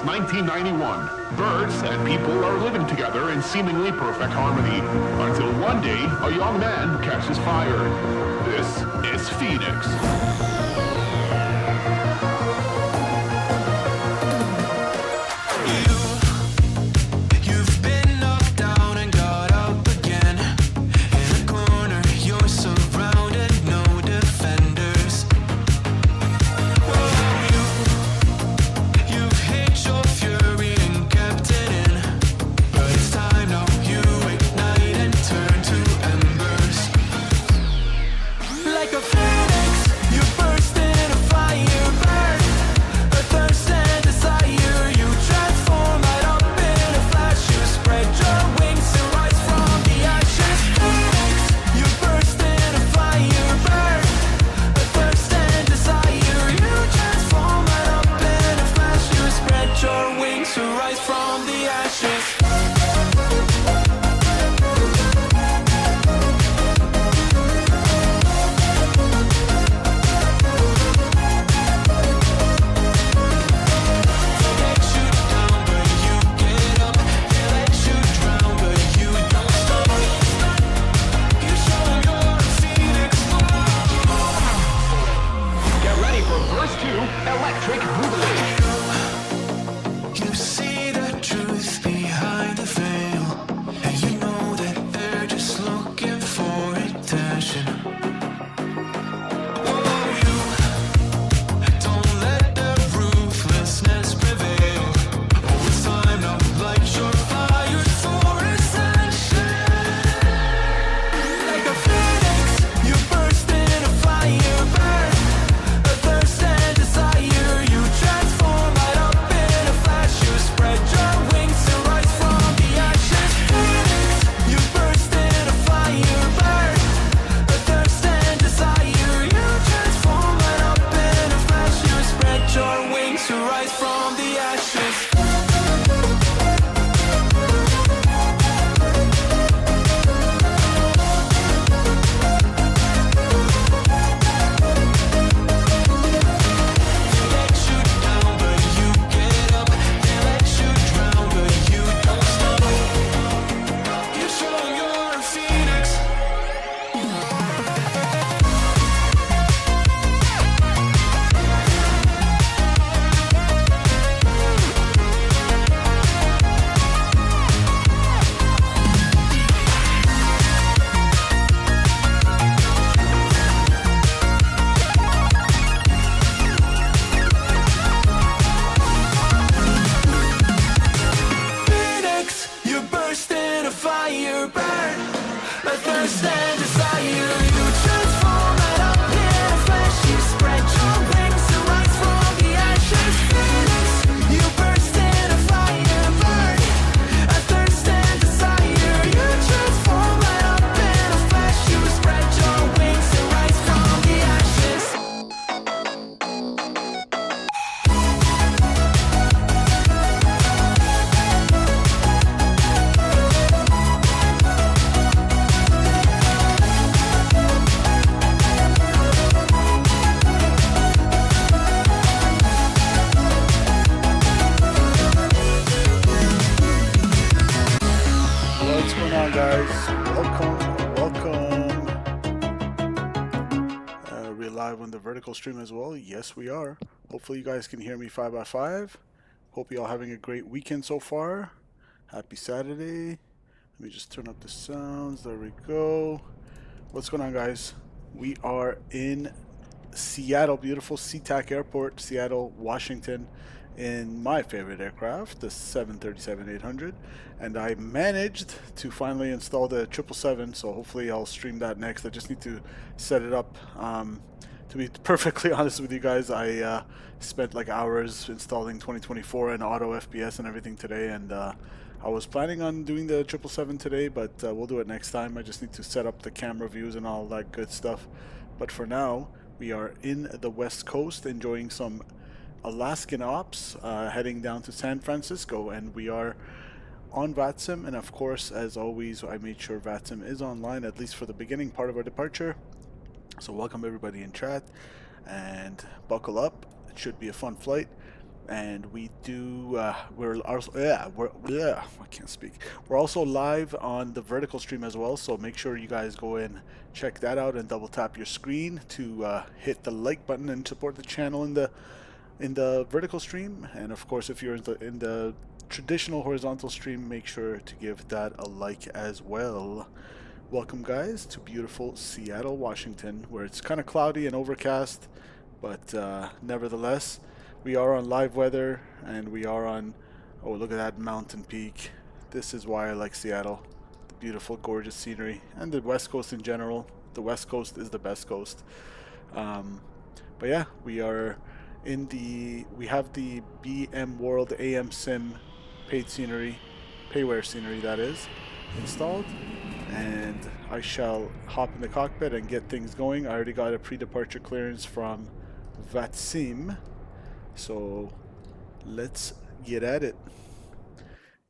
1991. Birds and people are living together in seemingly perfect harmony, until one day a young man catches fire. This is Phoenix. Stream as well. Yes, we are. Hopefully you guys can hear me 5x5. Hope you all having a great weekend so far. Happy Saturday. Let me just turn up the sounds. There we go. What's going on, guys? We are in Seattle, beautiful SeaTac Airport, Seattle, Washington, in my favorite aircraft, the 737-800, and I managed to finally install the 777, so hopefully I'll stream that next. I just need to set it up. To be perfectly honest with you guys, I spent like hours installing 2024 and auto FPS and everything today, and I was planning on doing the 777 today, but we'll do it next time. I just need to set up the camera views and all that good stuff. But for now, we are in the West Coast enjoying some Alaskan ops, heading down to San Francisco, and we are on VATSIM, and of course, as always, I made sure VATSIM is online, at least for the beginning part of our departure. So welcome everybody in chat, and buckle up. It should be a fun flight. And we do, we're also, yeah, I can't speak. We're also live on the vertical stream as well, so make sure you guys go in, check that out, and double tap your screen to hit the like button and support the channel in the vertical stream. And of course, if you're in the traditional horizontal stream, make sure to give that a like as well. Welcome, guys, to beautiful Seattle, Washington, where it's kind of cloudy and overcast, but nevertheless, we are on live weather, and we are on, oh, look at that mountain peak. This is why I like Seattle. The beautiful, gorgeous scenery, and the West Coast in general. The West Coast is the best coast. But yeah, we are we have the BMWorldAMSim paid scenery, payware scenery that is, installed. And I shall hop in the cockpit and get things going. I already got a pre-departure clearance from VATSIM, so let's get at it.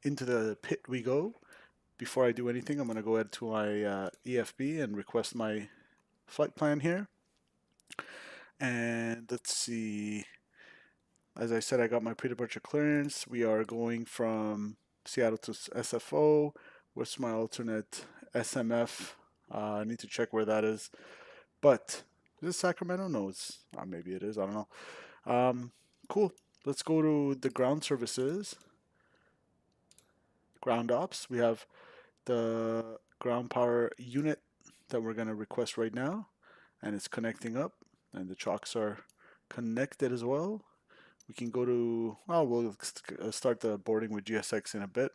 Into the pit we go. Before I do anything, I'm going to go ahead to my EFB and request my flight plan here. And let's see. As I said, I got my pre-departure clearance. We are going from Seattle to SFO. What's my alternate? SMF. I need to check where that is. But is it Sacramento? No, it's maybe it is. I don't know. Cool. Let's go to the ground services. Ground ops. We have the ground power unit that we're going to request right now, and it's connecting up, and the chocks are connected as well. We can go to, well, we'll start the boarding with GSX in a bit.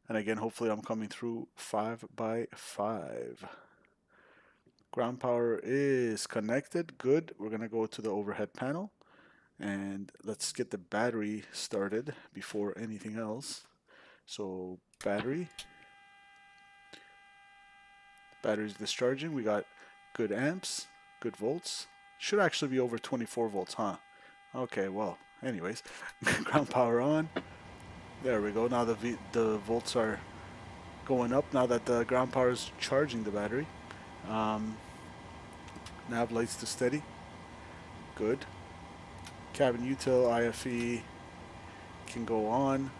And again, hopefully I'm coming through 5x5. Ground power is connected. Good. We're going to go to the overhead panel. And let's get the battery started before anything else. So battery. Battery's discharging. We got good amps, good volts. Should actually be over 24 volts, huh? Okay, well, anyways. Ground power on. There we go. Now the volts are going up now that the ground power is charging the battery. Nav lights to steady. Good. Cabin util IFE can go on.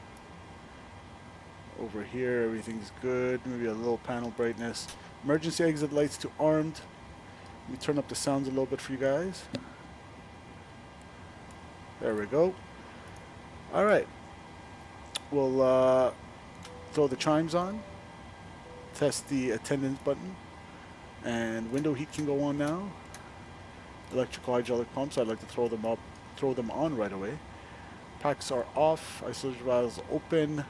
Over here, everything's good. Maybe a little panel brightness. Emergency exit lights to armed. Let me turn up the sounds a little bit for you guys. There we go. All right. We'll throw the chimes on, test the attendance button, and window heat can go on now. Electrical hydraulic pumps, I'd like to throw them on right away. Packs are off, isolation valves open,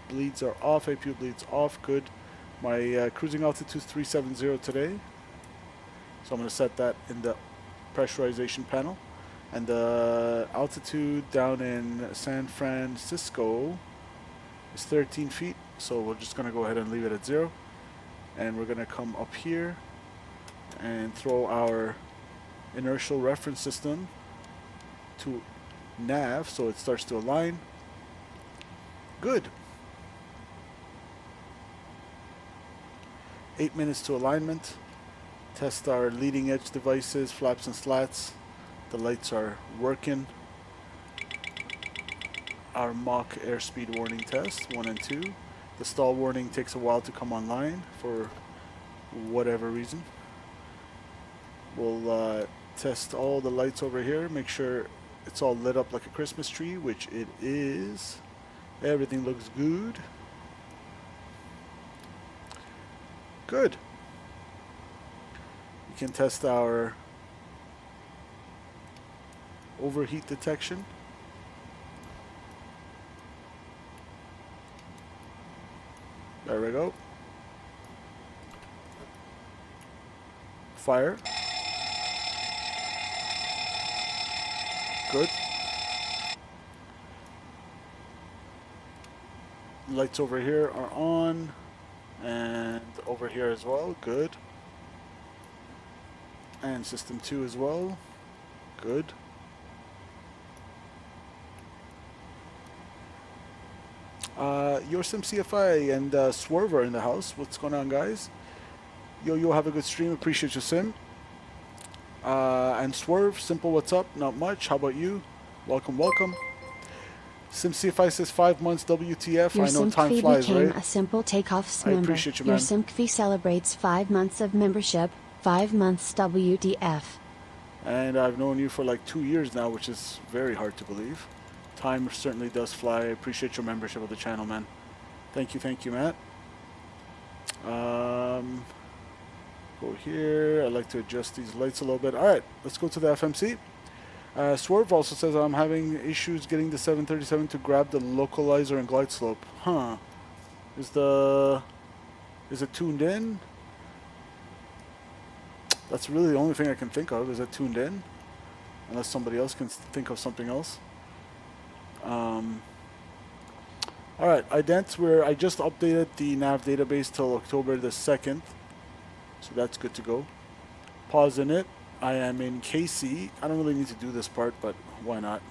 bleeds are off, APU bleeds off, good. My cruising altitude is 370 today, so I'm going to set that in the pressurization panel. And the altitude down in San Francisco is 13 feet. So we're just going to go ahead and leave it at 0. And we're going to come up here and throw our inertial reference system to nav so it starts to align. Good. 8 minutes to alignment. Test our leading edge devices, flaps and slats. The lights are working. Our mock airspeed warning test, 1 and 2. The stall warning takes a while to come online for whatever reason. We'll test all the lights over here, make sure it's all lit up like a Christmas tree, which it is. Everything looks good. Good. We can test our overheat detection. There we go. Fire. Good. Lights over here are on, and over here as well. Good. And system 2 as well. Good. Your Sim CFI and Swerver in the house. What's going on, guys? Yo, have a good stream. Appreciate your sim. And Swerve, simple, what's up? Not much. How about you? Welcome, welcome. SimCFI says 5 months WTF. Your I know time SimCFI flies, became right? a simple Takeoffs I member. appreciate you, Your man. SimCFI celebrates 5 months of membership, 5 months WTF. And I've known you for like 2 years now, which is very hard to believe. Time certainly does fly. I appreciate your membership of the channel, man. Thank you, Matt. Go here. I like to adjust these lights a little bit. All right, let's go to the FMC. Swerve also says I'm having issues getting the 737 to grab the localizer and glide slope. Huh. Is it tuned in? That's really the only thing I can think of. Is it tuned in? Unless somebody else can think of something else. Alright, idents, I just updated the nav database till October the 2nd. So that's good to go. Pause in it. I am in KSEA. I don't really need to do this part, but why not?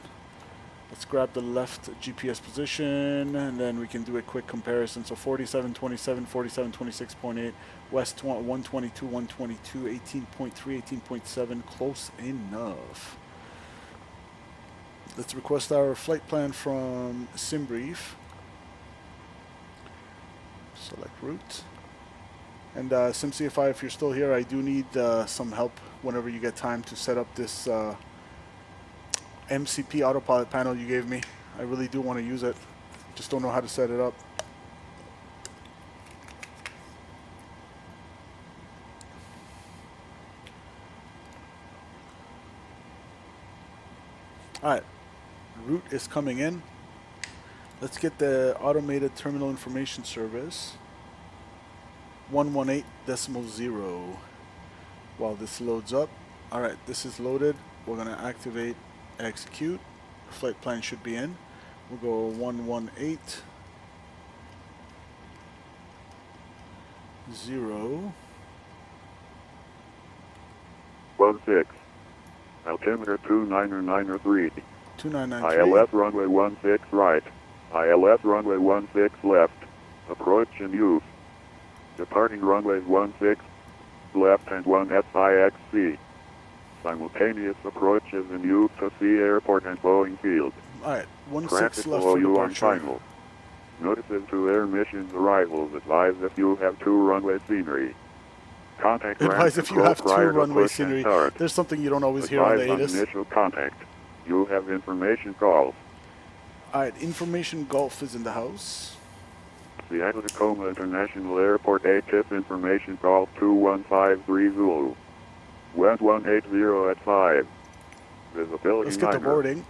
Let's grab the left GPS position, and then we can do a quick comparison. So 47.27, 47.26.8, west 122, 122, 18.3, 18.7, close enough. Let's request our flight plan from SimBrief. Select route. And SimCFI, if you're still here, I do need some help whenever you get time to set up this MCP autopilot panel you gave me. I really do want to use it. Just don't know how to set it up. Alright, route is coming in. Let's get the automated terminal information service. 118.0 while this loads up. Alright, this is loaded. We're going to activate execute. The flight plan should be in. We'll go 118.0 16 altimeter 2993 2993 ILS runway 16 right ILS runway 16 left approach in use departing runways 16 left and 1 SIXC simultaneous approaches in use to C Airport and Boeing Field. Alright, 16 Traffic left below for you on departure. final. Notices to air missions arrivals advise if you have 2 runway scenery. Contact Advise if you have 2 runway scenery. Start. There's something you don't always hear on the Advise on ATIS. initial contact. You have information calls. Alright, information Gulf is in the house. Seattle Tacoma International Airport ATIS information call 2153 Zulu. Wind 180 at 5. Visibility Let's get the minor. boarding.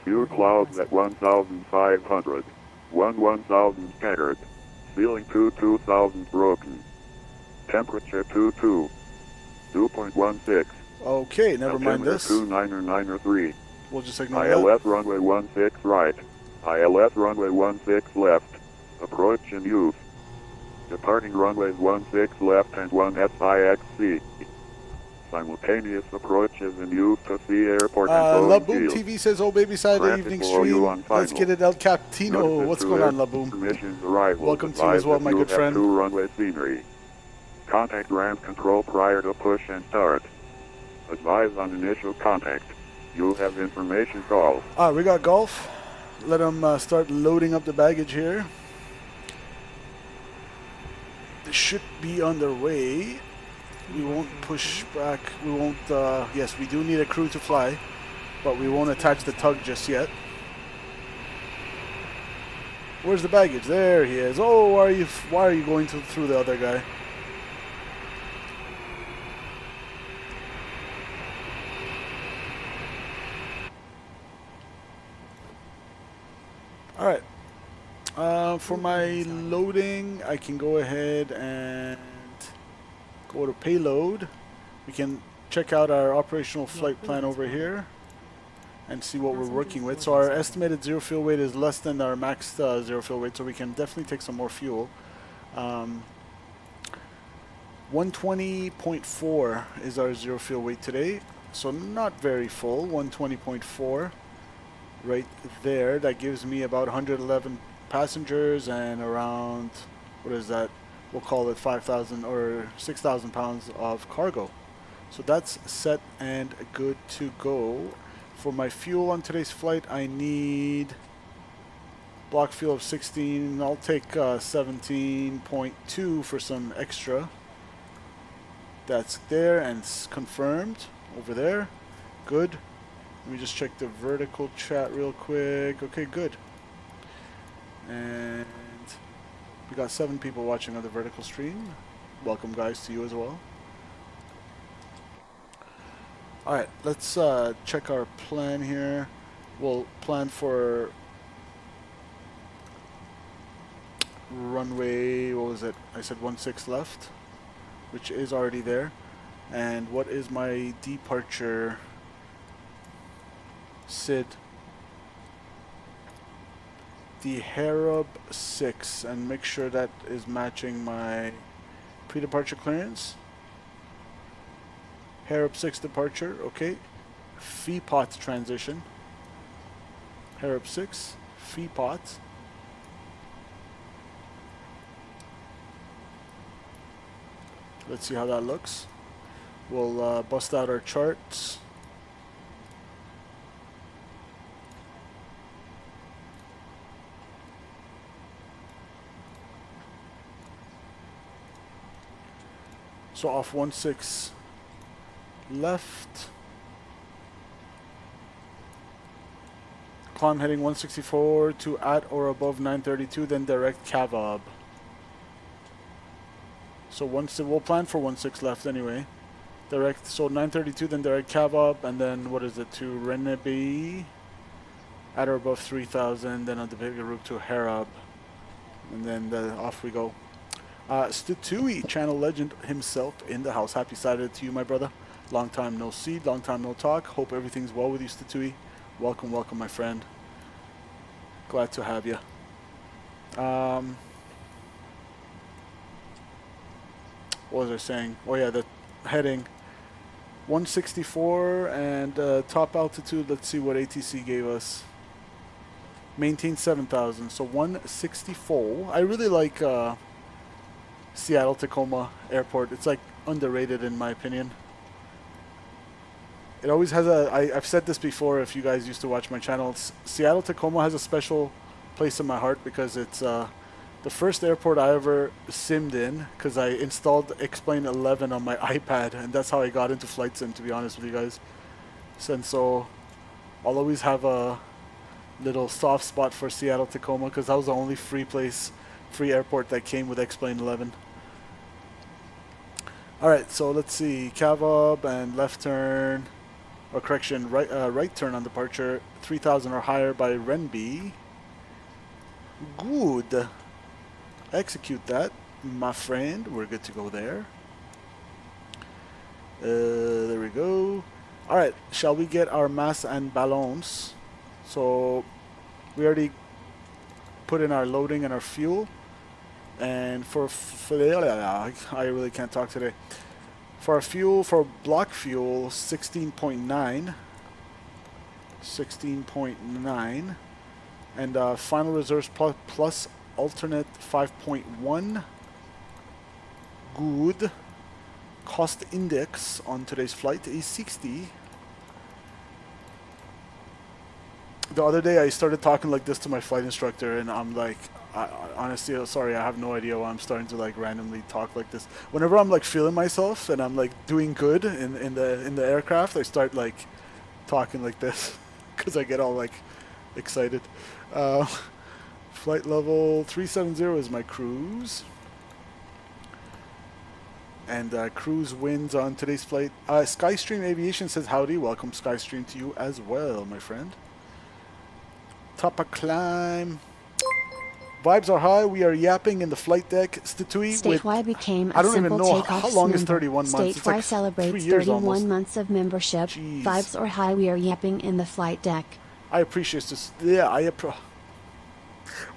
Few clouds at 1,500. 1,000 scattered. Ceiling 2,000 broken. Temperature 22. 2.16. Okay, never mind Altimeter this. 2993. We'll just ignore that. ILS runway 16 right. ILS runway 16 left. Approach in use. Departing runways 16 left and 1 SIXC. Simultaneous approaches in use to C Airport and Boeing Laboom Field. TV says, oh baby, Saturday Traffic evening below you stream. on Let's final. get it, El Capitino. Notices What's to going on, air Laboom? missions arrivals Welcome to you as advise well, if my you good have friend. 2 runway scenery. Contact ramp control prior to push and start. Advise on initial contact. You have information calls. We got Gulf. Let them start loading up the baggage here. They should be on their way. We won't push back. We won't, yes, we do need a crew to fly, but we won't attach the tug just yet. Where's the baggage? There he is. Oh, why are you going through the other guy? Alright. For my loading, I can go ahead and go to payload. We can check out our operational flight plan over here and see what we're working with. So our estimated zero fuel weight is less than our max zero fuel weight, so we can definitely take some more fuel. 120.4 is our zero fuel weight today, so not very full. 120.4 right there. That gives me about 111 passengers and around, what is that? We'll call it 5,000 or 6,000 pounds of cargo. So that's set and good to go. For my fuel on today's flight, I need block fuel of 16. I'll take 17.2 for some extra. That's there and confirmed over there. Good. Let me just check the vertical chat real quick. Okay, good. And we got 7 people watching on the vertical stream. Welcome, guys, to you as well. Alright, let's check our plan here. We'll plan for runway, what was it? I said 16 left, which is already there. And what is my departure? Sid. The Harab 6, and make sure that is matching my pre-departure clearance. Harab 6 departure, okay. FEPOT transition. Harab 6, FEPOT. Let's see how that looks. We'll bust out our charts. So off 16 left. Climb heading 164 to at or above 932, then direct Cavob. So we'll plan for 16 left anyway. Direct, so 932, then direct Cavob, and then what is it, to Renebe, at or above 3000, then on the bigger route to Harab, and then off we go. Stutui, channel legend himself in the house. Happy Saturday to you, my brother. Long time no see, long time no talk. Hope everything's well with you, Stutui. Welcome, welcome, my friend. Glad to have you. What was I saying? Oh yeah, the heading 164 and top altitude. Let's see what ATC gave us. Maintain 7,000, so 164. I really like Seattle Tacoma Airport. It's like underrated in my opinion. It always has I've said this before if you guys used to watch my channel. Seattle Tacoma has a special place in my heart because it's the first airport I ever simmed in, because I installed Explain 11 on my iPad, and that's how I got into flight sim, to be honest with you guys. And so I'll always have a little soft spot for Seattle Tacoma because that was the only free airport that came with Explain 11. Alright, so let's see, Cavob and left turn, or correction, right turn on departure, 3000 or higher by Renby. Good. Execute that, my friend. We're good to go there. There we go. Alright, shall we get our mass and ballons? So we already put in our loading and our fuel. And for I really can't talk today. For our fuel, for block fuel, 16.9. 16.9. And final reserves plus alternate 5.1. Good. Cost index on today's flight is 60. The other day I started talking like this to my flight instructor, and I'm like, honestly, sorry, I have no idea why I'm starting to like randomly talk like this. Whenever I'm like feeling myself and I'm like doing good in the aircraft, I start like talking like this because I get all like excited. Flight level 370 is my cruise. And cruise wins on today's flight. Skystream Aviation says howdy. Welcome, Skystream, to you as well, my friend. Top of climb. Vibes are high. We are yapping in the flight deck. Statui with, Statewide became I a don't even simple know Takeoffs how long is member. 31 months. It's Statewide like celebrates 3 years 31 almost. months of membership. Jeez. Vibes are high. We are yapping in the flight deck. I appreciate this. Yeah,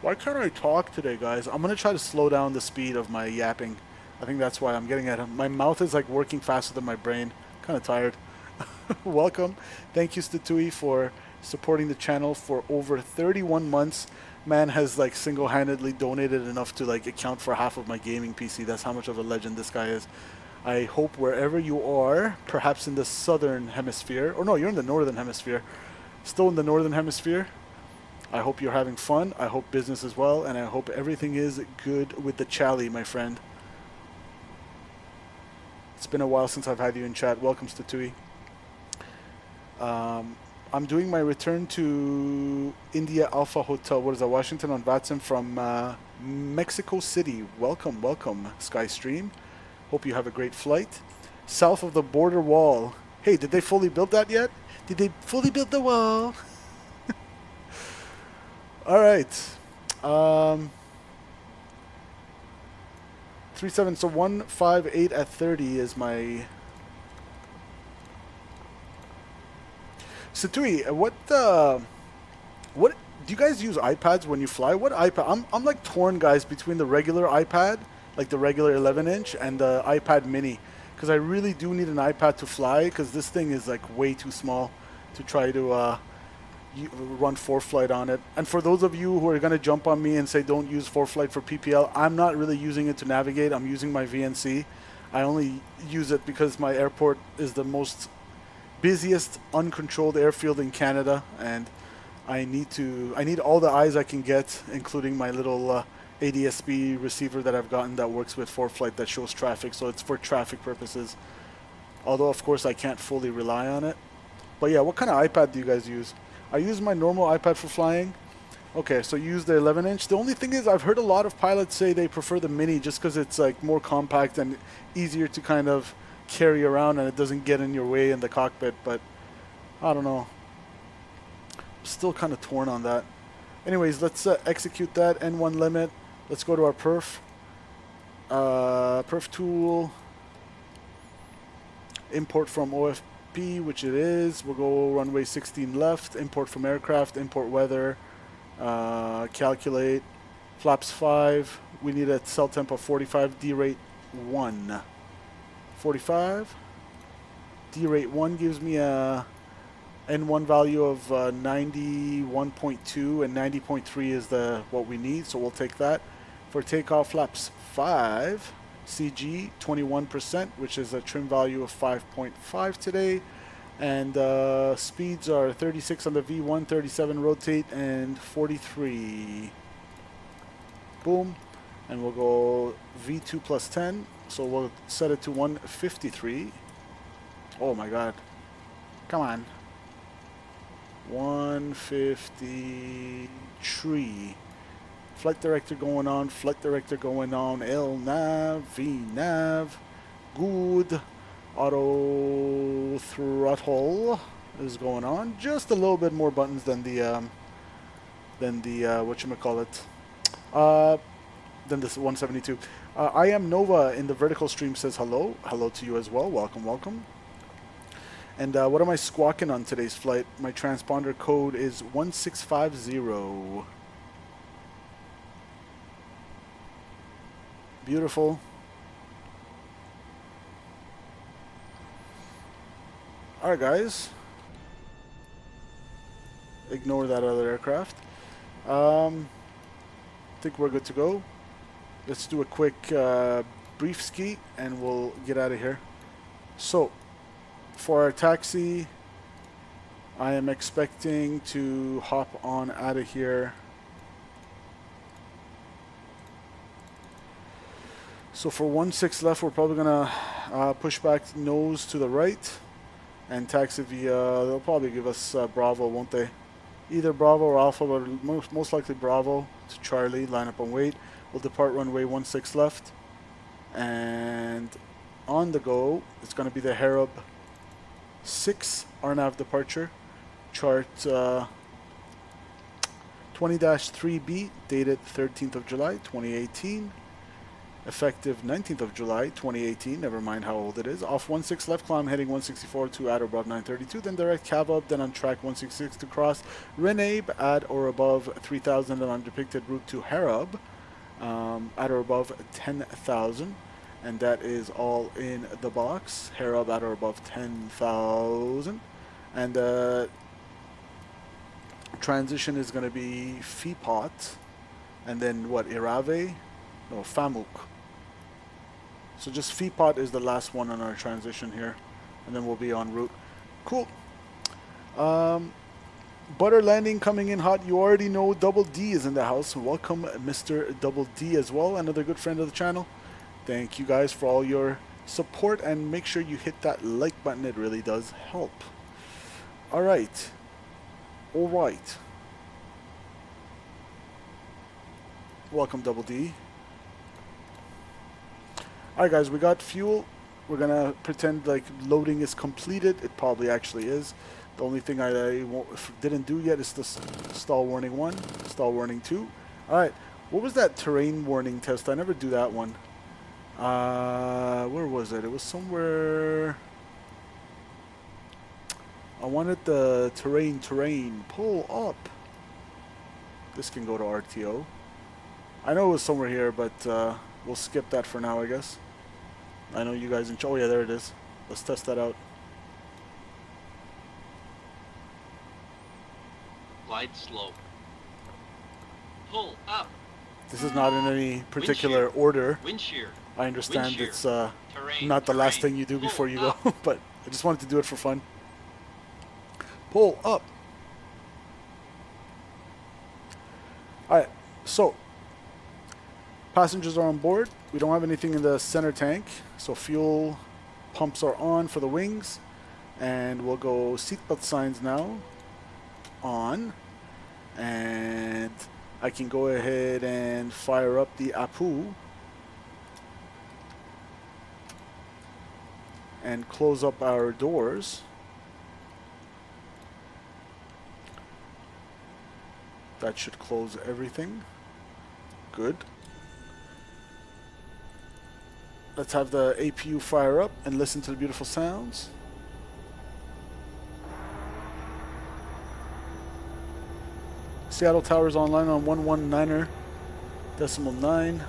why can't I talk today, guys? I'm gonna try to slow down the speed of my yapping. I think that's why I'm getting at it. My mouth is like working faster than my brain. Kind of tired. Welcome. Thank you, Statui, for supporting the channel for over 31 months. Man has like single-handedly donated enough to like account for half of my gaming PC. That's how much of a legend this guy is. I hope wherever you are, perhaps in the southern hemisphere, or no, you're in the northern hemisphere, still in the northern hemisphere. I hope you're having fun. I hope business is well, and I hope everything is good with the Chally, my friend. It's been a while since I've had you in chat. Welcome, Statui. I'm doing my return to India Alpha Hotel. What is that? Washington on VATSIM from Mexico City. Welcome, welcome, Skystream. Hope you have a great flight. South of the border wall. Hey, did they fully build that yet? Did they fully build the wall? All right. 37. So 158 at 30 is my. Satui, what do you guys use iPads when you fly? What iPad? I'm like torn, guys, between the regular iPad, like the regular 11-inch, and the iPad Mini, because I really do need an iPad to fly, because this thing is like way too small to try to run ForeFlight on it. And for those of you who are going to jump on me and say don't use ForeFlight for PPL, I'm not really using it to navigate. I'm using my VNC. I only use it because my airport is the most busiest uncontrolled airfield in Canada, and I need all the eyes I can get, including my little ADSB receiver that I've gotten that works with ForeFlight that shows traffic, so it's for traffic purposes. Although of course I can't fully rely on it. But yeah, what kind of iPad do you guys use? I use my normal iPad for flying. Okay, so you use the 11-inch. The only thing is, I've heard a lot of pilots say they prefer the Mini just because it's like more compact and easier to kind of carry around, and it doesn't get in your way in the cockpit. But I don't know, I'm still kind of torn on that. Anyways, let's execute that N1 limit. Let's go to our perf tool, import from OFP, which it is. We'll go runway 16 left, import from aircraft, import weather, calculate flaps 5. We need a cell temp of 45, D rate 1. 45. D rate 1 gives me a N1 value of 91.2, and 90.3 is what we need, so we'll take that. For takeoff, flaps 5, CG 21%, which is a trim value of 5.5 today, and speeds are 36 on the V1, 37 rotate, and 43. Boom. And we'll go V2 plus 10. So we'll set it to 153. Oh my god. Come on. 153. Flight director going on. Flight director going on. L nav. V nav. Good. Auto throttle is going on. Just a little bit more buttons than the whatchamacallit. Than this 172. I am Nova in the vertical stream says hello. Hello to you as well. Welcome, welcome. And what am I squawking on today's flight? My transponder code is 1650. Beautiful. Alright, guys. Ignore that other aircraft. I think we're good to go. Let's do a quick brief ski and we'll get out of here. So, for our taxi, I am expecting to hop on out of here. So for 16 left, we're probably gonna push back nose to the right and taxi via, they'll probably give us Bravo, won't they? Either Bravo or Alpha, but most likely Bravo to Charlie, line up and wait. We'll depart runway 16 left, and on the go, it's going to be the Harab 6 RNAV departure, chart 20-3B, dated 13th of July, 2018, effective 19th of July, 2018, never mind how old it is. Off 16 left, climb heading 164 to at or above 932, then direct cav up, then on track 166 to cross Renabe at or above 3000, and on depicted route to Harab, at or above 10,000, and that is all in the box. Harab at or above 10,000, and transition is going to be Fipot, and then what, Irave? No, Famuk. So just Feepot is the last one on our transition here, and then we'll be en route. Cool. Butter Landing coming in hot. You already know Double D is in the house. Welcome, Mr. Double D as well, another good friend of the channel. Thank you guys for all your support, and make sure you hit that like button. It really does help. All right. All right. Welcome, Double D. Alright guys, we got fuel. We're gonna pretend like loading is completed. It probably actually is. The only thing I didn't do yet is the stall warning 1, stall warning 2. Alright, what was that terrain warning test? I never do that one. Where was it? It was somewhere... I wanted the terrain. Pull up. This can go to RTO. I know it was somewhere here, but we'll skip that for now, I guess. I know you guys enjoy. Oh yeah, there it is. Let's test that out. Glide slope. Pull up. This is not in any particular order. Wind shear. I understand Wind shear. it's Terrain. not the last Terrain. thing you do Pull before you go, up. but I just wanted to do it for fun. Pull up. Alright, so passengers are on board. We don't have anything in the center tank, so fuel pumps are on for the wings, and we'll go seatbelt signs now on, and I can go ahead and fire up the Apu and close up our doors. That should close everything. Good. Let's have the APU fire up and listen to the beautiful sounds. Seattle Towers online on 119.9.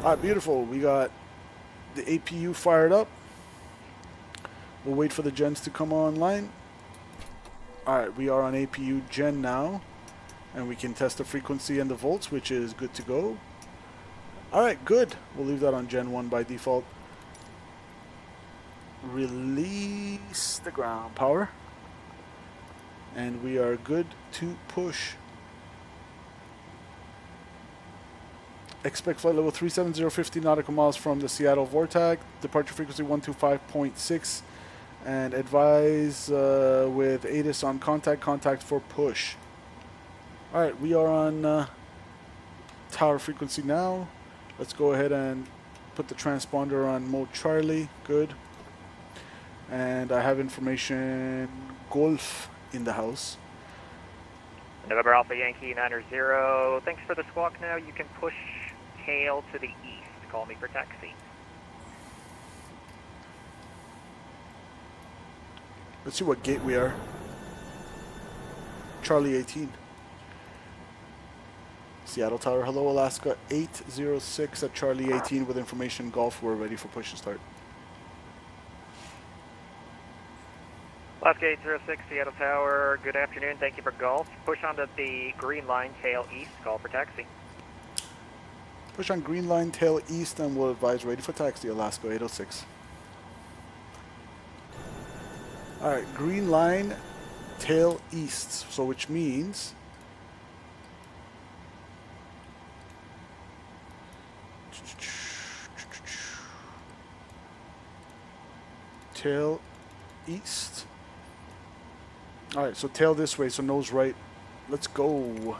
Alright, beautiful. We got the APU fired up. We'll wait for the gens to come online. Alright, we are on APU gen now, and we can test the frequency and the volts, which is good to go. Alright, good. We'll leave that on gen 1 by default. Release the ground power, and we are good to push. Expect flight level 37050 nautical miles from the Seattle VORTAG. Departure frequency 125.6. And advise with ATIS on contact for push. Alright, we are on tower frequency now. Let's go ahead and put the transponder on mode Charlie. Good. And I have information Golf in the house. November Alpha Yankee 900. Thanks for the squawk now. You can push tail to the east. Call me for taxi. Let's see what gate we are. Charlie 18. Seattle Tower, hello Alaska 806 at Charlie 18 with information Golf. We're ready for push to start. Alaska 806, Seattle Tower, good afternoon. Thank you for Golf. Push onto the green line, tail east. Call for taxi. Push on green line, tail east, and we'll advise ready for taxi, Alaska 806. Alright, green line, tail east, so which means tail east. Alright, so tail this way, so nose right. Let's go.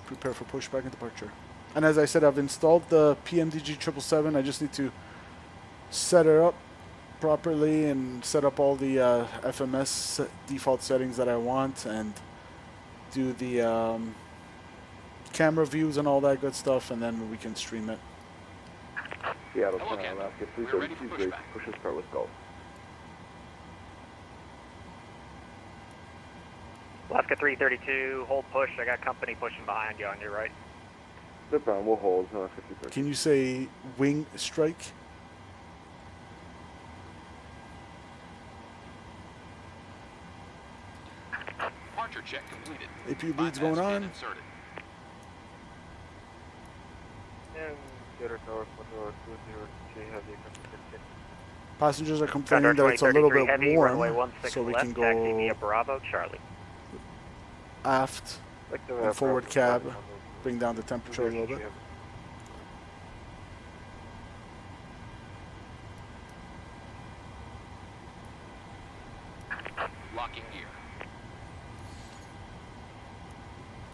Prepare for pushback and departure. And as I said, I've installed the PMDG 777. I just need to set it up properly and set up all the FMS default settings that I want, and do the camera views and all that good stuff, and then we can stream it. Seattle, Hello, Captain. Alaska We're ready for 332 pushback. push and start with Golf. Alaska 332, hold push. I got company pushing behind you on your right. No problem, we'll hold. Alaska 332. Can you say wing strike? Departure check completed. APU bleeds going on. Inserted. Passengers are complaining that it's a little bit heavy, runway warm, 16 so we left, can taxi go via Bravo, Charlie. aft and forward cab, bring down the temperature a little bit. Locking gear.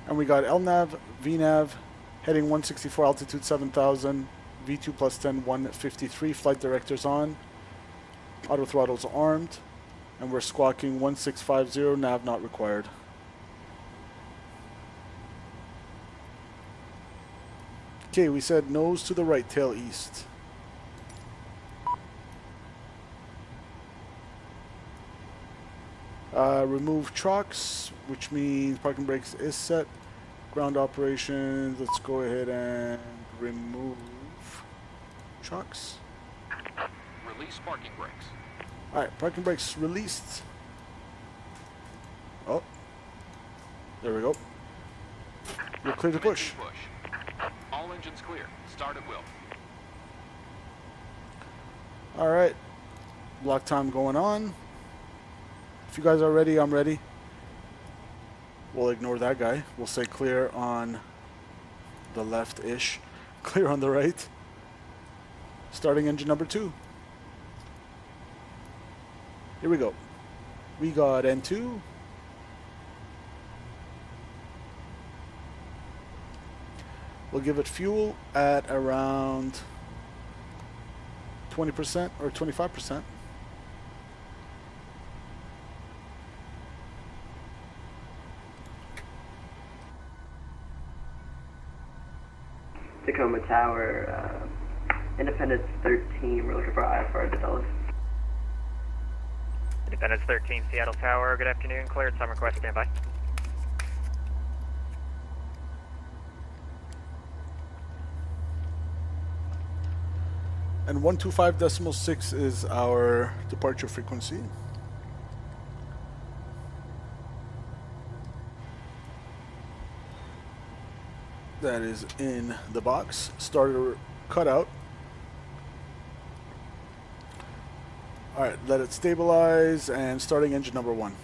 And we got LNAV, VNAV, heading 164, altitude 7,000, V2 plus 10, 153, flight directors on, auto throttles armed, and we're squawking 1650, nav not required. Okay, we said nose to the right, tail east. Remove trucks, which means parking brakes is set. Ground operations, let's go ahead and remove trucks. Release parking brakes. Alright, parking brakes released. Oh, there we go. We're clear to push. Push. All engines clear. Start at will. Alright, block time going on. If you guys are ready, I'm ready. We'll ignore that guy. We'll say clear on the left-ish. Clear on the right. Starting engine number 2. Here we go. We got N2. We'll give it fuel at around 20% or 25%. Tacoma Tower, Independence 13, we're looking for IFR to Dulles. Independence 13, Seattle Tower, good afternoon, cleared, some request, standby. And 125.6 is our departure frequency. That is in the box. Starter cutout. Alright, let it stabilize and starting engine number 1.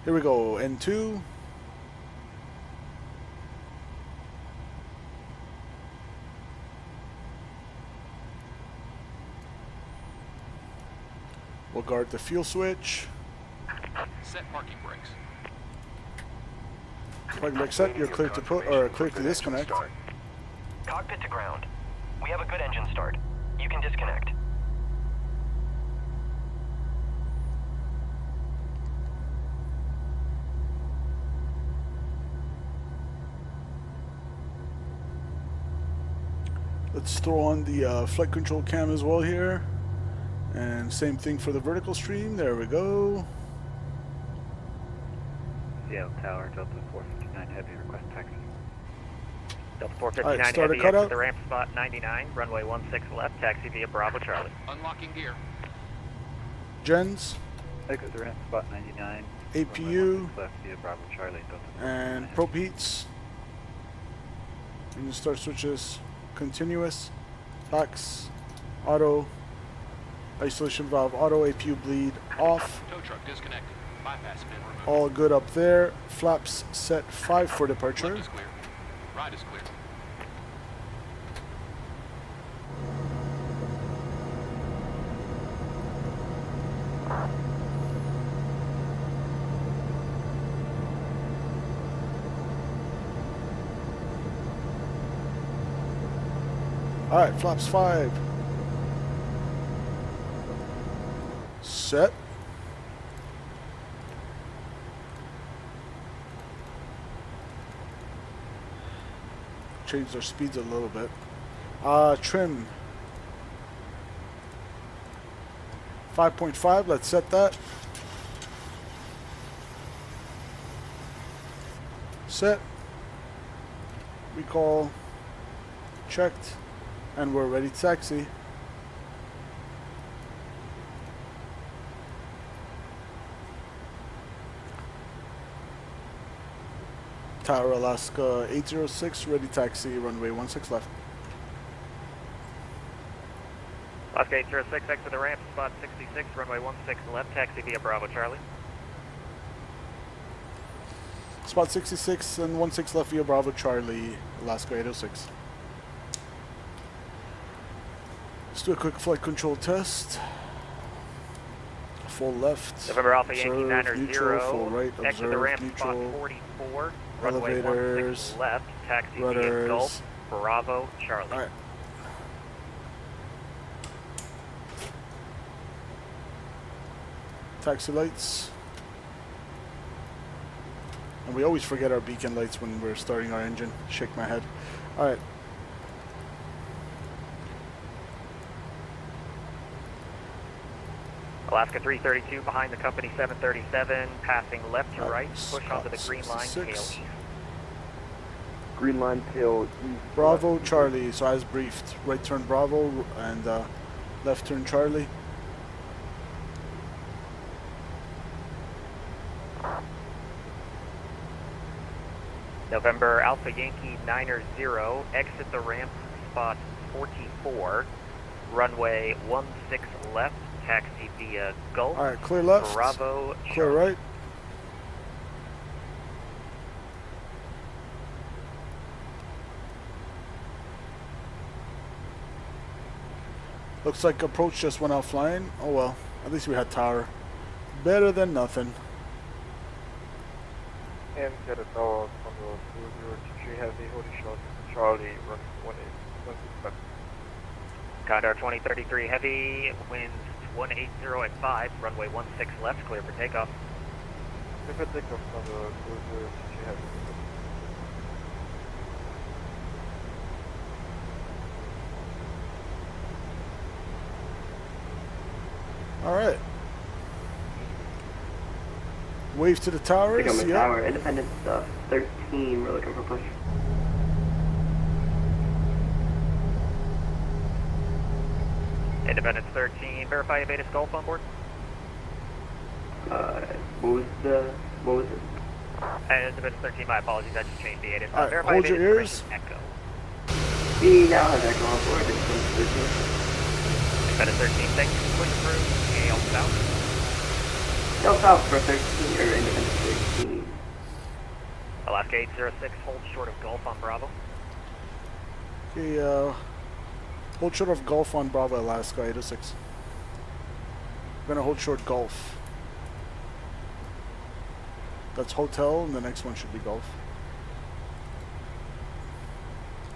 Here we go, N2. We'll guard the fuel switch. Set parking brakes. Parking brake set, you're clear to put or clear to disconnect. Cockpit to ground. We have a good engine start. You can disconnect. Let's throw on the flight control cam as well here. And same thing for the vertical stream. There we go. Seattle Tower, Delta 459 Heavy, request taxi. Delta 459 Alright, start a Heavy, cutout. exit the ramp spot 99, runway 16 left, taxi via Bravo, Charlie. Unlocking gear. Gens, Exit the ramp spot 99. APU, Left via Bravo Charlie, Delta and probe heats. You can start switches continuous, fax, auto, isolation valve auto, APU bleed off. Tow truck disconnected. Bypass pin removed. All good up there. Flaps set 5 for departure. Left is clear. Right is clear. Alright, flaps 5. Set. Change their speeds a little bit. Trim. 5.5, let's set that. Set. Recall. Checked. And we're ready to taxi. Tower Alaska 806, ready taxi, runway 16 left. Alaska 806, exit the ramp, spot 66, runway 16 left, taxi via Bravo Charlie. Spot 66 and 16 left via Bravo Charlie, Alaska 806. Let's do a quick flight control test. Full left. November Alpha Yankee observe, 90, neutral, full right, exit the observe, ramp, neutral, spot 44, runway elevators, 16 left, taxi via rudders. Gulf, Bravo Charlie. Alright. Taxi lights. And we always forget our beacon lights when we're starting our engine. Shake my head. Alright. Alaska 332 behind the company 737, passing left to right, push onto the green line, tail 66. east. Green line tail east. Bravo Charlie, so as briefed. Right turn Bravo and left turn Charlie. November Alpha Yankee 90, exit the ramp, spot 44, runway 16 left, taxi via Gulf, Alright, clear left. Bravo Clear Charlie. right. Looks like approach just went out flying. Oh well, at least we had tower. Better than nothing. And get a tower on the 2023 heavy, holding short, Charlie, run 18 left. Condor 2033 heavy, winds 180 at 5, runway 16 left, clear for takeoff. If I take off on the 2023 heavy. Alright. Wave to the towers. Tacoma Yep. Tower, Independence 13, we're looking for push. Independence 13, verify Aviation Gulf on board. What was it? Independence 13, my apologies, I just changed the ATIS. Alright, Verify hold your Aviation ears. Echo. We now have Echo on board, Independence 13. Independence 13, thank you, push through, gale south. No south for 13, or Independence 13. Alaska 806, hold short of Gulf on Bravo. Okay, hold short of Gulf on Bravo, Alaska 806. We're gonna hold short Gulf. That's hotel, and the next one should be Gulf.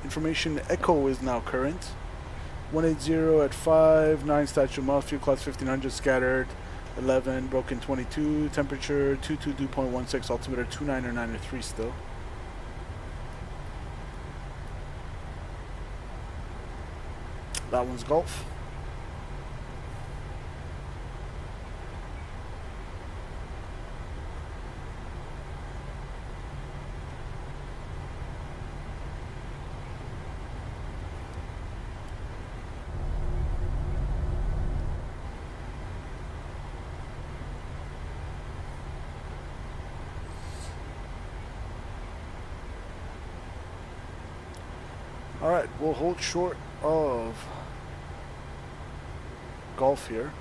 Information Echo is now current. 180 at 5, 9 statute mile, fuel class 1500, scattered 11, broken 22, temperature 222.16, altimeter 299.3 still. That one's Gulf. Alright, we'll hold short of Gulf here.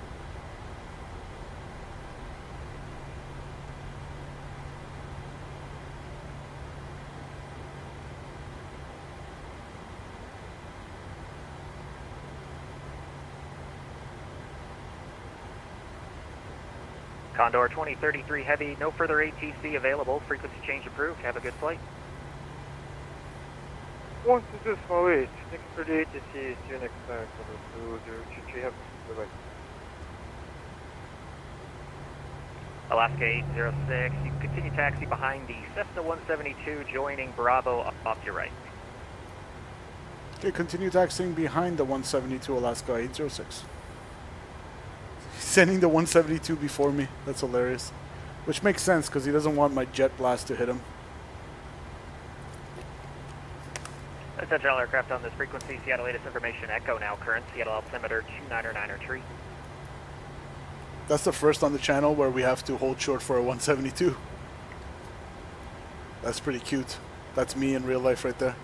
Condor 2033 heavy, no further ATC available, frequency change approved, have a good flight. 122 small 8, thank you for the ATC, see you next time for the 2023 heavy. Bye-bye. Alaska 806, you can continue taxi behind the Cessna 172, joining Bravo off to your right. Okay, continue taxiing behind the 172 Alaska 806. sending the 172 before me. That's hilarious. Which makes sense because he doesn't want my jet blast to hit him. Attention all aircraft on this frequency. Seattle latest information. Echo now. Current Seattle altimeter 299 That's the first on the channel where we have to hold short for a 172. That's pretty cute. That's me in real life right there.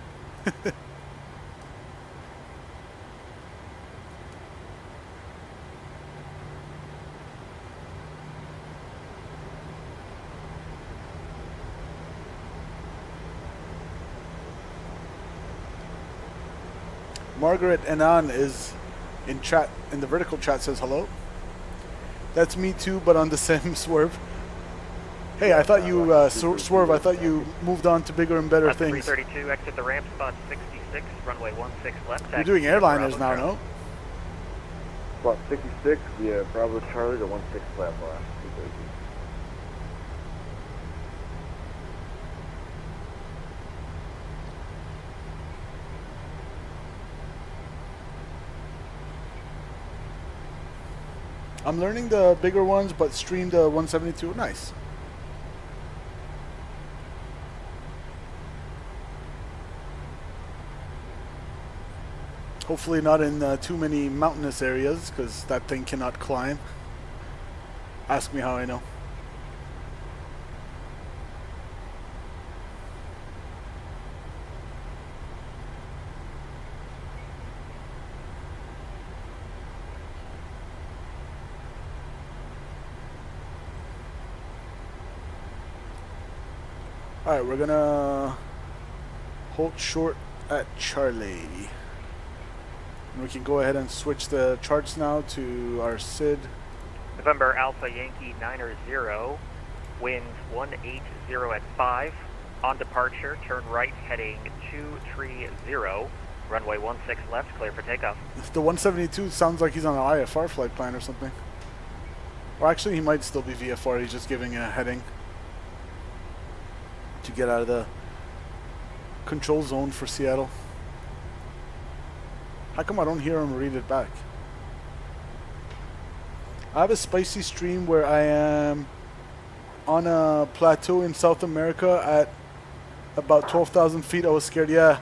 Margaret Anan is in chat, in the vertical chat, says hello. That's me too, but on the same Swerve. Hey, I thought you, Swerve, I thought you moved on to bigger and better things. 332, exit the ramp, spot 66, runway 16 left. You're doing airliners now, no? Spot 66, yeah, Bravo Charlie to 16 left last. I'm learning the bigger ones, but stream the 172. Nice. Hopefully not in too many mountainous areas, because that thing cannot climb. Ask me how I know. Alright, we're gonna hold short at Charlie. And we can go ahead and switch the charts now to our SID. November Alpha Yankee 90, wind 180 at 5. On departure, turn right heading 230, runway 16 left, clear for takeoff. The 172 sounds like he's on an IFR flight plan or something. Or actually he might still be VFR, he's just giving a heading to get out of the control zone for Seattle. How come I don't hear him read it back? I have a spicy stream where I am on a plateau in South America at about 12,000 feet. I was scared, yeah.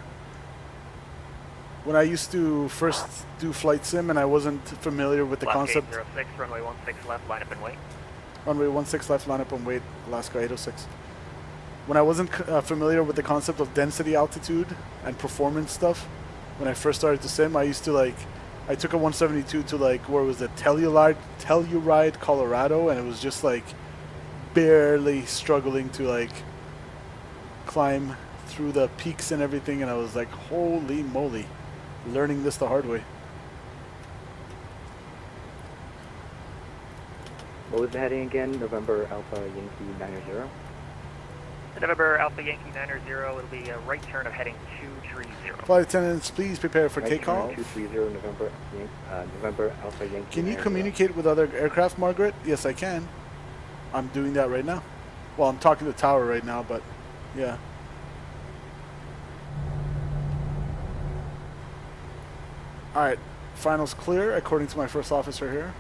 When I used to first do flight sim and I wasn't familiar with the concept. 806, runway 16 left, line up and wait. Runway 16 left, line up and wait, Alaska 806. When I wasn't familiar with the concept of density, altitude, and performance stuff, when I first started to sim, I used to I took a 172 to where was it, Telluride, Colorado, and it was just barely struggling to climb through the peaks and everything, and I was like, holy moly, learning this the hard way. What was the heading again? November Alpha Yankee 90. November Alpha Yankee 90, it'll be a right turn of heading 230. Flight attendants, please prepare for takeoff. 230, November Alpha Yankee. Can you communicate with other aircraft, Margaret? Yes, I can. I'm doing that right now. Well, I'm talking to the tower right now, but yeah. Alright, finals clear according to my first officer here.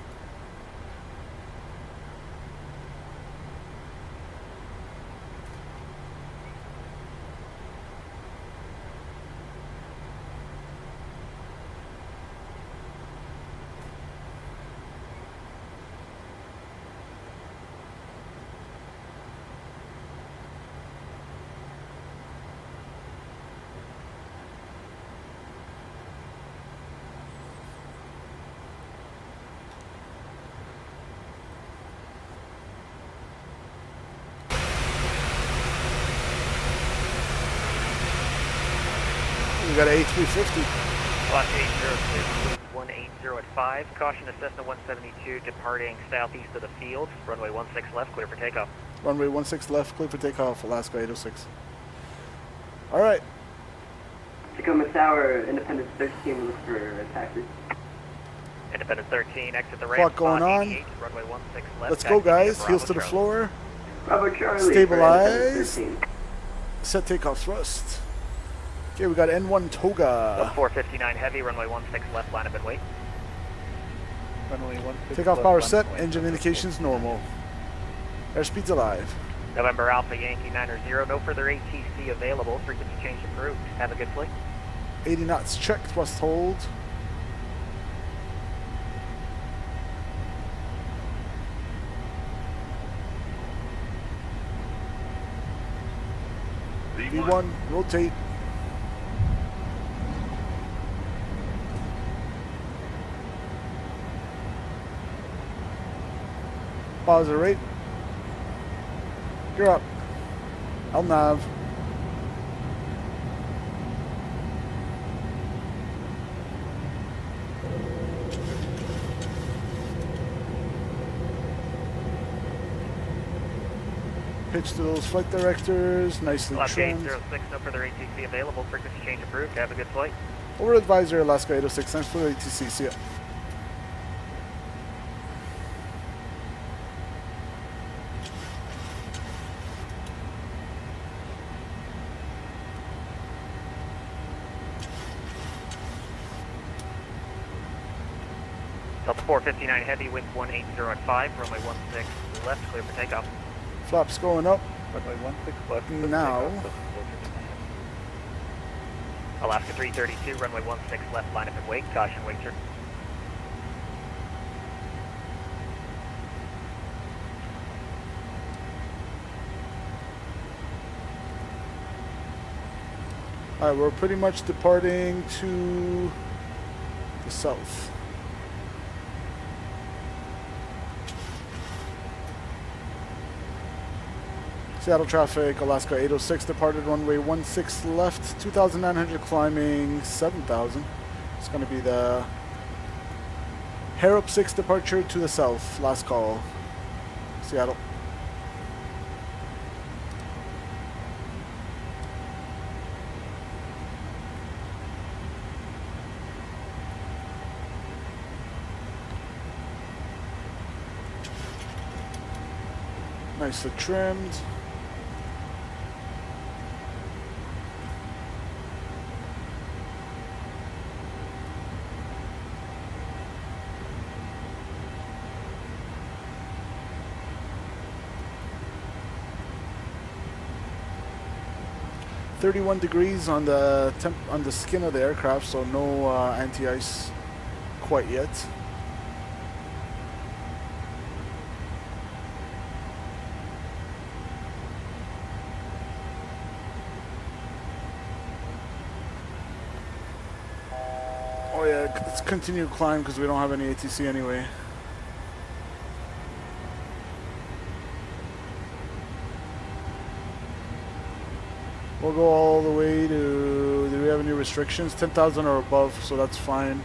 We got an A350. Block 806, 180 at 5. Caution to Cessna 172 departing southeast of the field. Runway 16 left, clear for takeoff. Runway 16 left, clear for takeoff, Alaska 806. Alright. Tacoma Tower, Independence 13, look for a taxi. Independence 13, exit the ramp. Clock going on. Runway 16 left. Let's go, guys. Heels to the floor. Bravo Charlie. Stabilize. Set takeoff thrust. Okay, we got N1 Toga. 459 heavy, runway 16 left, line up and wait. Runway 16 Takeoff left, power line set, up and wait. engine indications normal. Airspeed's alive. November Alpha Yankee 90, no further ATC available. Frequency change approved. Have a good flight. 80 knots checked, must hold. V1, rotate. Pause the rate. You're up. I'll nav. Pitch to those flight directors, nicely Left gate trimmed. 06, no further ATC available. Frequency change approved. Have a good flight. Over advisor Alaska 806, thanks for the ATC, see ya. Delta 459 heavy, wind 180 at 5, runway 16 left, clear for takeoff. Flaps going up. Runway 16 left. Now. Alaska 332, runway 16 left, line up and wait. Caution, wait, sir. Alright, we're pretty much departing to the south. Seattle traffic, Alaska 806 departed runway 16 left, 2,900 climbing 7,000. It's going to be the Harrop 6 departure to the south, last call. Seattle. Nicely trimmed. .31 degrees on the on the skin of the aircraft, so no anti-ice quite yet. Oh yeah, let's continue to climb because we don't have any ATC anyway. We'll go all the way to, do we have any restrictions? 10,000 or above, so that's fine.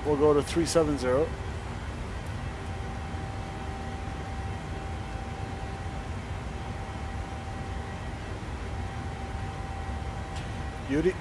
We'll go to 370. Beauty.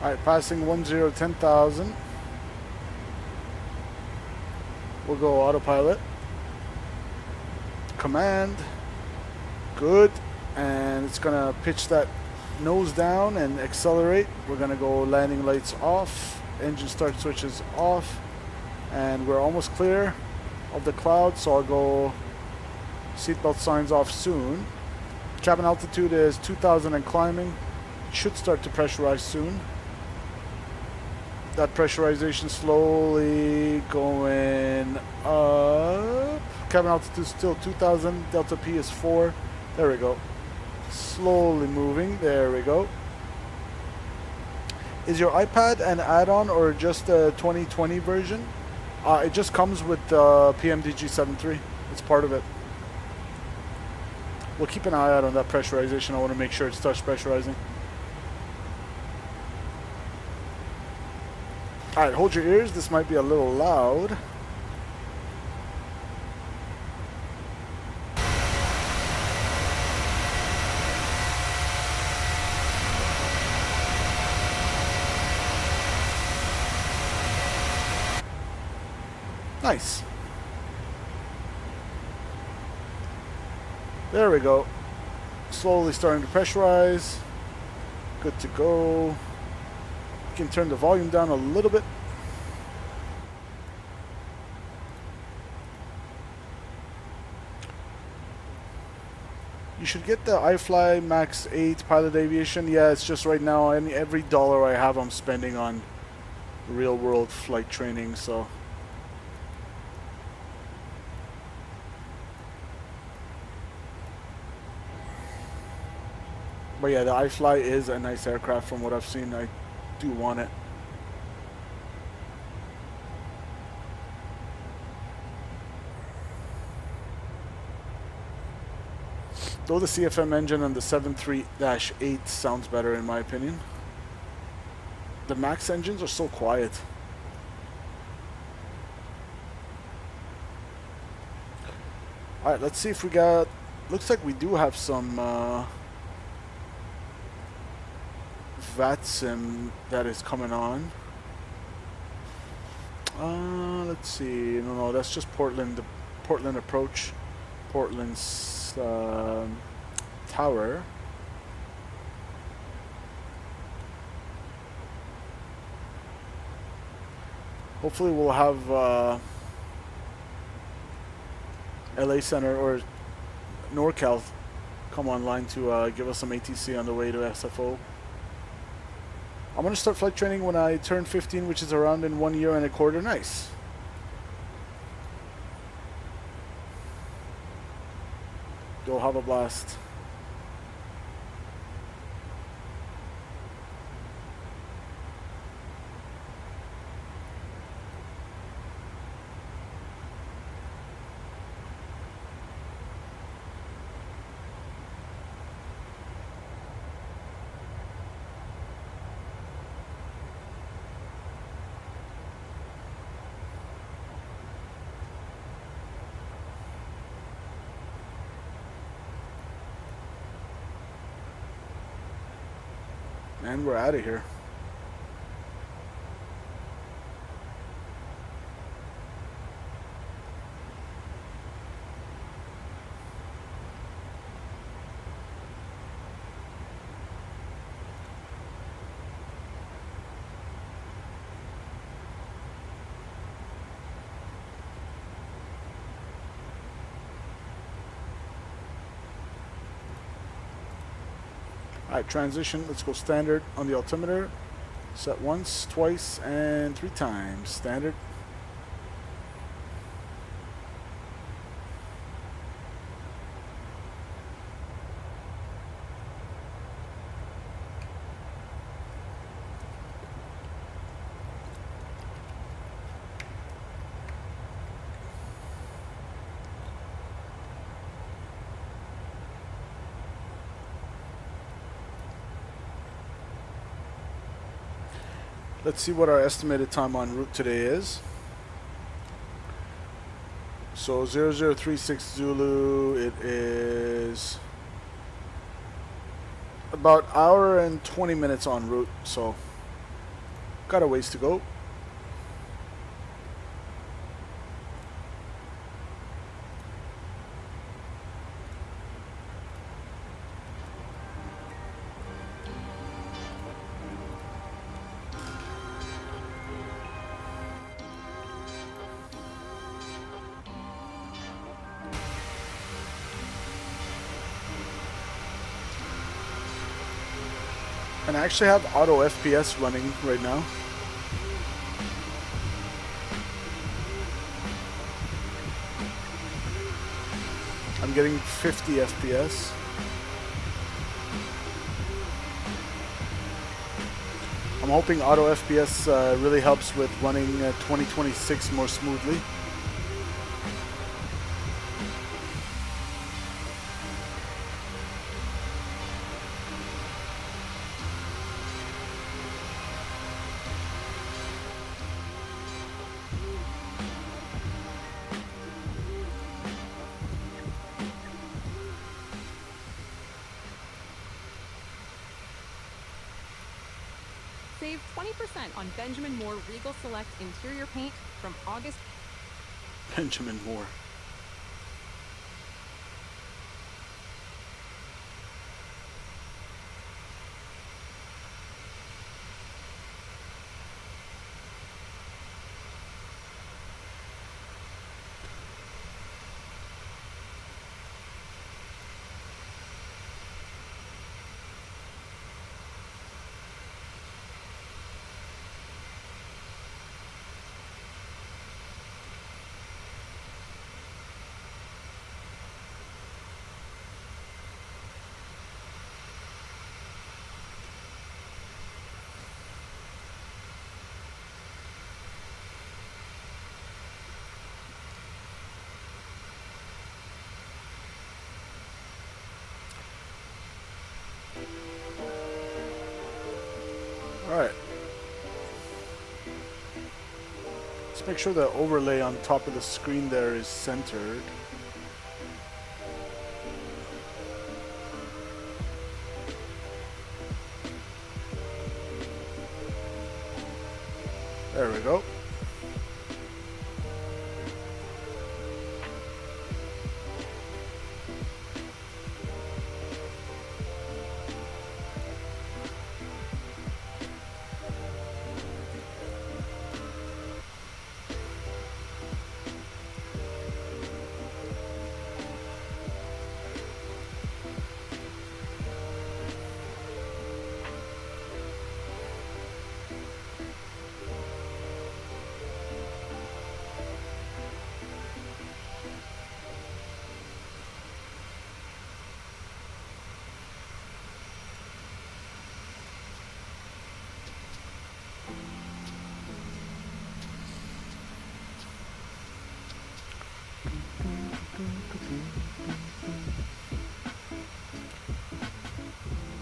Alright, passing 10,000. We'll go autopilot. Command. Good. And it's gonna pitch that nose down and accelerate. We're gonna go landing lights off. Engine start switches off. And we're almost clear of the cloud, so I'll go seatbelt signs off soon. Cabin altitude is 2,000 and climbing. Should start to pressurize soon. That pressurization slowly going up. Cabin altitude still 2,000. Delta P is 4. There we go. Slowly moving. There we go. Is your iPad an add-on or just a 2020 version? It just comes with the PMDG 7.3. It's part of it. we'll keep an eye out on that pressurization. I want to make sure it starts pressurizing. Alright, hold your ears. This might be a little loud. Nice. There we go. Slowly starting to pressurize. Good to go. You can turn the volume down a little bit. You should get the iFly Max 8 Pilot Aviation. Yeah, it's just right now, every dollar I have I'm spending on real world flight training, so. But yeah, the iFly is a nice aircraft from what I've seen. I do want it. Though the CFM engine on the 7.3-8 sounds better in my opinion. The Max engines are so quiet. Alright, let's see if we got... Looks like we do have some VATSIM that is coming on. Let's see. No, that's just Portland. The Portland approach. Portland's tower. Hopefully we'll have LA Center or NorCal come online to give us some ATC on the way to SFO. I'm going to start flight training when I turn 15, which is around in 1 year and a quarter. Nice. Go have a blast. And we're out of here. Alright, transition. Let's go standard on the altimeter. Set once, twice, and 3 times. Standard. Let's see what our estimated time en route today is. So 0036 Zulu, it is about an hour and 20 minutes en route, so got a ways to go. And I actually have auto FPS running right now. I'm getting 50 FPS. I'm hoping auto FPS really helps with running 2026 more smoothly. Save 20% on Benjamin Moore Regal Select interior paint from August. Benjamin Moore. Alright. Let's make sure the overlay on top of the screen there is centered. There we go.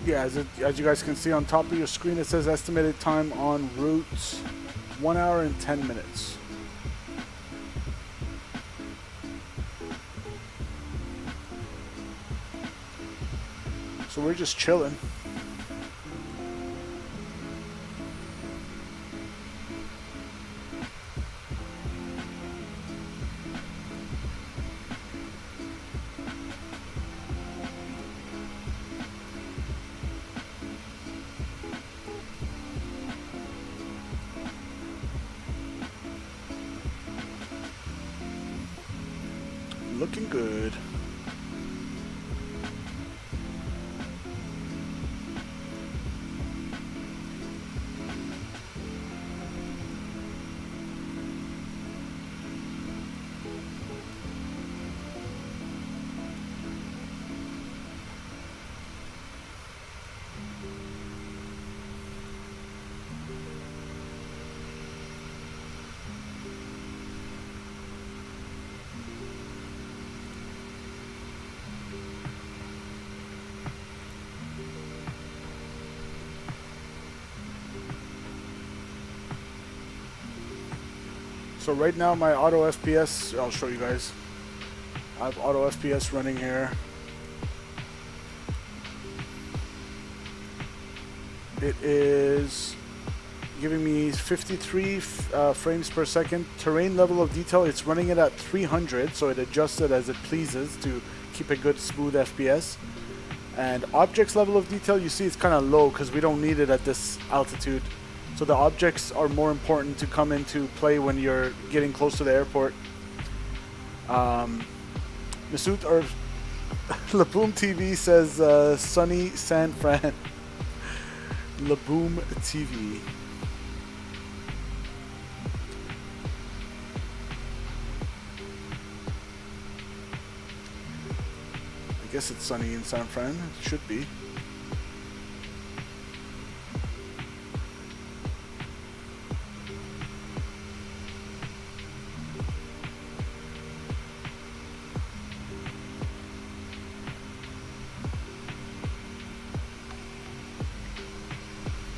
Yeah, as you guys can see on top of your screen, it says estimated time en route 1 hour and 10 minutes. So we're just chilling. Looking good. So right now my auto FPS, I'll show you guys. I have auto FPS running here. It is giving me 53 frames per second. Terrain level of detail, it's running it at 300, so it adjusts it as it pleases to keep a good smooth FPS. And objects level of detail, you see it's kind of low because we don't need it at this altitude. So the objects are more important to come into play when you're getting close to the airport. Masood or Laboom TV says sunny San Fran. Laboom TV. I guess it's sunny in San Fran. It should be.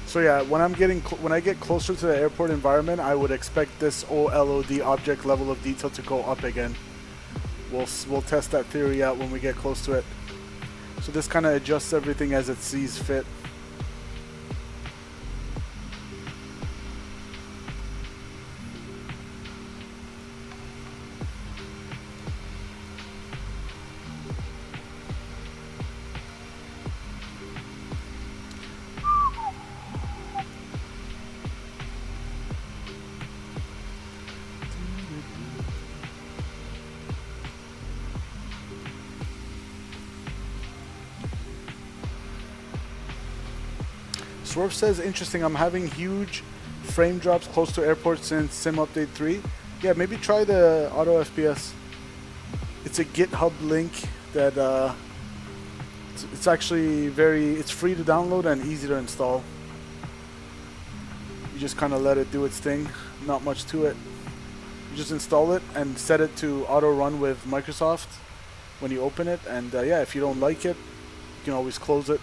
So yeah, when I get closer to the airport environment, I would expect this OLOD object level of detail to go up again. We'll test that theory out when we get close to it. So this kind of adjusts everything as it sees fit. Swerve says, interesting, I'm having huge frame drops close to airport since Sim Update 3. Yeah, maybe try the Auto FPS. It's a GitHub link that it's actually it's free to download and easy to install. You just kind of let it do its thing, not much to it. You just install it and set it to auto run with Microsoft when you open it, and yeah, if you don't like it, you can always close it.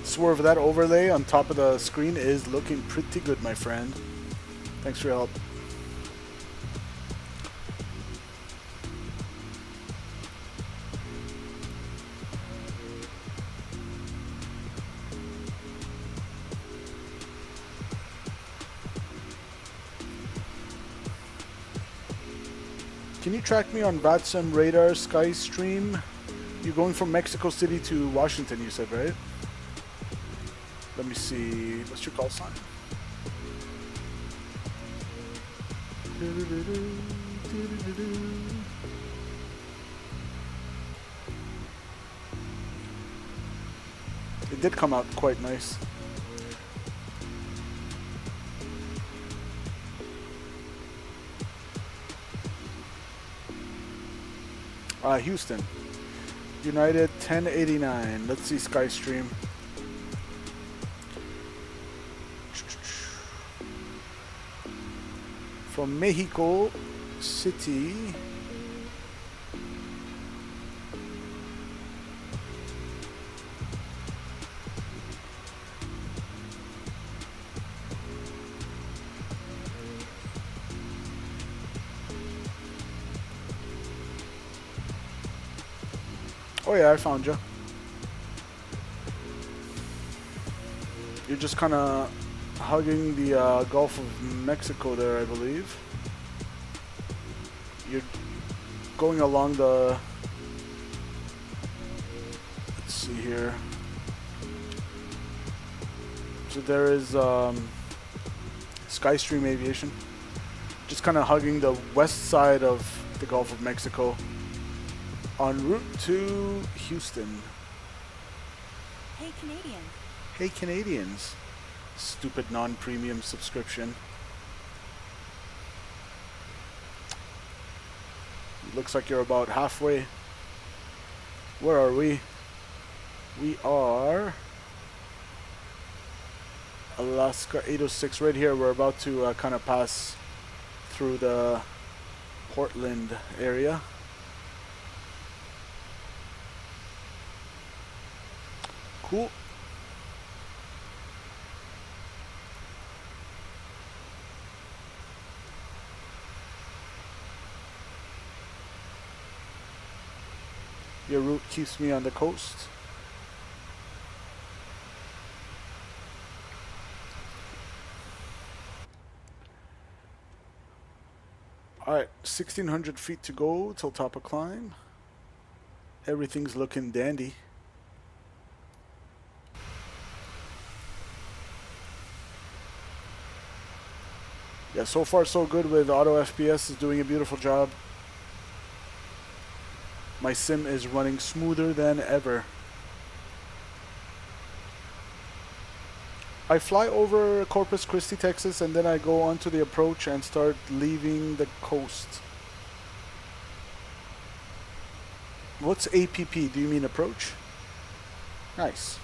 Swerve, that overlay on top of the screen is looking pretty good, my friend. Thanks for your help. Can you track me on VATSIM radar SkyStream? You're going from Mexico City to Washington, you said, right? Let me see. What's your call sign? It did come out quite nice. Houston. United 1089. Let's see SkyStream. From Mexico City. Oh yeah, I found you. You're just kind of hugging the Gulf of Mexico there, I believe. You're going along the... Let's see here. So there is SkyStream Aviation. Just kind of hugging the west side of the Gulf of Mexico. En route to Houston. Hey Canadians. Hey Canadians. Stupid non-premium subscription. It looks like you're about halfway. Where are we? We are Alaska 806 right here. We're about to kind of pass through the Portland area. Cool. Your route keeps me on the coast. Alright, 1,600 feet to go till top of climb. Everything's looking dandy. Yeah, so far so good with Auto FPS. Is doing a beautiful job. My sim is running smoother than ever. I fly over Corpus Christi, Texas, and then I go onto the approach and start leaving the coast. What's APP? Do you mean approach? Nice.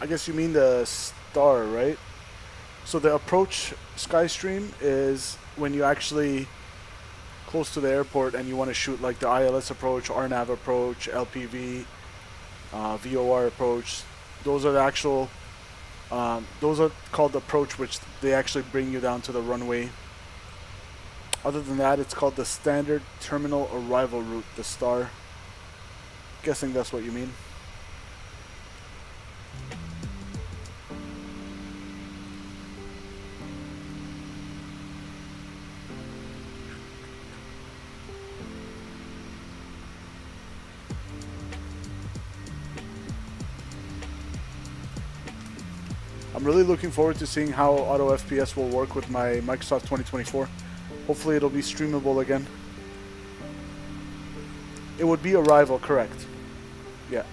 I guess you mean the star, right? So the approach SkyStream is when you actually close to the airport and you want to shoot like the ILS approach, RNAV approach, LPV, VOR approach. Those are the actual, those are called approach, which they actually bring you down to the runway. Other than that, it's called the standard terminal arrival route, the STAR. Guessing that's what you mean. I'm really looking forward to seeing how Auto FPS will work with my Microsoft 2024. Hopefully it'll be streamable again. It would be Arrival, correct. Yeah.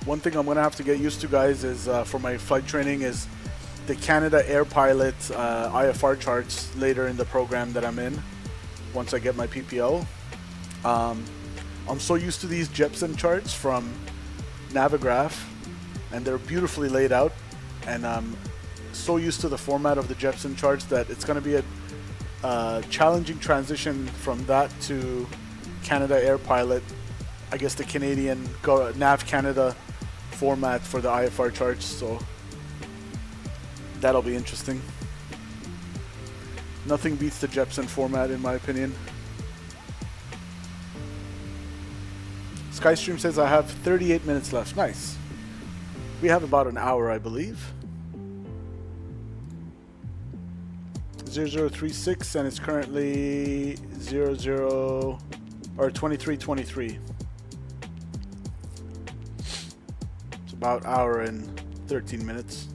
One thing I'm going to have to get used to, guys, is for my flight training is the Canada Air Pilot IFR charts later in the program that I'm in once I get my PPL. I'm so used to these Jepson charts from Navigraph, and they're beautifully laid out, and I'm so used to the format of the Jepson charts that it's going to be a challenging transition from that to Canada Air Pilot, I guess the Canadian Nav Canada format for the IFR charts, so that'll be interesting. Nothing beats the Jepson format in my opinion. Skystream says I have 38 minutes left. Nice. We have about an hour, I believe. 0036, and it's currently 2323. It's about an hour and 13 minutes.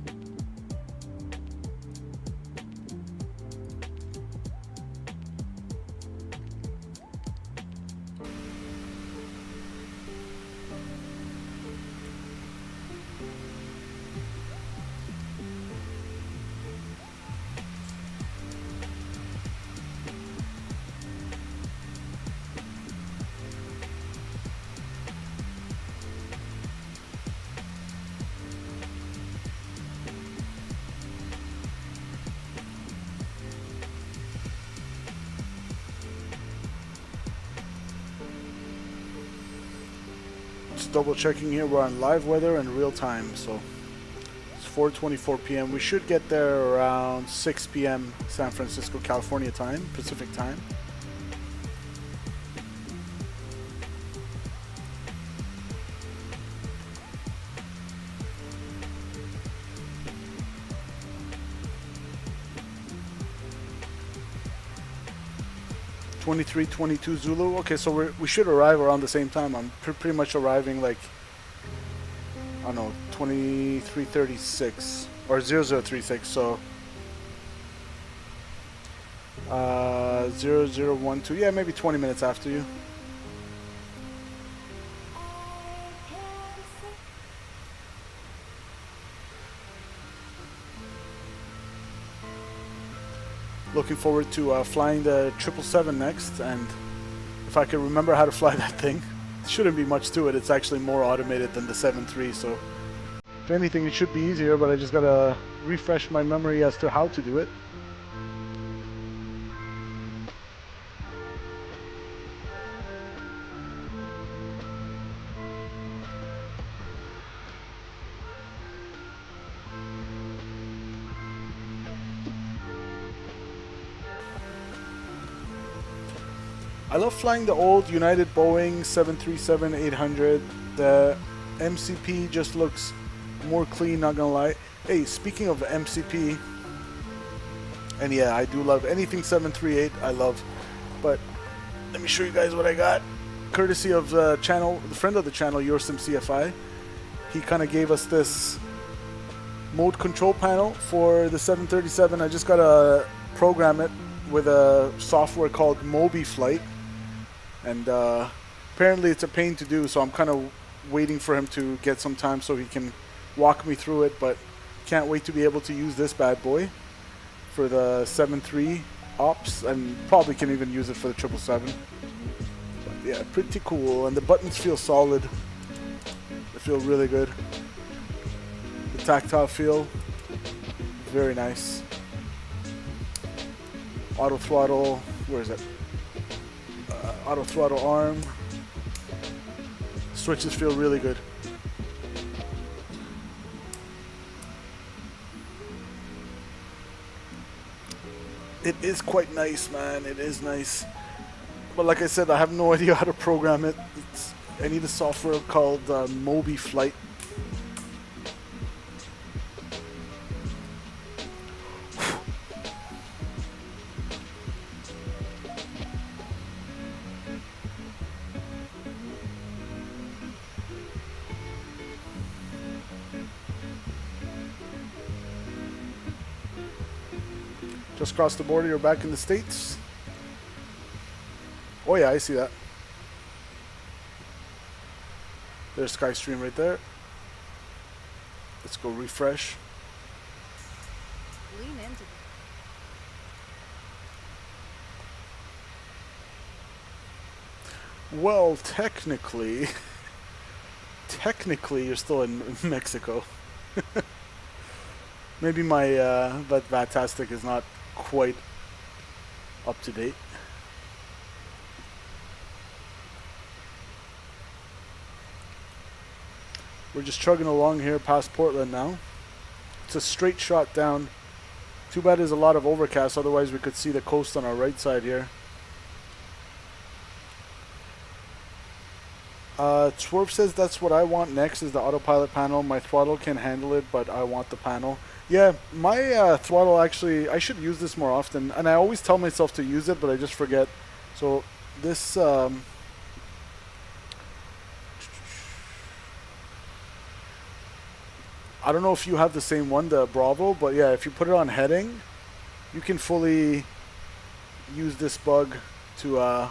Double checking here, we're on live weather and real time, so it's 4:24 p.m. We should get there around 6 p.m. San Francisco, California time, Pacific time. (23:22) Zulu. Okay, so we should arrive around the same time. I'm pretty much arriving like, I don't know, 23:36 or 0036. So 0012. Yeah, maybe 20 minutes after you. Looking forward to flying the 777 next, and if I can remember how to fly that thing. It shouldn't be much to it. It's actually more automated than the 7.3, so if anything it should be easier, but I just gotta refresh my memory as to how to do it. I love flying the old United Boeing 737-800. The MCP just looks more clean, not gonna lie. Hey, speaking of MCP, and yeah, I do love anything 738, I love. But let me show you guys what I got. Courtesy of the channel, the friend of the channel, YourSimCFI. He kind of gave us this mode control panel for the 737. I just gotta program it with a software called MobiFlight. And apparently it's a pain to do, so I'm kind of waiting for him to get some time so he can walk me through it, but can't wait to be able to use this bad boy for the 7.3 ops, and probably can even use it for the 777. yeah, pretty cool. And the buttons feel solid. They feel really good. The tactile feel, very nice. Auto throttle, where is it? Auto throttle arm. Switches feel really good. It is quite nice, man. It is nice. But like I said, I have no idea how to program it. I need a software called Moby Flight. Just crossed the border, you're back in the States. Oh yeah, I see that. There's Skystream right there. Let's go refresh. Lean into it. Well, technically you're still in Mexico. Maybe my VATSIM is not quite up to date. We're just chugging along here past Portland now. It's a straight shot down. Too bad there's a lot of overcast, otherwise we could see the coast on our right side here. Swerve says that's what I want next is the autopilot panel. My throttle can handle it, but I want the panel. Yeah, my throttle actually, I should use this more often. And I always tell myself to use it, but I just forget. So this... I don't know if you have the same one, the Bravo, but yeah, if you put it on heading, you can fully use this bug to...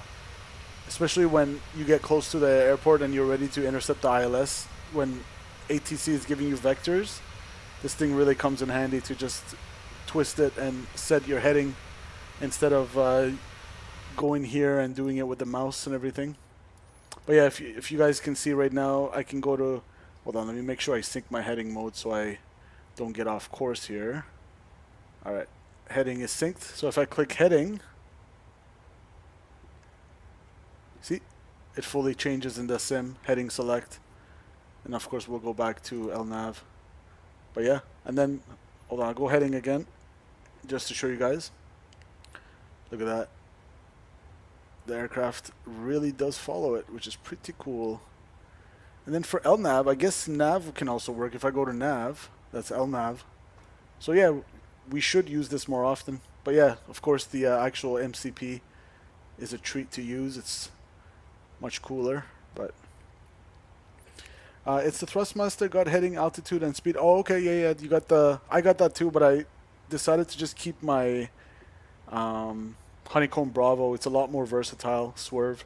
especially when you get close to the airport and you're ready to intercept the ILS, when ATC is giving you vectors, this thing really comes in handy to just twist it and set your heading instead of going here and doing it with the mouse and everything. But yeah, if you guys can see right now, I can go to... Hold on, let me make sure I sync my heading mode so I don't get off course here. Alright, heading is synced. So if I click heading... See, it fully changes in the sim, heading select. And of course we'll go back to LNAV. But yeah, and then, hold on, I'll go heading again, just to show you guys. Look at that. The aircraft really does follow it, which is pretty cool. And then for LNAV, I guess nav can also work. If I go to nav, that's LNAV. So yeah, we should use this more often. But yeah, of course the actual MCP is a treat to use. It's much cooler, but it's the Thrustmaster, got heading, altitude, and speed. Oh, okay, yeah, you got the... I got that too, but I decided to just keep my Honeycomb Bravo. It's a lot more versatile, Swerve.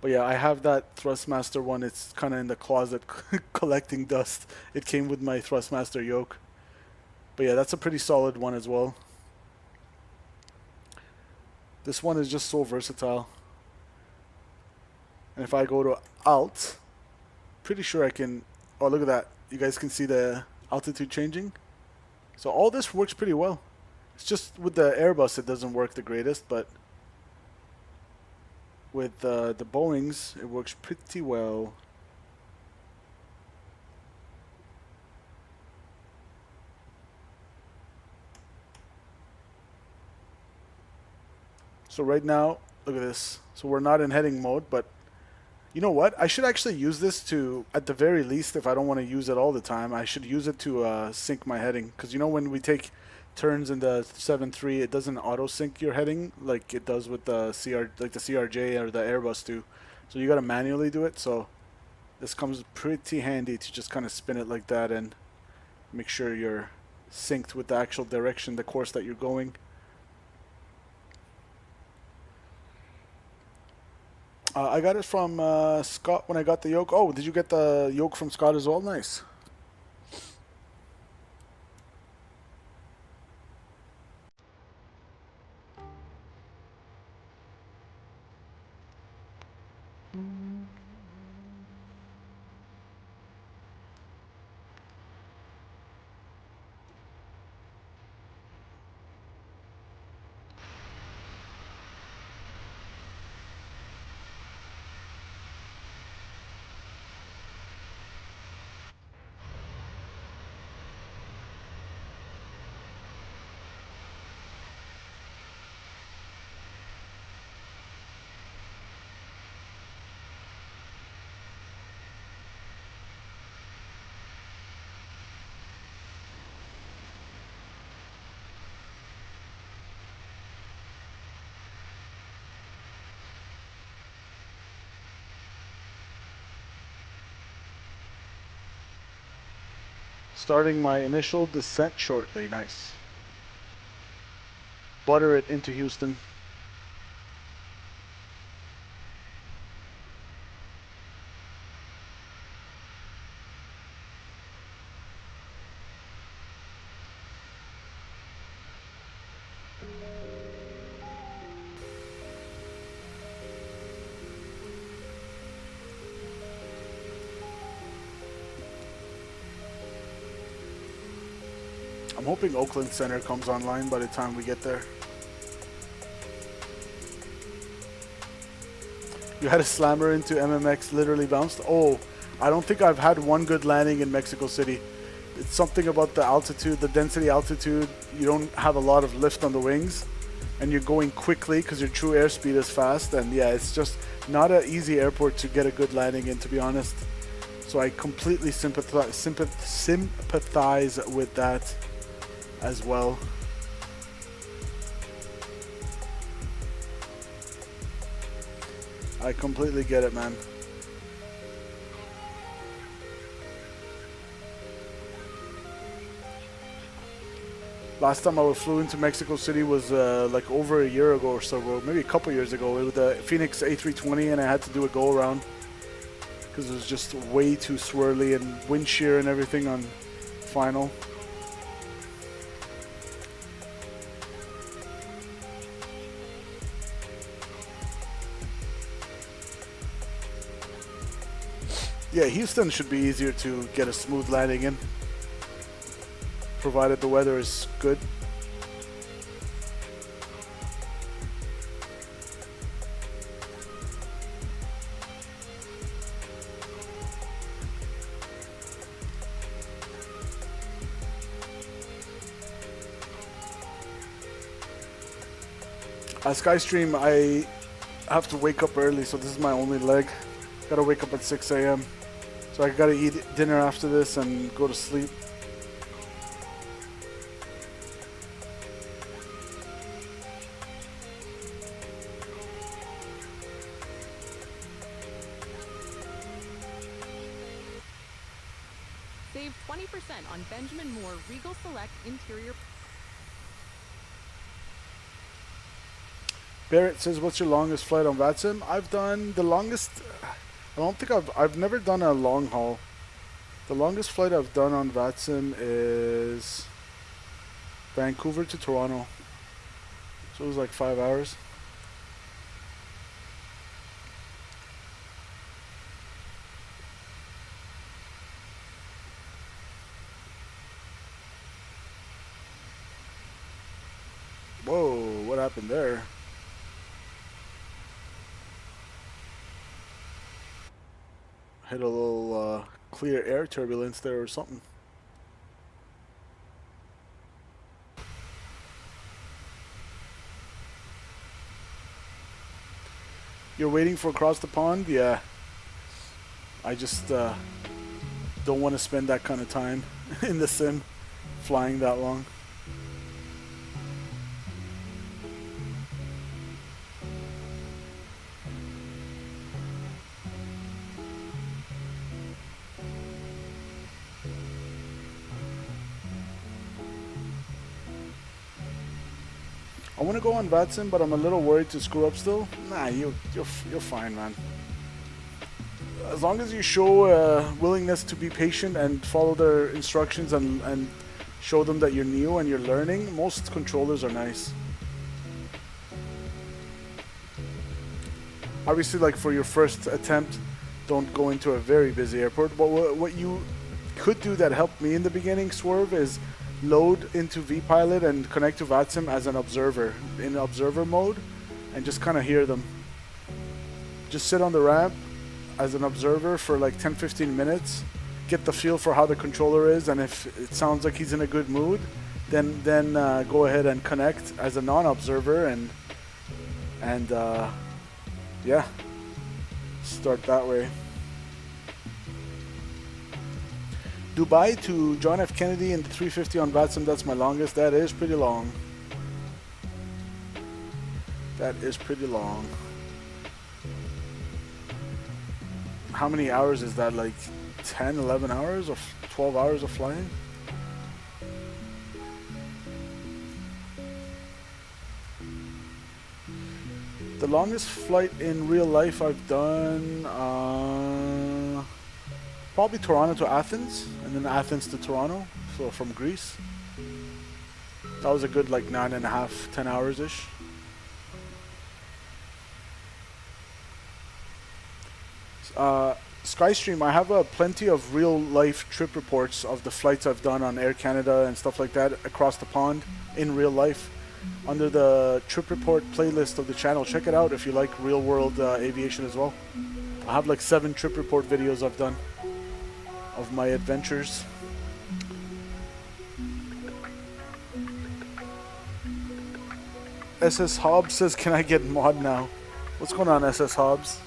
But yeah, I have that Thrustmaster one. It's kind of in the closet collecting dust. It came with my Thrustmaster yoke. But yeah, that's a pretty solid one as well. This one is just so versatile. And if I go to Alt, pretty sure I can... Oh, look at that. You guys can see the altitude changing. So all this works pretty well. It's just with the Airbus it doesn't work the greatest, but with the Boeings it works pretty well. So right now, look at this. So we're not in heading mode, but you know what? I should actually use this to, at the very least, if I don't want to use it all the time, I should use it to sync my heading. Because you know when we take turns in the 7.3, it doesn't auto sync your heading like it does with the like the CRJ or the Airbus do. So you got to manually do it. So this comes pretty handy to just kind of spin it like that and make sure you're synced with the actual direction, the course that you're going. I got it from Scott when I got the yoke. Oh, did you get the yoke from Scott as well? Nice. Starting my initial descent shortly. Nice. Butter it into Houston. I'm hoping Oakland Center comes online by the time we get there. You had a slammer into MMX, literally bounced. Oh, I don't think I've had one good landing in Mexico City. It's something about the altitude, the density altitude. You don't have a lot of lift on the wings, and you're going quickly because your true airspeed is fast. And yeah, it's just not an easy airport to get a good landing in, to be honest. So I completely sympathize with that as well. I completely get it, man. Last time I flew into Mexico City was like over a year ago or so, maybe a couple years ago. It was the Phoenix A320, and I had to do a go around because it was just way too swirly and wind shear and everything on final. Yeah, Houston should be easier to get a smooth landing in, provided the weather is good. Skystream, I have to wake up early, so this is my only leg. Gotta wake up at 6 a.m. So I gotta eat dinner after this and go to sleep. Save 20% on Benjamin Moore Regal Select Interior. Barrett says, what's your longest flight on VATSIM? I've done the longest... I don't think I've never done a long haul. The longest flight I've done on VATSIM is Vancouver to Toronto. So it was like 5 hours. Whoa, what happened there? Hit a little clear air turbulence there or something. You're waiting for across the pond? Yeah. I just don't want to spend that kind of time in the sim, flying that long. I want to go on VATSIM, but I'm a little worried to screw up still. Nah, you're fine, man. As long as you show willingness to be patient and follow their instructions and show them that you're new and you're learning, most controllers are nice. Obviously, like for your first attempt, don't go into a very busy airport. But what you could do that helped me in the beginning, Swerve, is load into vPilot and connect to VATSIM as an observer in observer mode, and just kind of hear them. Just sit on the ramp as an observer for like 10-15 minutes, get the feel for how the controller is, and if it sounds like he's in a good mood, then go ahead and connect as a non-observer and yeah, start that way. Dubai to John F. Kennedy and 350 on VATSIM, that's my longest. That is pretty long. That is pretty long. How many hours is that? Like 10, 11 hours or 12 hours of flying? The longest flight in real life I've done, probably Toronto to Athens, and then Athens to Toronto, so from Greece. That was a good like 9.5, 10 hours-ish. Skystream, I have plenty of real-life trip reports of the flights I've done on Air Canada and stuff like that across the pond in real life. Under the trip report playlist of the channel, check it out if you like real-world aviation as well. I have like 7 trip report videos I've done of my adventures. SS Hobbs says, can I get mod now? What's going on, SS Hobbs?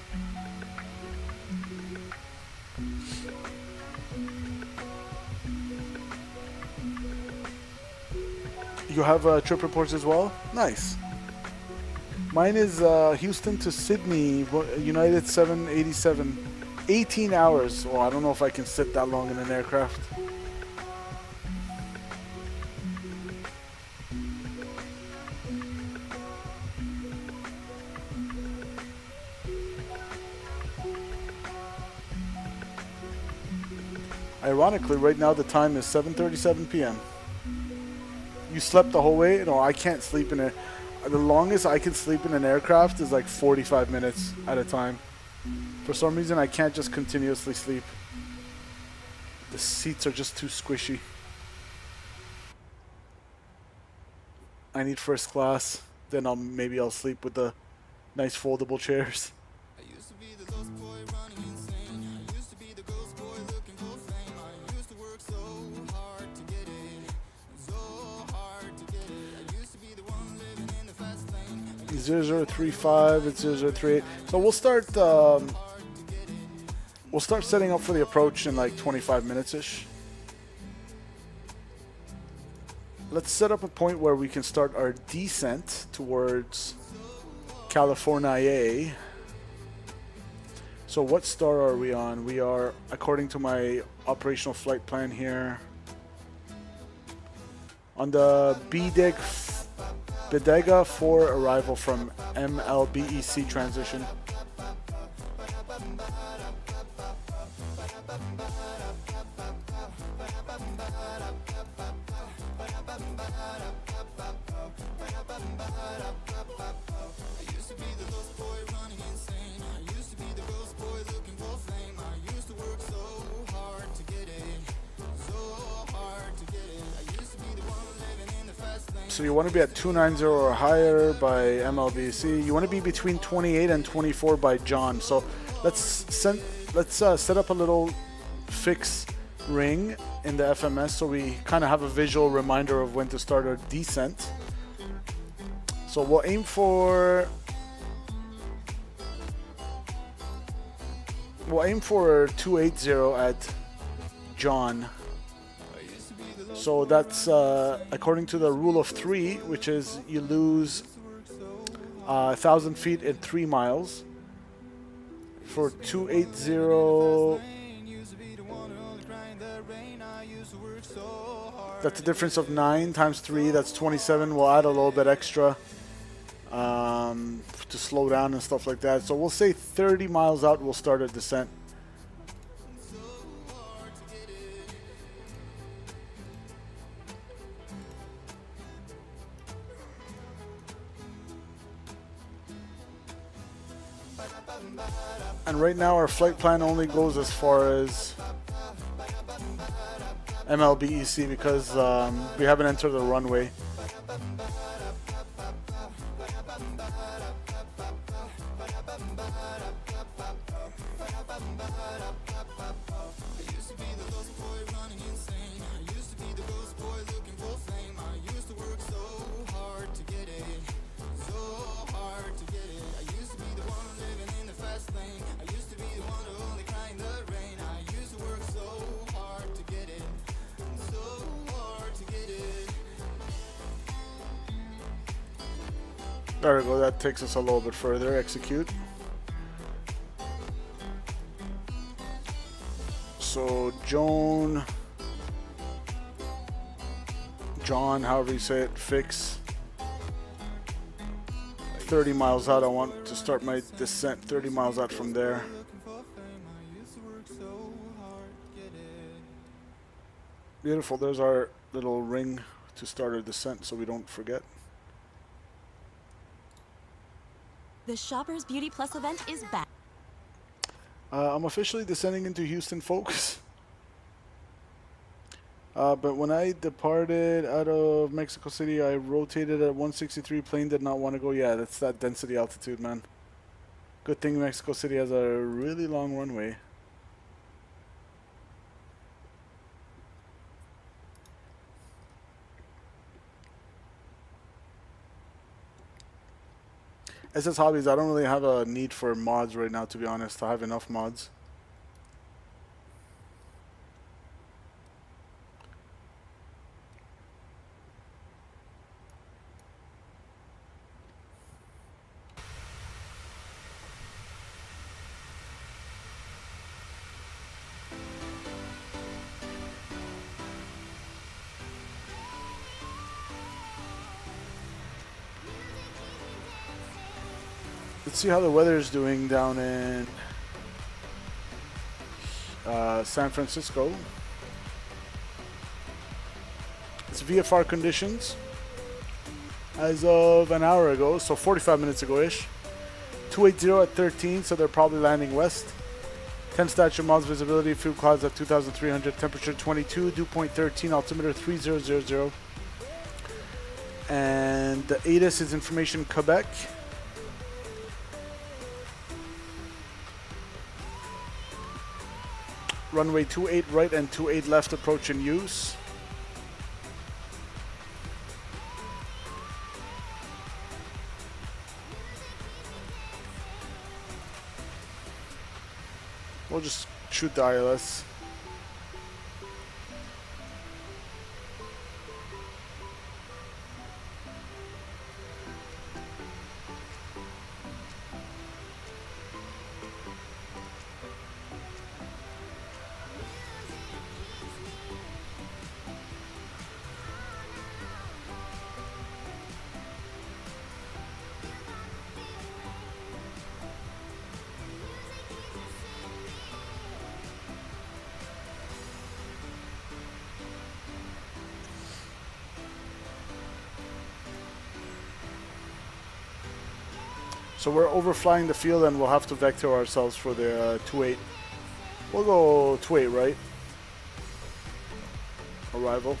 You have trip reports as well? Nice. Mine is Houston to Sydney, United 787. 18 hours. Well, I don't know if I can sit that long in an aircraft. Ironically, right now the time is 7:37 p.m. You slept the whole way? No, I can't sleep in it. The longest I can sleep in an aircraft is like 45 minutes at a time. For some reason, I can't just continuously sleep. The seats are just too squishy. I need first class. Then maybe I'll sleep with the nice foldable chairs. It's 0035, it's 0038. So we'll start setting up for the approach in like 25 minutes-ish. Let's set up a point where we can start our descent towards California. So what star are we on? We are, according to my operational flight plan here, on the Bodega 4 arrival from MLBEC transition. So you want to be at 290 or higher by MLBC. You want to be between 28 and 24 by John. So let's set up a little fix ring in the FMS so we kind of have a visual reminder of when to start our descent. So we'll aim for 280 at John. So that's according to the rule of 3, which is you lose 1,000 feet in 3 miles. For 280, that's a difference of 9 times 3, that's 27. We'll add a little bit extra to slow down and stuff like that. So we'll say 30 miles out we'll start a descent. And right now our flight plan only goes as far as MLBEC because we haven't entered the runway. There we go, that takes us a little bit further. Execute. So John, however you say it, fix. 30 miles out, I want to start my descent 30 miles out from there. Beautiful, there's our little ring to start our descent so we don't forget. The Shoppers Beauty Plus event is back. I'm officially descending into Houston, folks. But when I departed out of Mexico City, I rotated at 163. Plane did not want to go. Yeah, that's that density altitude, man. Good thing Mexico City has a really long runway. SS Hobbies, I don't really have a need for mods right now, to be honest. I have enough mods. Let's see how the weather is doing down in San Francisco. It's VFR conditions as of an hour ago, so 45 minutes ago-ish. 280 at 13, so they're probably landing west. 10 statute miles visibility, fuel clouds at 2,300, temperature 22, dew point 13, altimeter 3000. And the ATIS is information Quebec. Runway 28 right and 28 left approach in use. We'll just shoot the ILS. So we're overflying the field and we'll have to vector ourselves for the 28. We'll go 28 right. Arrival.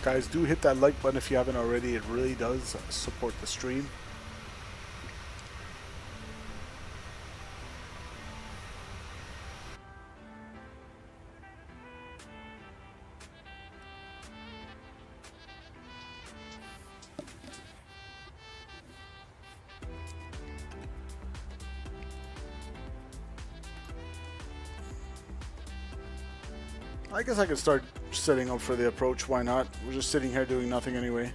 Guys, do hit that like button if you haven't already. It really does support the stream. I guess I could start setting up for the approach. Why not? We're just sitting here doing nothing anyway.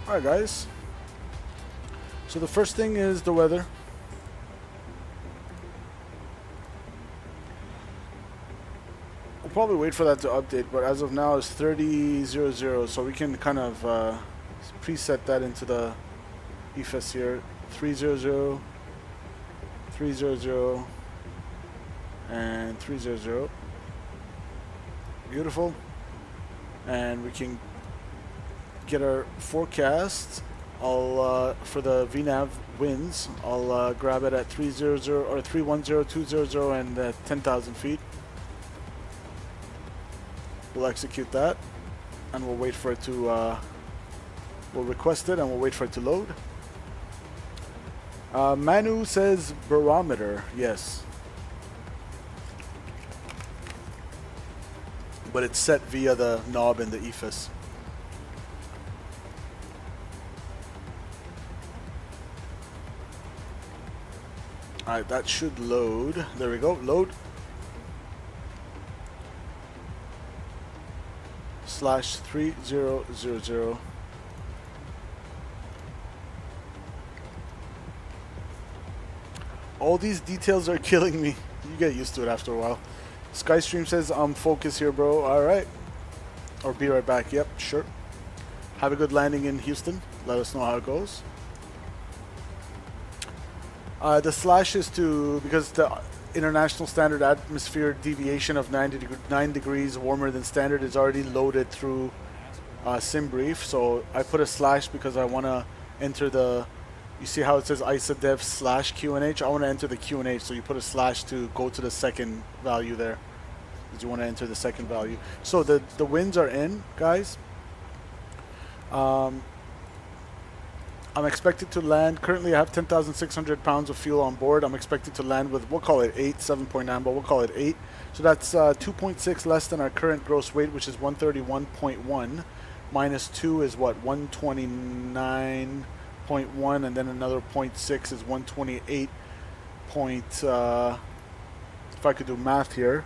Alright guys, so the first thing is the weather. We'll probably wait for that to update, but as of now it's 30.00, so we can kind of preset that into the EFS here. 300, 300, and 300. Beautiful. And we can get our forecast. I'll for the VNAV winds, I'll grab it at 300 or 310, 200 and 10,000 feet. We'll execute that and we'll wait for it to we'll request it and we'll wait for it to load. Manu says barometer, yes, but it's set via the knob in the EFS. Alright, that should load. There we go. Load. /3000. All these details are killing me. You get used to it after a while. Skystream says, I'm focused here, bro. Alright. Or be right back. Yep, sure. Have a good landing in Houston. Let us know how it goes. The slash is to, because the international standard atmosphere deviation of 9 degrees warmer than standard is already loaded through SimBrief. So I put a slash because I want to enter the, you see how it says ISADEV /QNH? I want to enter the QNH, so you put a slash to go to the second value there. Because you want to enter the second value. So the winds are in, guys. I'm expected to land, currently I have 10,600 pounds of fuel on board. I'm expected to land with, we'll call it 8, 7.9, but we'll call it 8. So that's 2.6 less than our current gross weight, which is 131.1. Minus 2 is what, 129.1, and then another 0.6 is 128. If I could do math here.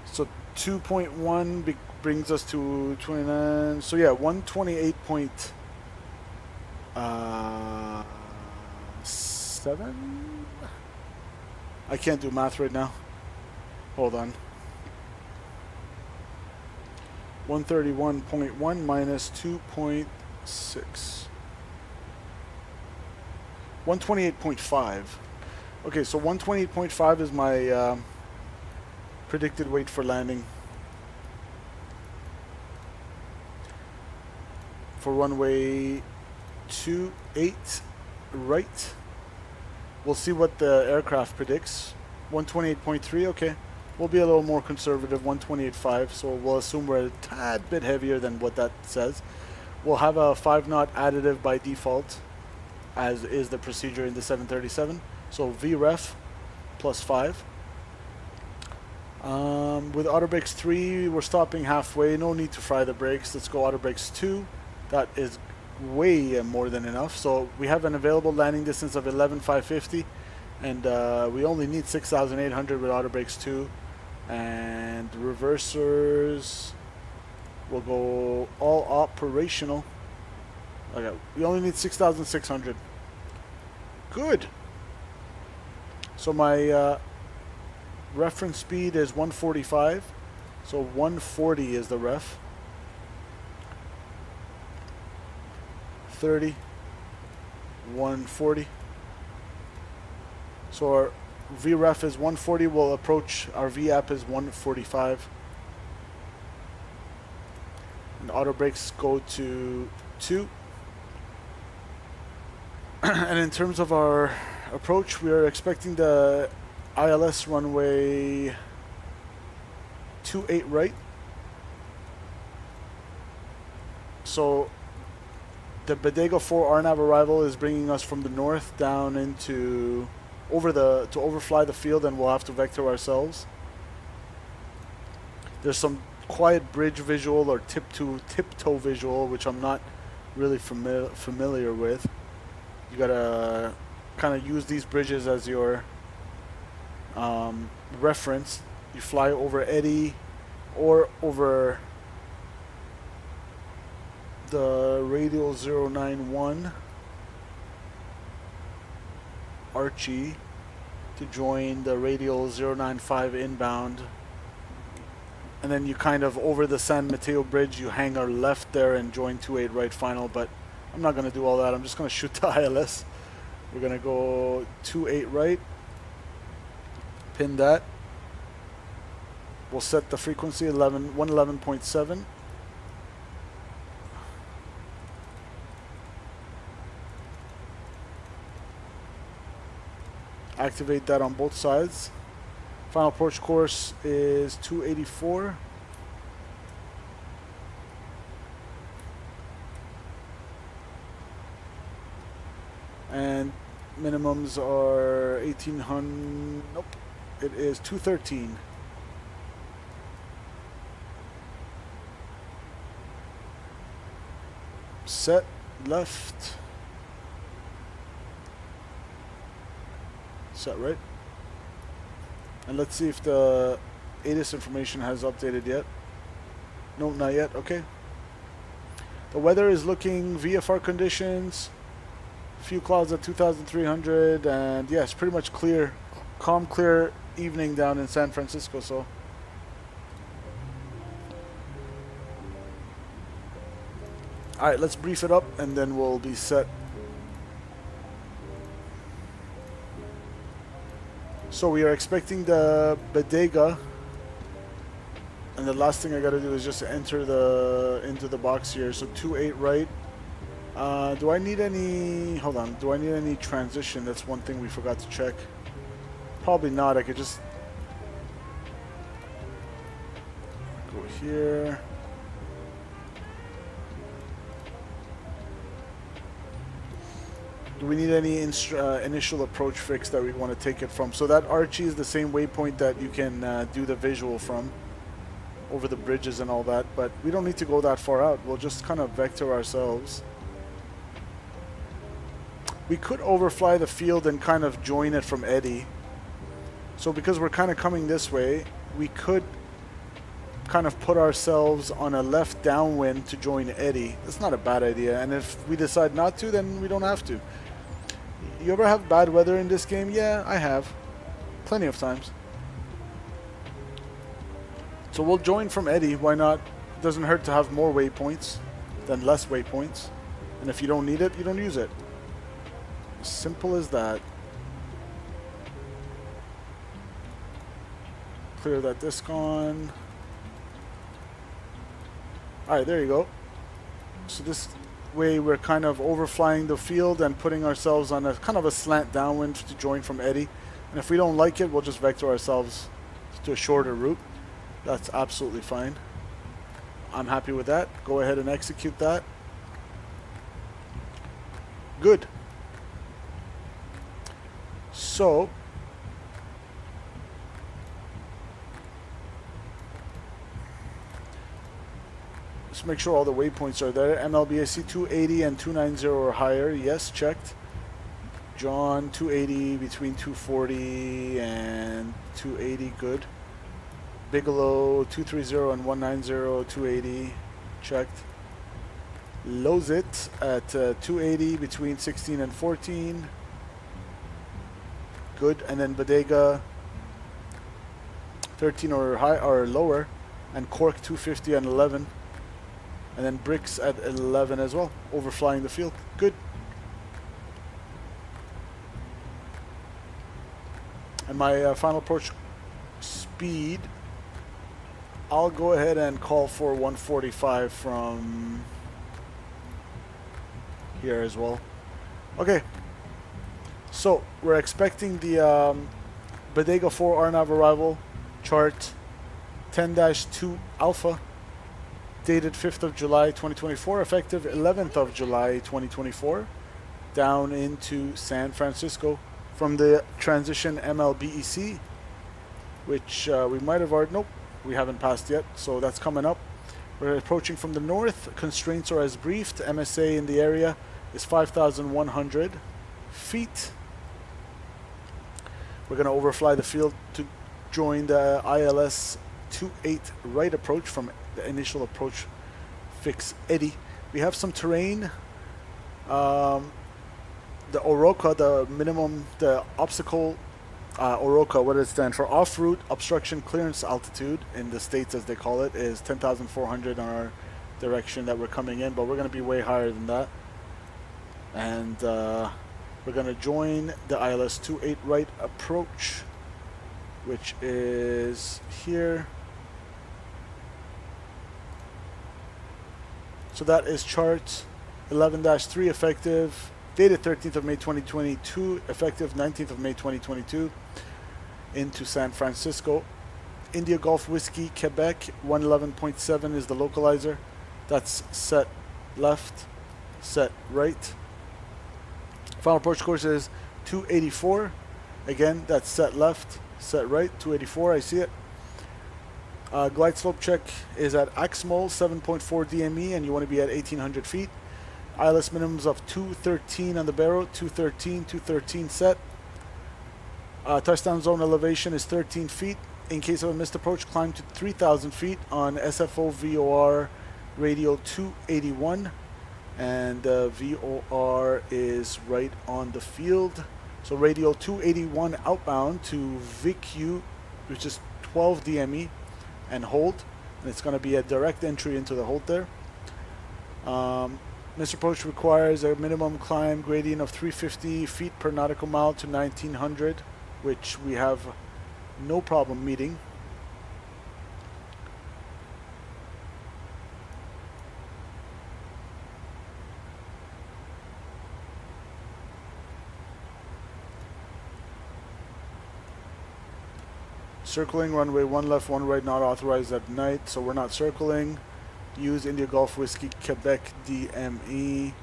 So 2.1 brings us to 29. So yeah, 128.7. I can't do math right now. Hold on. 131.1 minus 2.6. 128.5. Okay, so 128.5 is my predicted weight for landing. For runway 28 right. We'll see what the aircraft predicts. 128.3, okay. We'll be a little more conservative, 128.5, so we'll assume we're a tad bit heavier than what that says. We'll have a 5-knot additive by default, as is the procedure in the 737. So VREF plus 5. With auto brakes 3, we're stopping halfway. No need to fry the brakes. Let's go auto brakes 2. That is way more than enough. So we have an available landing distance of 11,550, and we only need 6,800 with auto brakes 2. And reversers will go all operational. Okay, we only need 6,600. Good. So my reference speed is 145. So 140 is the ref. 30, 140. So our VREF is 140. We'll approach, our VAP is 145. And auto brakes go to 2. And in terms of our approach, we are expecting the ILS runway 28 right. So the Bodega 4 RNAV arrival is bringing us from the north down into to overfly the field, and we'll have to vector ourselves. There's some quiet bridge visual or tiptoe visual, which I'm not really familiar with. You gotta kind of use these bridges as your reference. You fly over Eddy or over the radial 091 Archie to join the radial 095 inbound, and then you kind of over the San Mateo bridge you hang our left there and join 28 right final. But I'm not going to do all that. I'm just going to shoot the ILS. We're going to go 28 right, pin that. We'll set the frequency 111.7. Activate that on both sides. Final approach course is 284. And minimums are 1800. Nope, it is 213. Set left. Set right. And let's see if the ATIS information has updated yet. No, not yet. Okay. The weather is looking VFR conditions. Few clouds at 2,300, and yes, pretty much clear, calm, clear evening down in San Francisco. So all right, let's brief it up and then we'll be set. So we are expecting the Bodega, and the last thing I gotta do is just enter into the box here. So 28 right. Do I need any, hold on, do I need any transition? That's one thing we forgot to check. Probably not. I could just go here. Do we need any initial approach fix that we want to take it from? So that Archie is the same waypoint that you can do the visual from over the bridges and all that, but we don't need to go that far out. We'll just kind of vector ourselves. We could overfly the field and kind of join it from Eddy. So because we're kind of coming this way, we could kind of put ourselves on a left downwind to join Eddy. That's not a bad idea. And if we decide not to, then we don't have to. You ever have bad weather in this game? Yeah, I have. Plenty of times. So we'll join from Eddy. Why not? It doesn't hurt to have more waypoints than less waypoints. And if you don't need it, you don't use it. Simple as that. Clear that disc on. Alright, there you go. So this way we're kind of overflying the field and putting ourselves on a kind of a slant downwind to join from Eddy. And if we don't like it, we'll just vector ourselves to a shorter route. That's absolutely fine. I'm happy with that. Go ahead and execute that. Good. So let's make sure all the waypoints are there. MLBAC 280 and 290 are higher. Yes, checked. John 280 between 240 and 280. Good. Bigelow 230 and 190, 280. Checked. Lozit at 280 between 16 and 14. Good. And then Bodega 13 or high or lower, and Cork 250 and 11, and then Bricks at 11 as well, overflying the field. Good. And my final approach speed I'll go ahead and call for 145 from here as well. Okay, so we're expecting the Bodega 4 RNAV arrival, chart 10-2 Alpha, dated 5th of July 2024, effective 11th of July 2024, down into San Francisco from the transition MLBEC, which we might have already, nope, we haven't passed yet, so that's coming up. We're approaching from the north. Constraints are as briefed. MSA in the area is 5,100 feet. We're going to overfly the field to join the ILS 28 right approach from the initial approach fix Eddie. We have some terrain. The OROCA, the obstacle OROCA, what does it stand for? Off-route obstruction clearance altitude in the States, as they call it, is 10,400 on our direction that we're coming in, but we're going to be way higher than that. And we're going to join the ILS 28 right approach, which is here. So that is chart 11-3, effective dated 13th of May 2022, effective 19th of May 2022, into San Francisco. India Golf Whiskey, Quebec, 111.7 is the localizer. That's set left, set right. Final approach course is 284. Again, that's set left, set right, 284, I see it. Glide slope check is at Axmol, 7.4 DME, and you want to be at 1,800 feet. ILS minimums of 213 on the barrel, 213 set. Touchdown zone elevation is 13 feet. In case of a missed approach, climb to 3,000 feet on SFO VOR radio 281. And VOR is right on the field. So radio 281 outbound to VQ, which is 12 DME, and hold. And it's going to be a direct entry into the hold there. This approach requires a minimum climb gradient of 350 feet per nautical mile to 1,900, which we have no problem meeting. Circling runway 1 left, 1 right, not authorized at night, so we're not circling. Use India Golf Whiskey Quebec DME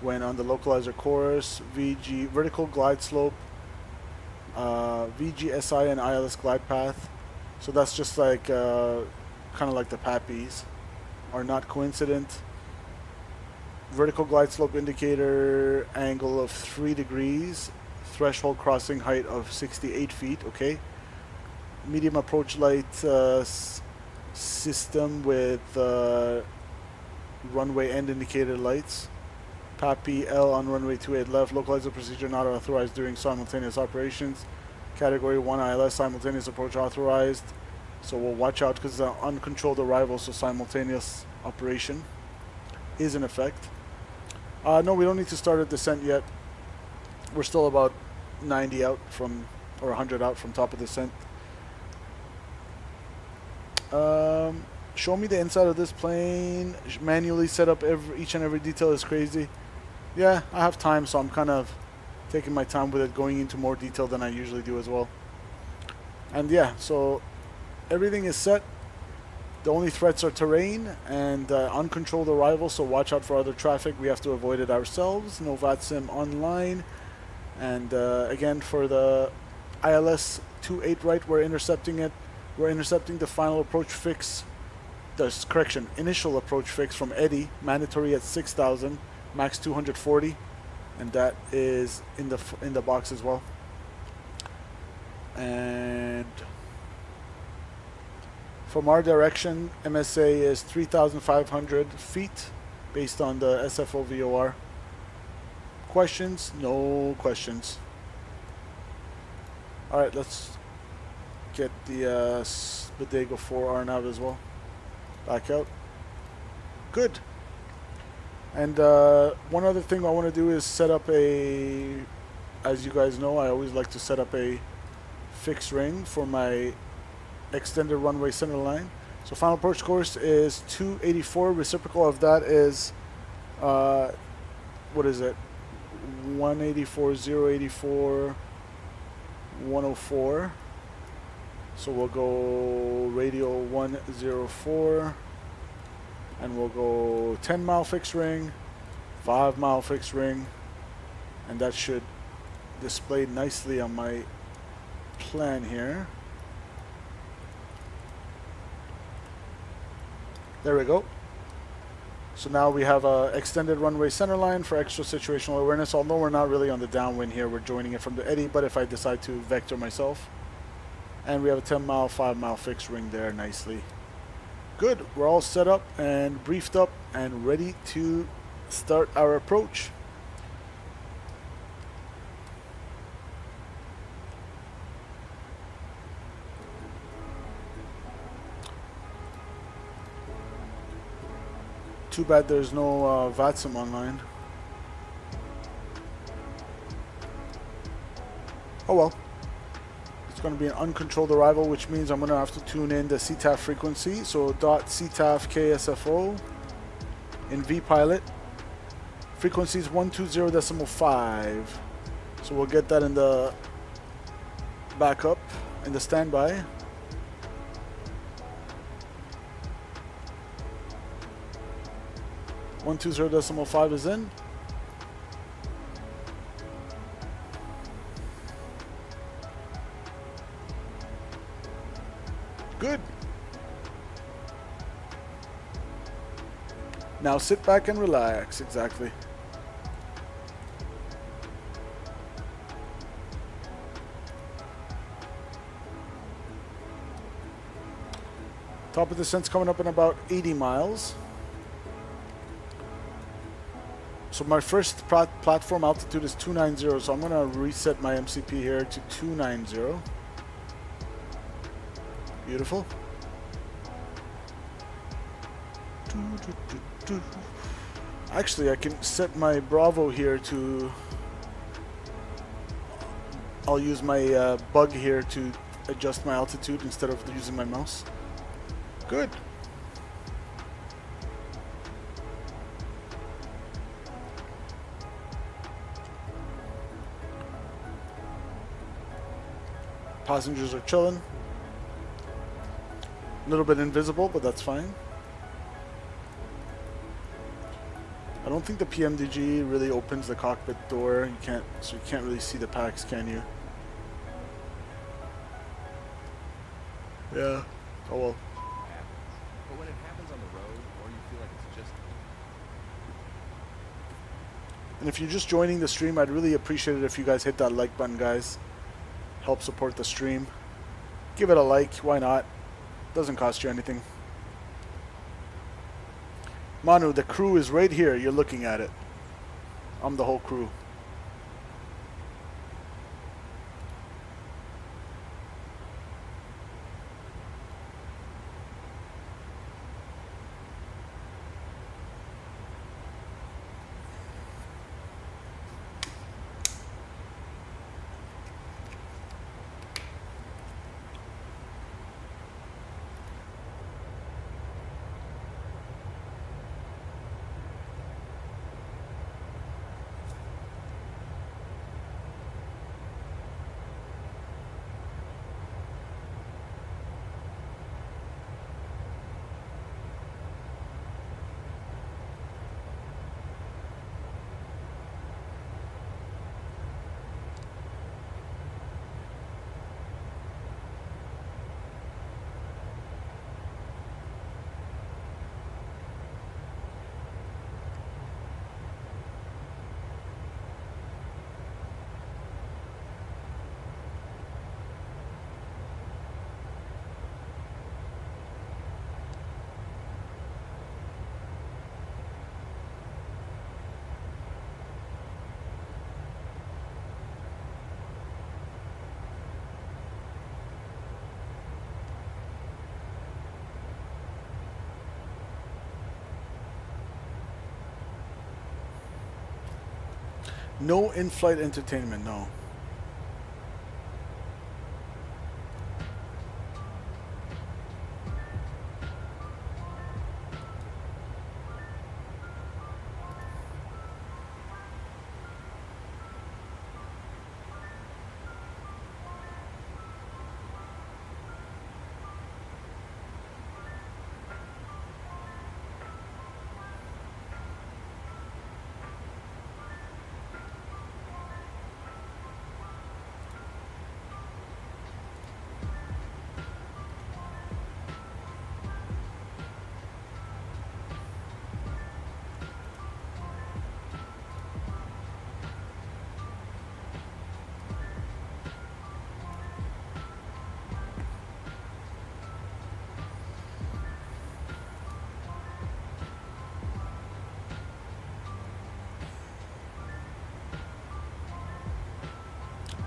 when on the localizer course. VG vertical glide slope, VGSI and ILS glide path. So that's just like kind of like the PAPIs are not coincident. Vertical glide slope indicator angle of 3 degrees. Threshold crossing height of 68 feet. Okay. Medium approach light system with runway end indicator lights. PAPI L on runway 28 left. Localizer procedure not authorized during simultaneous operations. Category 1 ILS simultaneous approach authorized. So we'll watch out because it's an uncontrolled arrival, so simultaneous operation is in effect. No, we don't need to start a descent yet. We're still about 90 out from, or 100 out from top of descent. Show me the inside of this plane. Manually set up each and every detail is crazy. Yeah, I have time, so I'm kind of taking my time with it, going into more detail than I usually do as well. And yeah, so everything is set. The only threats are terrain and uncontrolled arrival, so watch out for other traffic. We have to avoid it ourselves. No VATSIM online. And again, for the ILS 28 right, we're intercepting it. We're intercepting the final approach fix, initial approach fix from Eddie, mandatory at 6,000, max 240, and that is in the box as well. And from our direction, MSA is 3,500 feet based on the SFO VOR. Questions? No questions. All right, let's get the Bodega 4 RNAV as well. Back out. Good. And one other thing I want to do is set up a, as you guys know, I always like to set up a fixed ring for my extended runway center line. So final approach course is 284. Reciprocal of that is, what is it? 184, 084, 104. So we'll go radial 104, and we'll go 10 mile fixed ring, 5 mile fixed ring, and that should display nicely on my plan here. There we go. So now we have a extended runway center line for extra situational awareness, although we're not really on the downwind here, we're joining it from the eddy, but if I decide to vector myself. And we have a 10 mile, 5 mile fixed ring there nicely. Good, we're all set up and briefed up and ready to start our approach. Too bad there's no VATSIM online. Oh well. It's going to be an uncontrolled arrival, which means I'm going to have to tune in the CTAF frequency. So .CTAF KSFO in VPilot. Frequency is 120.5. So we'll get that in the backup, in the standby. .5 is in. Good. Now sit back and relax. Exactly. Top of descent's coming up in about 80 miles. So my first platform altitude is 290, so I'm going to reset my MCP here to 290. Beautiful. Actually, I can set my Bravo here to... I'll use my bug here to adjust my altitude instead of using my mouse. Good. Passengers are chilling. A little bit invisible, but that's fine. I don't think the PMDG really opens the cockpit door. So you can't really see the packs, can you? Yeah. Oh well. But when it happens on the road, or you feel like it's just... And if you're just joining the stream, I'd really appreciate it if you guys hit that like button, guys. Help support the stream. Give it a like, why not? Doesn't cost you anything. Manu, the crew is right here. You're looking at it. I'm the whole crew. No in-flight entertainment, no.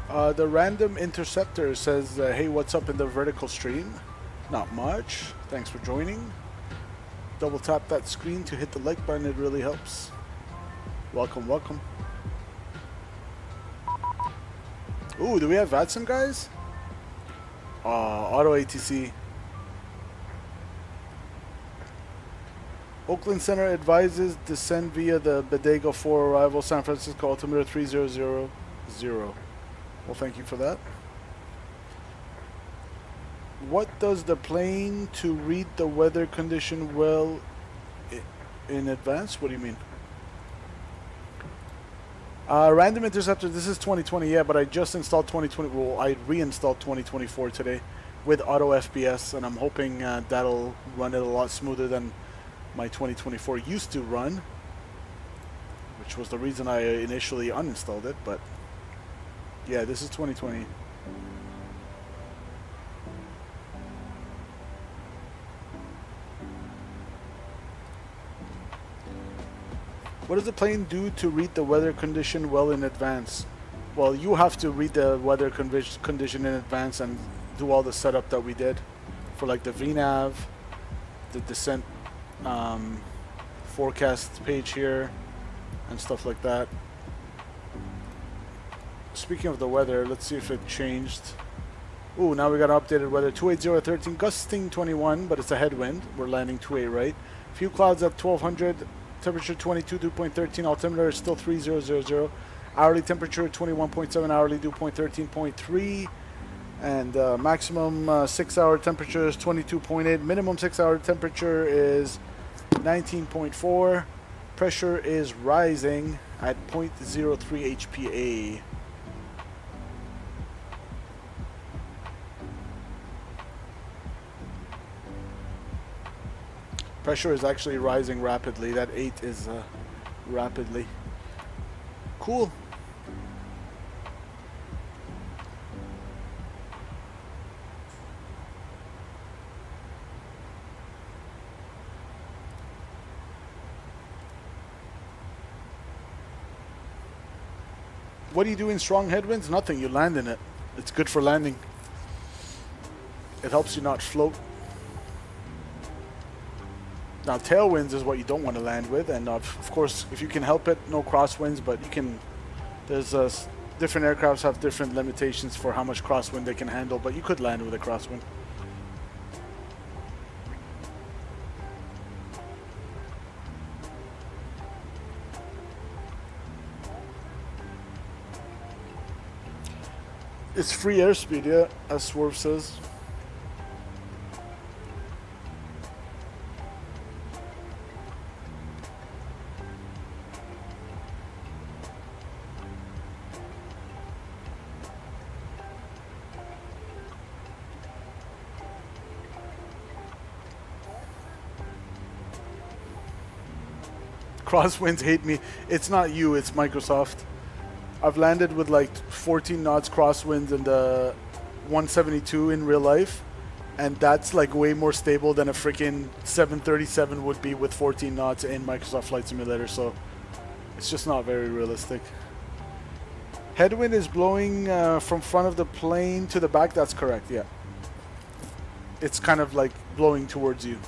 The random interceptor says, hey, what's up in the vertical stream? Not much. Thanks for joining. Double tap that screen to hit the like button. It really helps. Welcome, welcome. Ooh, do we have VATSIM, guys? Auto ATC. Oakland Center advises descend via the Bodega 4 arrival, San Francisco altimeter 3000. Well, thank you for that. What does the plane to read the weather condition well in advance? What do you mean? Random interceptor, this is 2020, yeah, but I just installed 2020. Well, I reinstalled 2024 today with auto FPS, and I'm hoping that'll run it a lot smoother than my 2024 used to run, which was the reason I initially uninstalled it. But yeah, this is 2020. What does the plane do to read the weather condition well in advance? Well, you have to read the weather condition in advance and do all the setup that we did for like the VNAV, the descent forecast page here, and stuff like that. Speaking of the weather, let's see if it changed. Ooh, now we got updated weather. 280 at 13, gusting 21, but it's a headwind. We're landing 28, right? Few clouds at 1200. Temperature 22, dew point 13, altimeter is still 3000. Hourly temperature 21.7, hourly dew point 13.3, and maximum 6-hour temperature is 22.8. Minimum 6-hour temperature is 19.4. Pressure is rising at 0.03 HPA. Pressure is actually rising rapidly. That 8 is rapidly. Cool. What do you do in strong headwinds? Nothing. You land in it. It's good for landing. It helps you not float. Now, tailwinds is what you don't want to land with, and of course, if you can help it, no crosswinds, but you can, there's different aircrafts have different limitations for how much crosswind they can handle, but you could land with a crosswind. It's free airspeed, yeah, as Swerve says. Crosswinds hate me. It's not you, it's Microsoft. I've landed with like 14 knots crosswinds in the 172 in real life, and that's like way more stable than a freaking 737 would be with 14 knots in Microsoft Flight Simulator, so it's just not very realistic. Headwind is blowing from front of the plane to the back. That's correct, yeah. It's kind of like blowing towards you.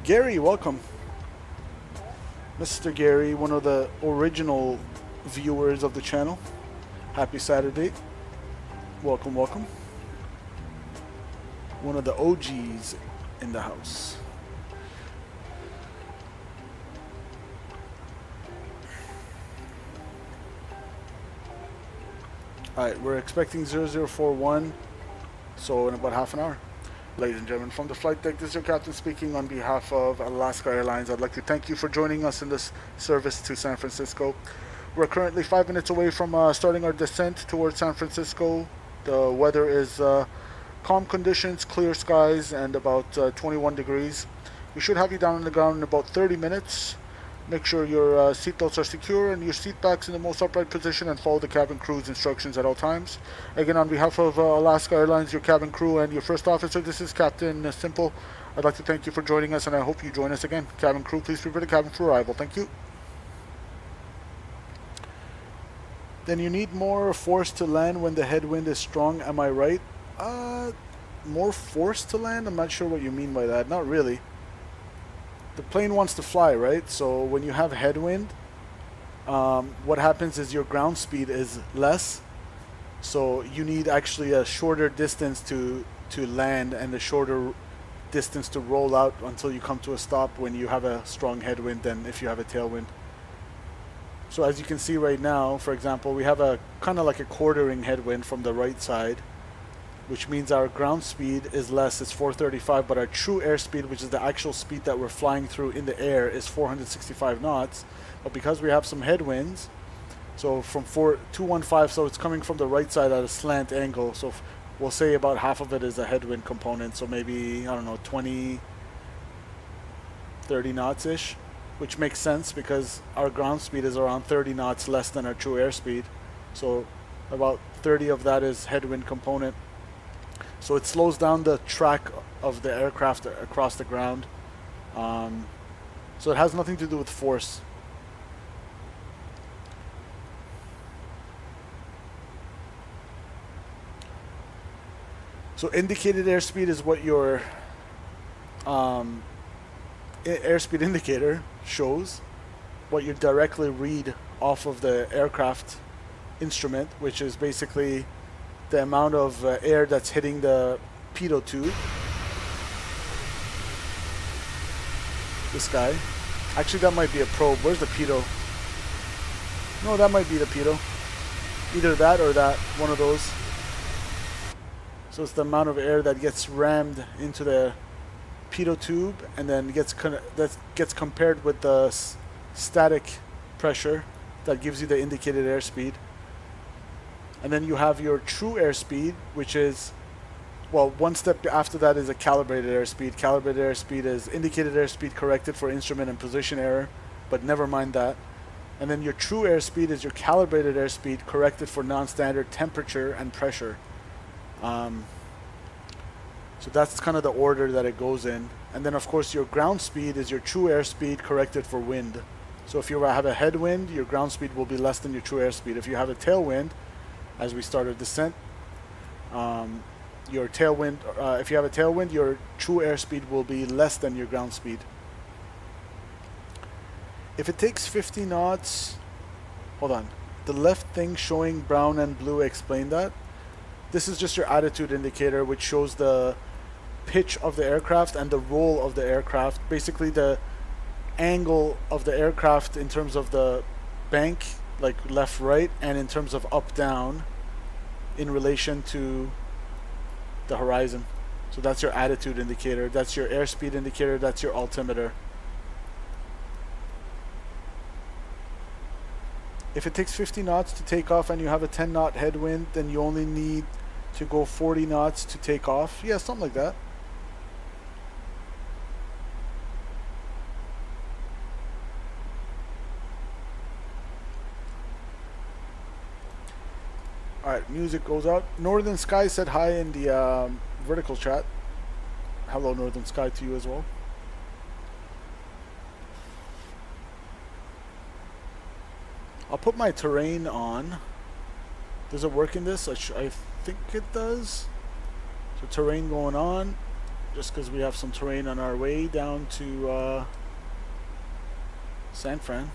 Gary, welcome. Mr. Gary, one of the original viewers of the channel. Happy Saturday. Welcome, welcome. One of the OGs in the house. Alright, we're expecting 0041, so in about half an hour. Ladies and gentlemen, from the flight deck, this is your captain speaking on behalf of Alaska Airlines. I'd like to thank you for joining us in this service to San Francisco. We're currently 5 minutes away from starting our descent towards San Francisco. The weather is calm conditions, clear skies, and about 21 degrees. We should have you down on the ground in about 30 minutes. Make sure your seatbelts are secure and your seat backs in the most upright position, and follow the cabin crew's instructions at all times. Again, on behalf of Alaska Airlines, your cabin crew, and your first officer, this is Captain Simple. I'd like to thank you for joining us, and I hope you join us again. Cabin crew, please prepare the cabin for arrival. Thank you. Then you need more force to land when the headwind is strong, am I right? More force to land? I'm not sure what you mean by that. Not really. The plane wants to fly, right? So when you have headwind, what happens is your ground speed is less. So you need actually a shorter distance to land, and a shorter distance to roll out until you come to a stop when you have a strong headwind than if you have a tailwind. So as you can see right now, for example, we have a kind of like a quartering headwind from the right side, which means our ground speed is less, it's 435, but our true airspeed, which is the actual speed that we're flying through in the air, is 465 knots. But because we have some headwinds, so from 215, so it's coming from the right side at a slant angle, so we'll say about half of it is a headwind component, so maybe, I don't know, 20, 30 knots-ish, which makes sense because our ground speed is around 30 knots less than our true airspeed. So about 30 of that is headwind component. So it slows down the track of the aircraft across the ground. So it has nothing to do with force. So indicated airspeed is what your airspeed indicator shows, what you directly read off of the aircraft instrument, which is basically the amount of air that's hitting the pitot tube. This guy. Actually, that might be a probe. Where's the pitot? No, that might be the pitot. Either that or that, one of those. So it's the amount of air that gets rammed into the pitot tube, and then that gets compared with the static pressure that gives you the indicated airspeed. And then you have your true airspeed, which is, well, one step after that is a calibrated airspeed. Calibrated airspeed is indicated airspeed corrected for instrument and position error, but never mind that. And then your true airspeed is your calibrated airspeed corrected for non-standard temperature and pressure. So that's kind of the order that it goes in. And then of course your ground speed is your true airspeed corrected for wind. So if you have a headwind, your ground speed will be less than your true airspeed. If you have a tailwind, as we start a descent, your tailwind, if you have a tailwind, your true airspeed will be less than your ground speed. If it takes 50 knots, hold on, the left thing showing brown and blue, explain that. This is just your attitude indicator, which shows the pitch of the aircraft and the roll of the aircraft. Basically the angle of the aircraft in terms of the bank, like left right, and in terms of up down in relation to the horizon. So that's your attitude indicator, that's your airspeed indicator, that's your altimeter. If it takes 50 knots to take off and you have a 10 knot headwind, then you only need to go 40 knots to take off. Yeah, something like that. Alright, music goes out. Northern Sky said hi in the vertical chat. Hello, Northern Sky, to you as well. I'll put my terrain on. Does it work in this? I think it does. So terrain going on, just because we have some terrain on our way down to San Fran.